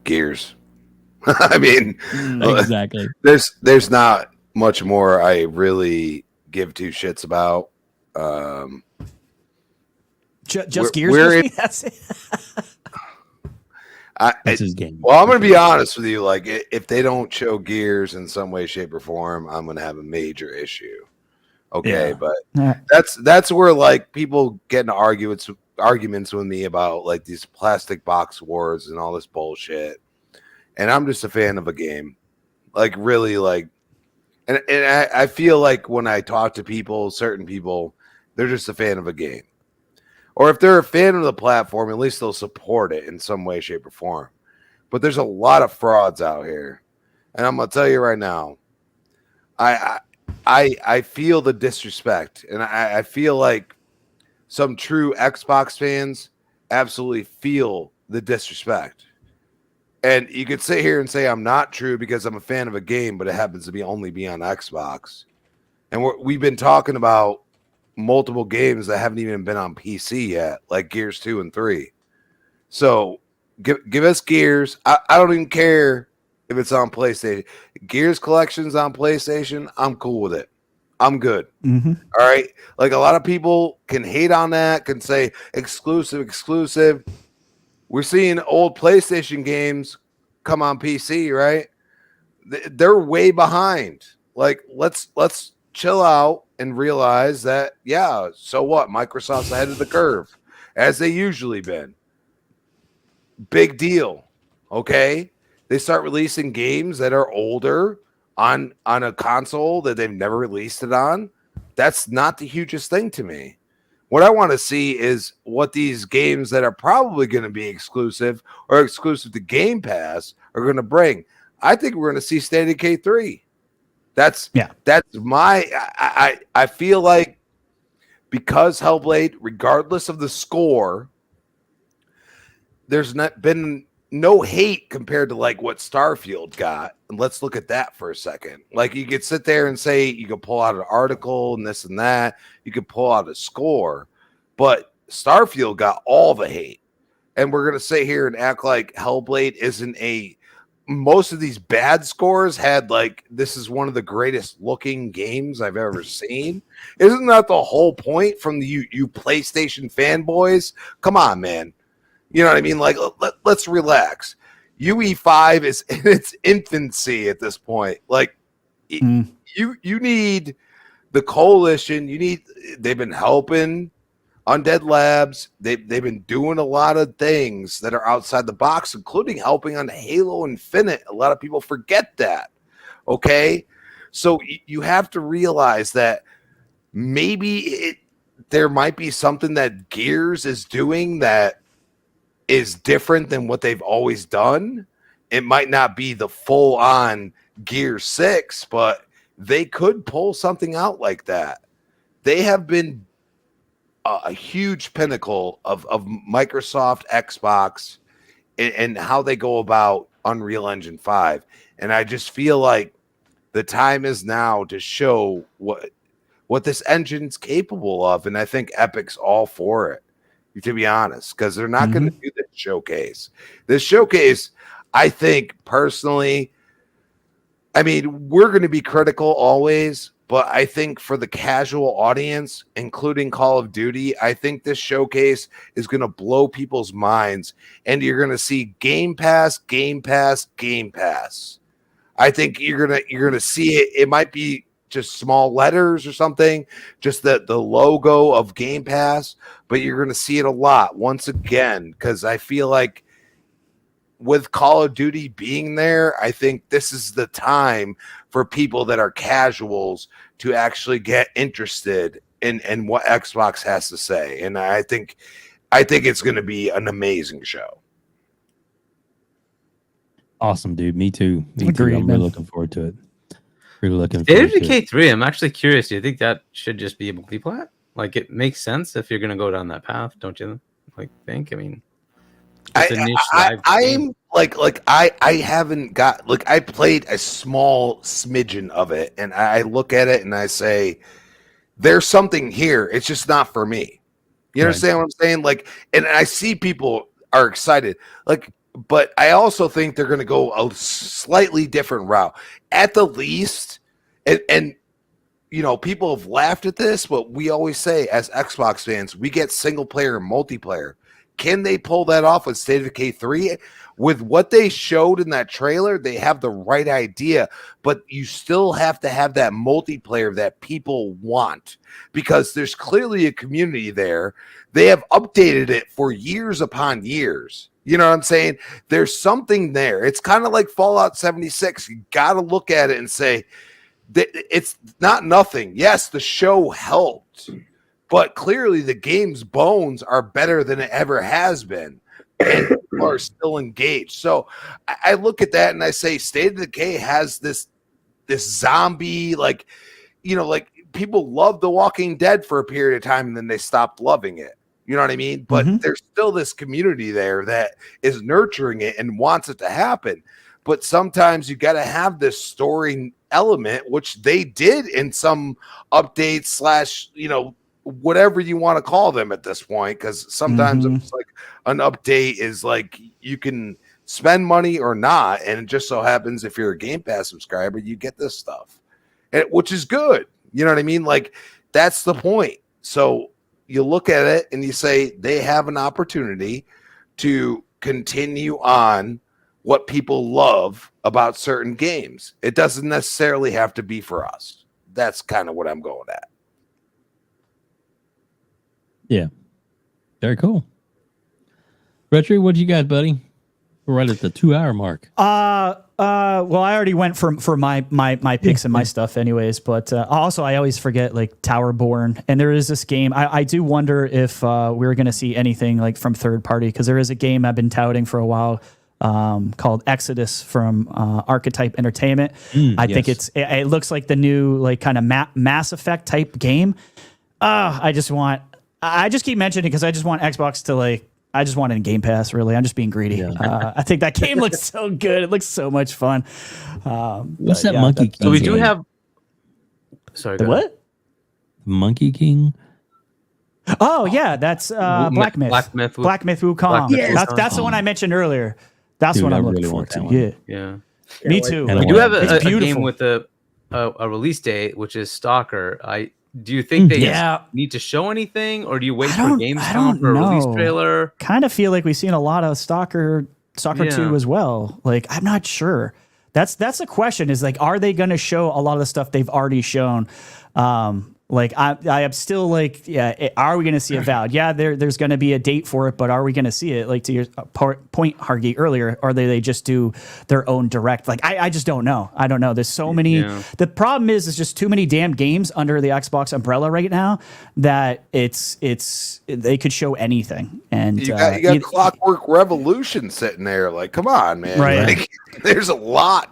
Gears. I mean, exactly. There's not much more I really give two shits about. Just Gears. That's it. That's his game. Well, I'm going to be honest with you. Like, if they don't show Gears in some way, shape, or form, I'm going to have a major issue. Okay, but that's where like people get into arguments with me about like these plastic box wars and all this bullshit. And I'm just a fan of a game, like really like, and I feel like when I talk to people, certain people, they're just a fan of a game. Or if they're a fan of the platform, at least they'll support it in some way, shape, or form. But there's a lot of frauds out here. And I'm going to tell you right now, I feel the disrespect. And I feel like some true Xbox fans absolutely feel the disrespect. And you could sit here and say I'm not true because I'm a fan of a game, but it happens to be only be on Xbox. And we've been talking about multiple games that haven't even been on PC yet, like Gears 2 and 3. So give us Gears. I don't even care if it's on PlayStation. Gears collections on PlayStation, I'm cool with it. I'm good. Mm-hmm. All right. Like a lot of people can hate on that, can say exclusive. We're seeing old PlayStation games come on PC, right? They're way behind. Like let's chill out and realize that, yeah, so what? Microsoft's ahead of the curve, as they usually been. Big deal, okay? They start releasing games that are older on a console that they've never released it on. That's not the hugest thing to me. What I want to see is what these games that are probably going to be exclusive or exclusive to Game Pass are going to bring. I think we're going to see State of Decay 3. That's my I feel like because Hellblade, regardless of the score, there's not been no hate compared to like what Starfield got. And let's look at that for a second. Like you could sit there and say you could pull out an article and this and that. You could pull out a score, but Starfield got all the hate. And we're going to sit here and act like Hellblade isn't a most of these bad scores had like this is one of the greatest looking games I've ever seen. Isn't that the whole point from the you PlayStation fanboys? Come on, man. You know what I mean? Like let's relax. UE5 is in its infancy at this point. Like you need the coalition. They've been helping Undead Labs. They've been doing a lot of things that are outside the box, including helping on Halo Infinite. A lot of people forget that. Okay, so you have to realize that maybe there might be something that Gears is doing that is different than what they've always done. It might not be the full-on Gear 6, but they could pull something out like that. They have been a huge pinnacle of Microsoft, Xbox, and how they go about Unreal Engine 5. And I just feel like the time is now to show what this engine's capable of. And I think Epic's all for it, to be honest, because they're not going to do this showcase. This showcase, I think personally, I mean, we're going to be critical always, But I think for the casual audience, including Call of Duty, I think this showcase is going to blow people's minds, and you're going to see Game Pass, Game Pass, Game Pass. I think you're gonna see it. It might be just small letters or something, just the logo of Game Pass, but you're gonna see it a lot once again, because I feel like with Call of Duty being there, I think this is the time for people that are casuals to actually get interested in what Xbox has to say. And I think it's going to be an amazing show. Awesome, dude. Me too. Agreed, I'm man. really looking forward to it. Really looking State forward of to it. Decay 3, I'm actually curious. Do you think that should just be a multi-plat? Like, it makes sense if you're going to go down that path, don't you? Think? I mean, it's a niche live game. I haven't got, like, I played a small smidgen of it, and I look at it and I say, there's something here. It's just not for me. You understand what I'm saying? Like, and I see people are excited. Like, but I also think they're going to go a slightly different route. At the least, and you know, people have laughed at this, but we always say as Xbox fans, we get single player and multiplayer. Can they pull that off with State of Decay 3? With what they showed in that trailer, they have the right idea, but you still have to have that multiplayer that people want, because there's clearly a community there. They have updated it for years upon years. You know what I'm saying? There's something there. It's kind of like Fallout 76. You got to look at it and say, it's not nothing. Yes, the show helped, but clearly the game's bones are better than it ever has been, and people are still engaged. So I look at that and I say, State of Decay has this zombie, like, you know, like people loved The Walking Dead for a period of time and then they stopped loving it. You know what I mean? But there's still this community there that is nurturing it and wants it to happen. But sometimes you got to have this story element, which they did in some updates / you know, whatever you want to call them at this point. Because sometimes it's like an update is like you can spend money or not. And it just so happens if you're a Game Pass subscriber, you get this stuff, which is good. You know what I mean? Like, that's the point. So you look at it and you say they have an opportunity to continue on what people love about certain games. It doesn't necessarily have to be for us. That's kind of what I'm going at. Yeah. Very cool. RHETRI, what you got, buddy? We're right at the 2-hour mark. Well, I already went for my picks and my stuff anyways, but also I always forget like Towerborn, and there is this game. I do wonder if we're going to see anything like from third party, because there is a game I've been touting for a while called Exodus from Archetype Entertainment. I think it looks like the new like kind of Mass Effect type game. I just keep mentioning it because I just want Xbox to like, I just want it in Game Pass, really. I'm just being greedy. Yeah. I think that game looks so good. It looks so much fun. What's that Monkey King? So we do have... Sorry, the what? Monkey King? Oh, yeah. That's Black Myth. Black Myth Wukong. Yes. That's the one I mentioned earlier. That's what I'm looking forward to. Yeah. Me too. We do have a game with a release date, which is Stalker. Do you think they need to show anything, or do you wait for Gamescom for a release trailer? Kind of feel like we've seen a lot of Stalker 2 as well. Like, I'm not sure. That's the question, is like, are they going to show a lot of the stuff they've already shown? Like, I am still like, are we going to see it Avowed? Yeah, there's going to be a date for it, but are we going to see it? Like, to your point, Hargy, earlier, or they just do their own direct? Like, I just don't know. I don't know. There's so many. Yeah. The problem is just too many damn games under the Xbox umbrella right now that they could show anything. And you got Clockwork Revolution sitting there. Like, come on, man. Right. Like, there's a lot.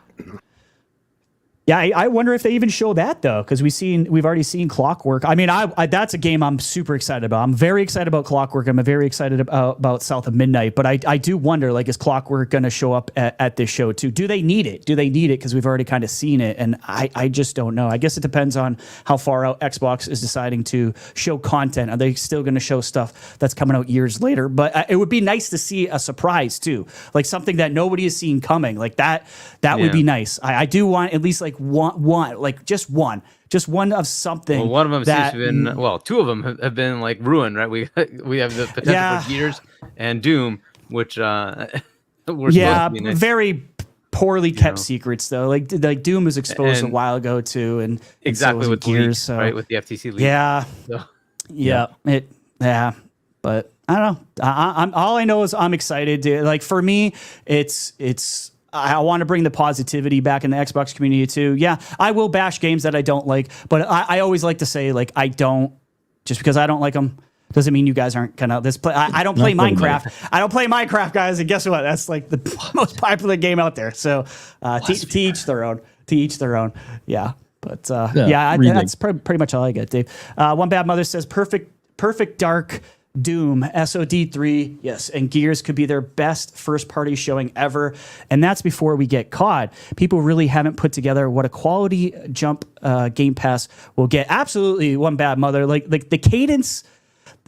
Yeah, I wonder if they even show that though, because we've already seen Clockwork. I mean, I that's a game I'm super excited about. I'm very excited about Clockwork. I'm very excited about South of Midnight. But I do wonder, like, is Clockwork going to show up at this show too? Do they need it? Because we've already kind of seen it, and I just don't know. I guess it depends on how far out Xbox is deciding to show content. Are they still going to show stuff that's coming out years later? But it would be nice to see a surprise too, like something that nobody has seen coming. Like that would be nice. I do want at least like like just one of something. Well, one of them that, seems to have been, well, two of them have been like ruined, right? We have the potential for Gears and Doom, which were supposed to be nice. Very poorly kept secrets though. Like Doom was exposed a while ago too, and exactly so with Gears, leak, right? With the FTC leak. Yeah, So. But I don't know. I'm all I know is I'm excited. Like for me, it's. I want to bring the positivity back in the Xbox community too. Yeah, I will bash games that I don't like, but I always like to say like I don't, just because I don't like them doesn't mean you guys aren't gonna play. I don't play Minecraft. I don't play Minecraft, guys, and guess what? That's like the most popular game out there. So to each their own. To each their own. Yeah, but that's pretty much all I get, Dave. One Bad Mother says perfect dark. Doom, SOD3, yes, and Gears could be their best first-party showing ever, and that's before we get caught. People really haven't put together what a quality jump Game Pass will get. Absolutely, One Bad Mother, like the cadence,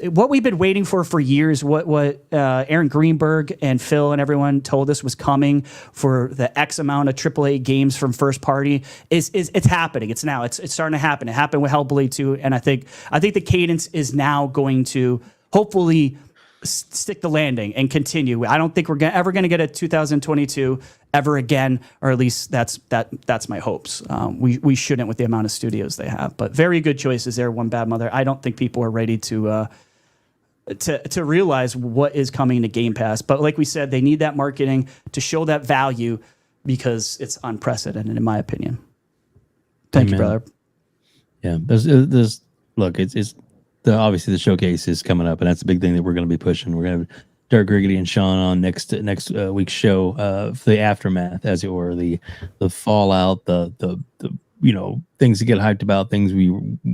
what we've been waiting for years, what Aaron Greenberg and Phil and everyone told us was coming for the X amount of AAA games from first party is it's happening. It's now. It's starting to happen. It happened with Hellblade 2, and I think the cadence is now going to hopefully stick the landing and continue. I don't think we're ever going to get a 2022 ever again, or at least that's my hopes. We shouldn't with the amount of studios they have, but very good choices there. One Bad Mother. I don't think people are ready to realize what is coming to Game Pass, but like we said, they need that marketing to show that value because it's unprecedented in my opinion. Thank you, brother. Yeah, there's look, it's obviously the showcase is coming up, and that's a big thing that we're going to be pushing. We're going to have Dirk Griggity and Shaun on next week's show for the aftermath, as it were, the fallout, the things to get hyped about, things we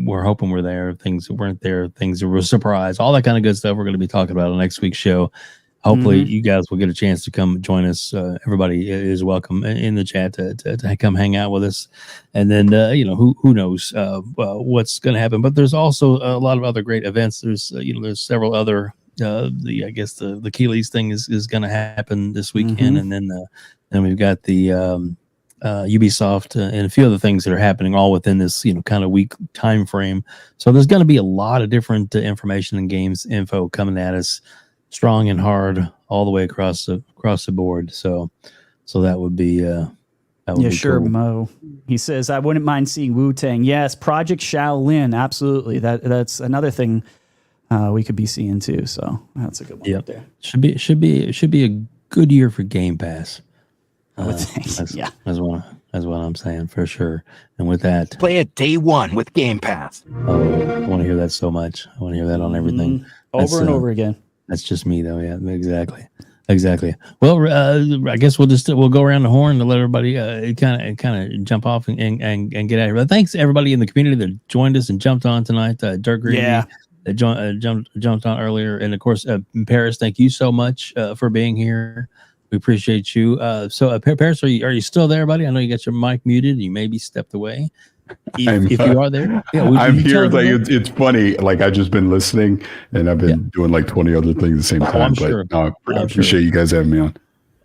were hoping were there, things that weren't there, things that were a surprise, all that kind of good stuff. We're going to be talking about on next week's show. Hopefully, you guys will get a chance to come join us. Everybody is welcome in the chat to come hang out with us. And then, who knows what's going to happen. But there's also a lot of other great events. There's several other. The Keeley's thing is going to happen this weekend, and then we've got the Ubisoft and a few other things that are happening all within this kind of week time frame. So there's going to be a lot of different information and games info coming at us. Strong and hard all the way across the board. So that would be be sure, cool. Mo. He says I wouldn't mind seeing Wu-Tang. Yes, Project Shaolin, absolutely. That's another thing we could be seeing too. So that's a good one. Right there. Should be a good year for Game Pass. I would think. That's what I'm saying for sure. And with that, play it day one with Game Pass. Oh, I want to hear that so much. I want to hear that on everything over and over again. That's just me, though. Yeah, exactly. Well, I guess we'll go around the horn to let everybody kind of jump off and get out of here. But thanks to everybody in the community that joined us and jumped on tonight. Dirk Green, that jumped on earlier, and of course, Paris. Thank you so much for being here. We appreciate you. So, Paris, are you still there, buddy? I know you got your mic muted. You maybe stepped away. If you are there, I'm here. Like it's funny. Like I've just been listening, and I've been doing like 20 other things at the same time. I appreciate you guys having me on.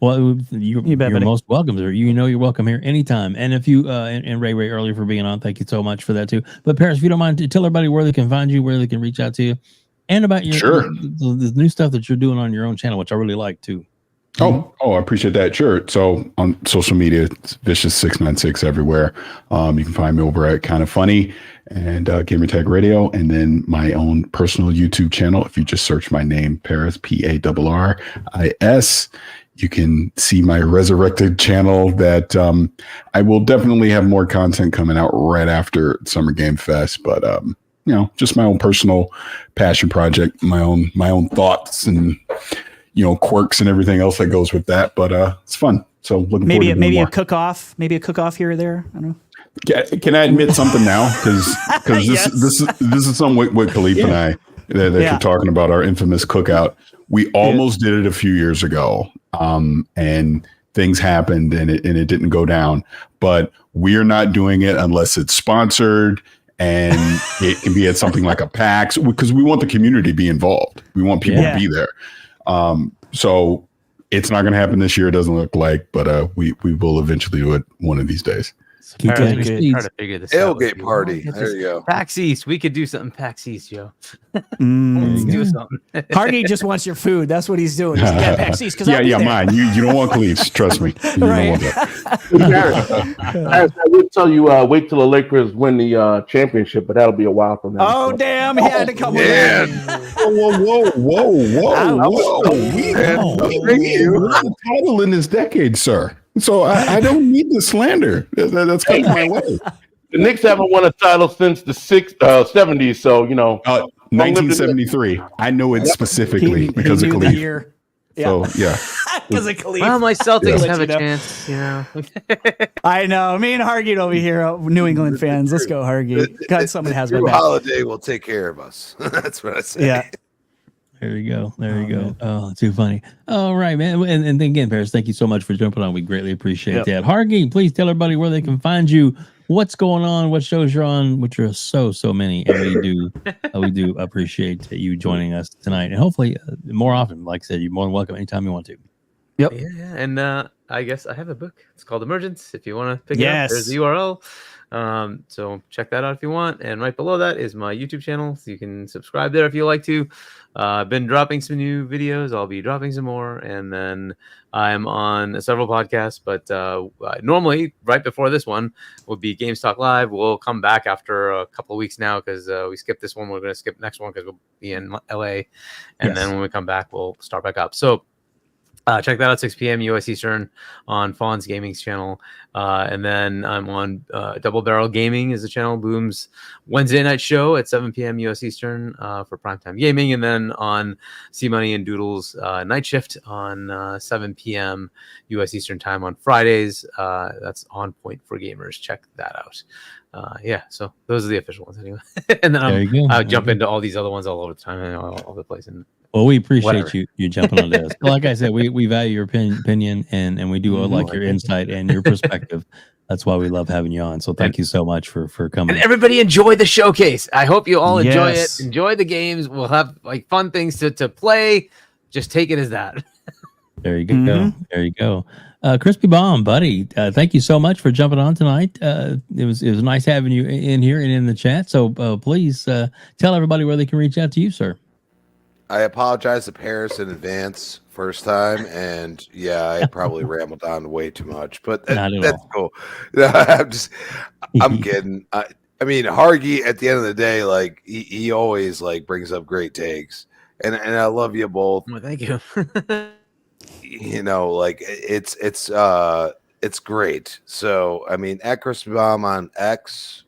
Well, you're most welcome. You're welcome here anytime. And if you and Ray earlier for being on, thank you so much for that too. But Paris, if you don't mind, tell everybody where they can find you, where they can reach out to you, and about your the new stuff that you're doing on your own channel, which I really like too. Oh, I appreciate that. Sure. So on social media, it's Vicious696 everywhere. You can find me over at Kind of Funny and Gamertag Radio, and then my own personal YouTube channel. If you just search my name, Paris, Parris, you can see my resurrected channel that I will definitely have more content coming out right after Summer Game Fest. But just my own personal passion project, my own thoughts and quirks and everything else that goes with that, but it's fun. So looking forward to maybe a cook off here or there. I don't know. Can I admit something now? Because this is something with Khalif and I that you're talking about, our infamous cookout. We almost did it a few years ago, and things happened and it didn't go down. But we're not doing it unless it's sponsored. And it can be at something like a PAX, because we want the community to be involved. We want people to be there. So it's not going to happen this year. It doesn't look like, but we will eventually do it one of these days. Try to figure this out. Tailgate party. There you go. PAX East. We could do something PAX East, Joe. Let's do something. Hargy just wants your food. That's what he's doing. He's like, yeah, PAX East, because I'll be there. Mine. You don't want cleats. Trust me. You don't want that. I would tell you, wait till the Lakers win the championship, but that'll be a while from now. Oh, damn. He had to come with Whoa. We the title in this decade, sir. So I don't need the slander. That's coming my way. The Knicks haven't won a title since the 70s, so 1973. I know it specifically because of Khalif. So yeah, because of Khalif. Well, my Celtics have a chance. I know. Me and Hargy over here, New England fans. Let's go, Hargy. God, someone has my Drew back. Holiday will take care of us. That's what I say. Yeah. There you go. Oh, too funny. All right, man. And again, Paris, thank you so much for jumping on. We greatly appreciate that. Hargy, please tell everybody where they can find you, what's going on, what shows you're on, which are so many, and we do appreciate you joining us tonight, and hopefully more often. Like I said, you're more than welcome anytime you want to. Yep. Yeah. And I guess I have a book. It's called Emergence. If you want to pick it up, there's the URL. So check that out if you want. And right below that is my YouTube channel. So you can subscribe there if you like to. I've been dropping some new videos. I'll be dropping some more. And then I'm on several podcasts. But normally, right before this one, will be Games Talk Live. We'll come back after a couple of weeks now because we skipped this one. We're going to skip the next one because we'll be in LA. And then when we come back, we'll start back up. So check that out, 6 p.m. US Eastern on Fawn's Gaming's channel. And then I'm on Double Barrel Gaming is the channel, Boom's Wednesday night show at 7 p.m. US Eastern for primetime gaming. And then on C Money and Doodles Night Shift on 7 p.m. US Eastern time on Fridays. That's On Point for Gamers. Check that out. So those are the official ones anyway. And then I'll jump into all these other ones all over the time and all over the place. And well, we appreciate you jumping on this. Like I said, we value your opinion and we do like your insight and your perspective. That's why we love having you on. So thank you so much for coming. And everybody enjoy the showcase. I hope you all enjoy it. Enjoy the games. We'll have like fun things to play. Just take it as that. There you go. There you go. Crispy Bomb, buddy. Thank you so much for jumping on tonight. It was nice having you in here and in the chat. So please tell everybody where they can reach out to you, sir. I apologize to Paris in advance first time, and I probably rambled on way too much, but that's cool. I'm kidding. I mean, Hargy at the end of the day, like he always like brings up great takes, and I love you both. Well, thank you. Like it's great. So I mean, at Crispy Bomb on X,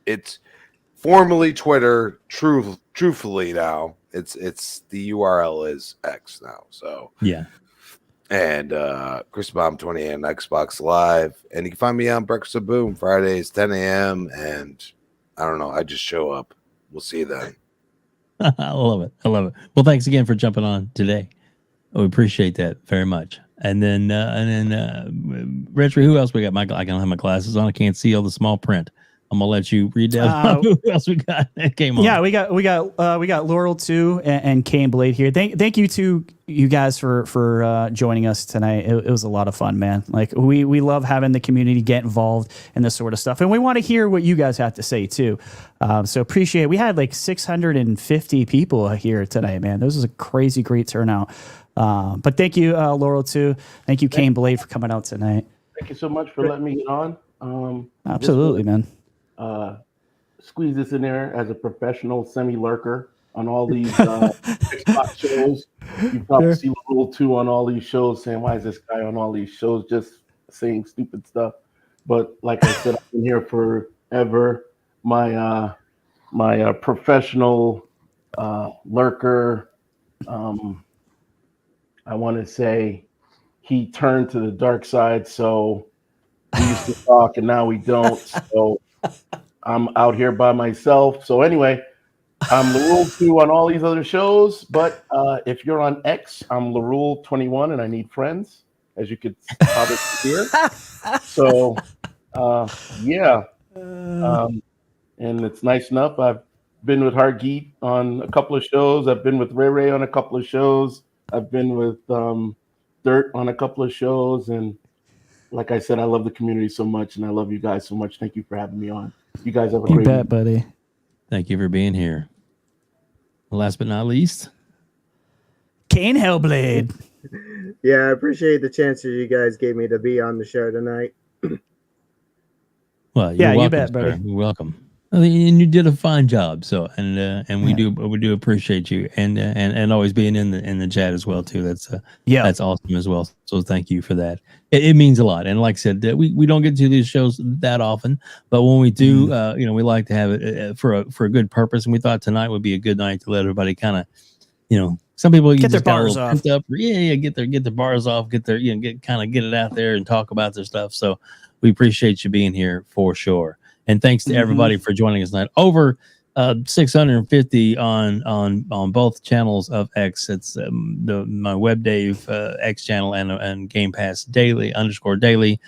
it's formerly Twitter. Truthfully now. It's the URL is X now. So and Chris Bomb 20 on Xbox Live, and you can find me on Breakfast of Boom Fridays 10 a.m. and I don't know, I just show up. We'll see you then. I love it. Well, thanks again for jumping on today. We appreciate that very much. And then RHETRI, who else we got? I don't have my glasses on. I can't see all the small print. I'm gonna let you read down who else we got that came on. Yeah, we got Laurel too and Kane Blade here. Thank you to you guys for joining us tonight. It was a lot of fun, man. Like we love having the community get involved in this sort of stuff, and we want to hear what you guys have to say too. So appreciate it. We had like 650 people here tonight, man. This was a crazy great turnout. But thank you, Laurel too. Thank you, Kane Blade, for coming out tonight. Thank you so much for letting me get on. Absolutely, man. Squeeze this in there as a professional semi-lurker on all these Xbox shows. You probably see Little 2 on all these shows saying, why is this guy on all these shows just saying stupid stuff? But like I said, I've been here forever. My professional lurker, I want to say he turned to the dark side, so we used to talk and now we don't. So I'm out here by myself. So anyway, I'm Larule 2 on all these other shows, but if you're on X, I'm Larule 21 and I need friends, as you could probably hear. So and it's nice enough. I've been with Hargeet on a couple of shows. I've been with Ray on a couple of shows. I've been with Dirt on a couple of shows, and like I said, I love the community so much, and I love you guys so much. Thank you for having me on. You guys have a You great bet, week. buddy. Thank you for being here. Last but not least, Kane Hellblade. Yeah, I appreciate the chance that you guys gave me to be on the show tonight. well, you're Yeah, you welcome, bet, buddy. sir. You're welcome. And you did a fine job. So, and we do appreciate you, and always being in the chat as well too. That's awesome as well. So thank you for that. It means a lot. And like I said, we don't get to these shows that often, but when we do, we like to have it for a good purpose. And we thought tonight would be a good night to let everybody kind of, some people Get their just got a bars little off. pent up. Get their bars off. Get their get it out there and talk about their stuff. So we appreciate you being here for sure. And thanks to everybody for joining us tonight. Over 650 on both channels of X. It's my WebDave X channel and Game Pass Daily _daily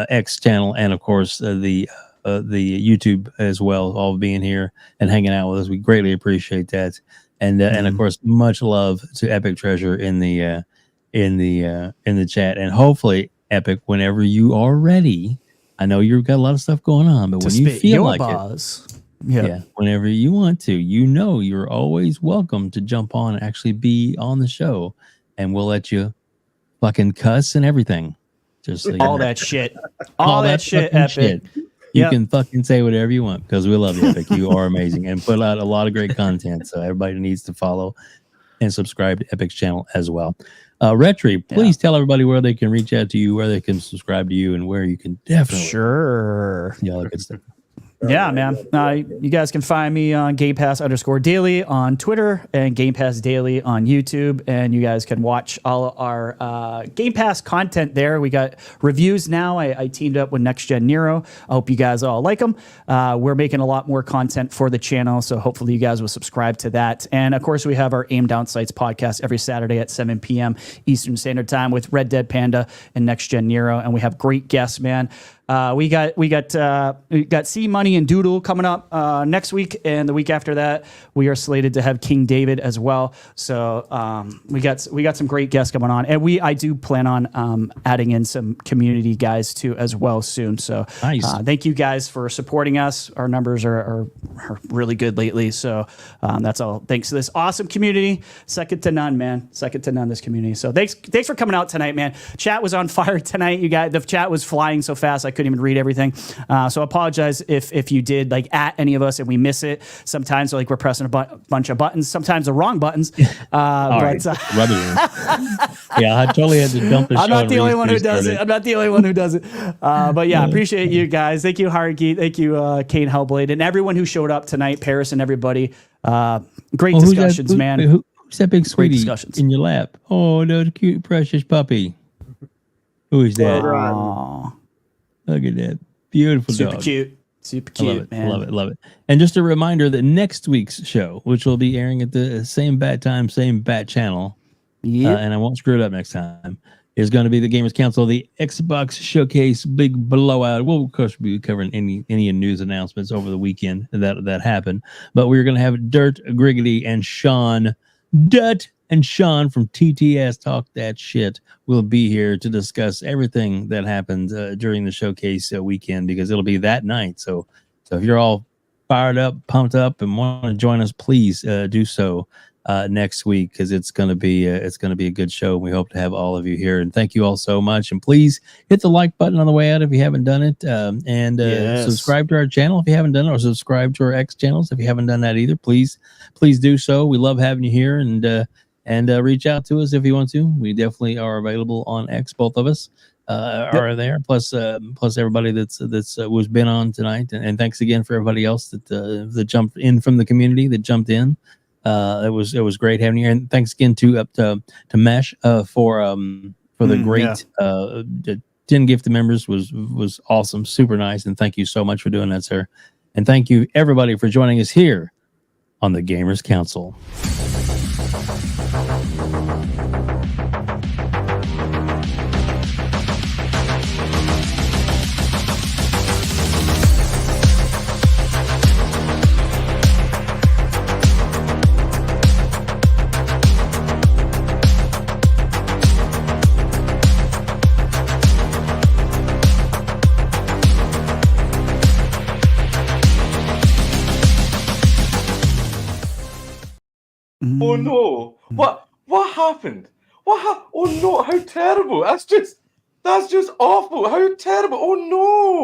X channel, and of course the YouTube as well. All being here and hanging out with us, we greatly appreciate that. And of course, much love to Epic Treasure in the chat. And hopefully, Epic, whenever you are ready. I know you've got a lot of stuff going on, but when you feel like it, whenever you want to, you're always welcome to jump on and actually be on the show, and we'll let you fucking cuss and everything. Just so all that shit, all that shit, Epic. You can fucking say whatever you want because we love you, Epic. You are amazing and put out a lot of great content. So everybody needs to follow and subscribe to Epic's channel as well. RHETRI, please tell everybody where they can reach out to you, where they can subscribe to you, and where you can definitely all that good stuff. Yeah, man. You guys can find me on Game Pass _daily on Twitter and Game Pass Daily on YouTube. And you guys can watch all our Game Pass content there. We got reviews now. I teamed up with Next Gen Nero. I hope you guys all like them. We're making a lot more content for the channel, so hopefully you guys will subscribe to that. And of course, we have our Aim Down Sights podcast every Saturday at 7 p.m. Eastern Standard Time with Red Dead Panda and Next Gen Nero. And we have great guests, man. We got C Money and Doodle coming up next week, and the week after that we are slated to have King David as well. So we got some great guests coming on, and I do plan on adding in some community guys too as well soon. So nice. Thank you guys for supporting us. Our numbers are really good lately. So that's all thanks to this awesome community. Second to none, man. Second to none, this community. So thanks for coming out tonight, man. Chat was on fire tonight. You guys, the chat was flying so fast I couldn't even read everything. So I apologize if you did at any of us and we miss it. Sometimes we're pressing a bunch of buttons, sometimes the wrong buttons. Right. Yeah, I totally had to dump the show. I'm not the only one who does it. I'm not the only one who does it. But yeah, appreciate you guys. Thank you, Harky. Thank you, Kane Hellblade, and everyone who showed up tonight, Paris and everybody. Great discussions, man. Who's that big sweetie discussions in your lap? Oh, the cute, precious puppy. Who is that? Aww. Look at that. Beautiful Super dog. cute. Super cute, man. Love it. And just a reminder that next week's show, which will be airing at the same bat time, same bat channel, and I won't screw it up next time, is going to be the Gamers Council, the Xbox Showcase Big Blowout. We'll, of course, be covering any news announcements over the weekend that happened. But we're going to have Dirt, Griggity, and Shaun. Shaun from TTS Talk That Shit will be here to discuss everything that happened during the showcase weekend, because it'll be that night. So if you're all fired up, pumped up, and want to join us, please do so next week, because it's going to be a good show. We hope to have all of you here, and thank you all so much. And please hit the like button on the way out if you haven't done it, and subscribe to our channel if you haven't done it, or subscribe to our X channels if you haven't done that either. Please do so. We love having you here, and reach out to us if you want to. We definitely are available on X. Both of us are there. Plus everybody that's was been on tonight, and thanks again for everybody else that jumped in from the community that jumped in. It was great having you here, and thanks again to Mesh for the great 10 gifted members was awesome, super nice, and thank you so much for doing that, sir. And thank you everybody for joining us here on the Gamers Council. Oh no! What happened? Oh no! How terrible! That's just awful. How terrible! Oh no!